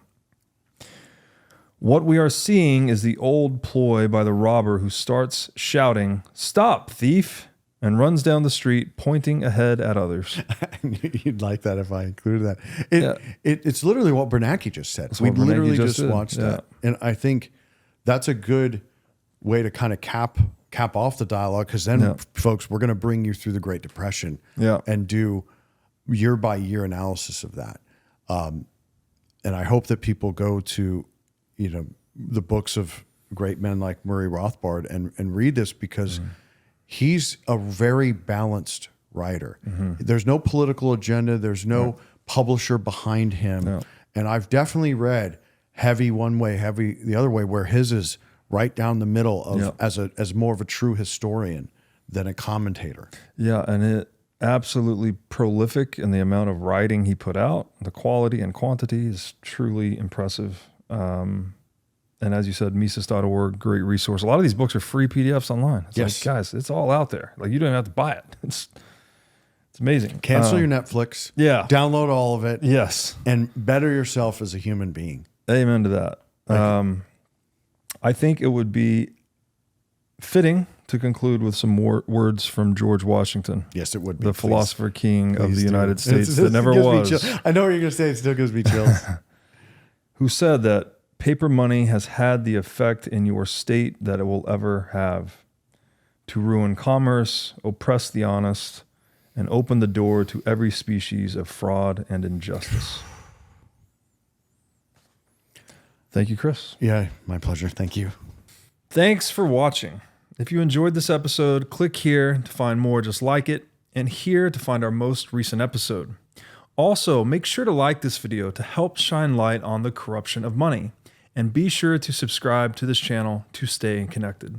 What we are seeing is the old ploy by the robber who starts shouting, "Stop, thief!" and runs down the street pointing ahead at others. You'd like that if I included that. It's literally what Bernanke just said. We literally just watched that. And I think that's a good way to kind of cap off the dialogue, because then, folks, we're going to bring you through the Great Depression and do year by year analysis of that. And I hope that people go to, the books of great men like Murray Rothbard and read this, because he's a very balanced writer. There's no political agenda. There's no publisher behind him. And I've definitely read heavy one way, heavy the other way, where his is right down the middle of as more of a true historian than a commentator. Yeah, and it absolutely prolific in the amount of writing he put out. The quality and quantity is truly impressive. And as you said, Mises.org, great resource. A lot of these books are free PDFs online. It's like, guys, it's all out there. Like, you don't even have to buy it. It's amazing. Cancel your Netflix. Yeah. Download all of it. Yes. And better yourself as a human being. Amen to that. I think it would be fitting to conclude with some more words from George Washington. Yes, it would be. The philosopher king of the United States that never was. I know what you're going to say. It still gives me chills. Who said that paper money has had the effect in your state that it will ever have. to ruin commerce, oppress the honest, and open the door to every species of fraud and injustice. Thank you, Chris. Yeah, my pleasure. Thank you. Thanks for watching. If you enjoyed this episode, click here to find more just like it, and here to find our most recent episode. Also, make sure to like this video to help shine light on the corruption of money, and be sure to subscribe to this channel to stay connected.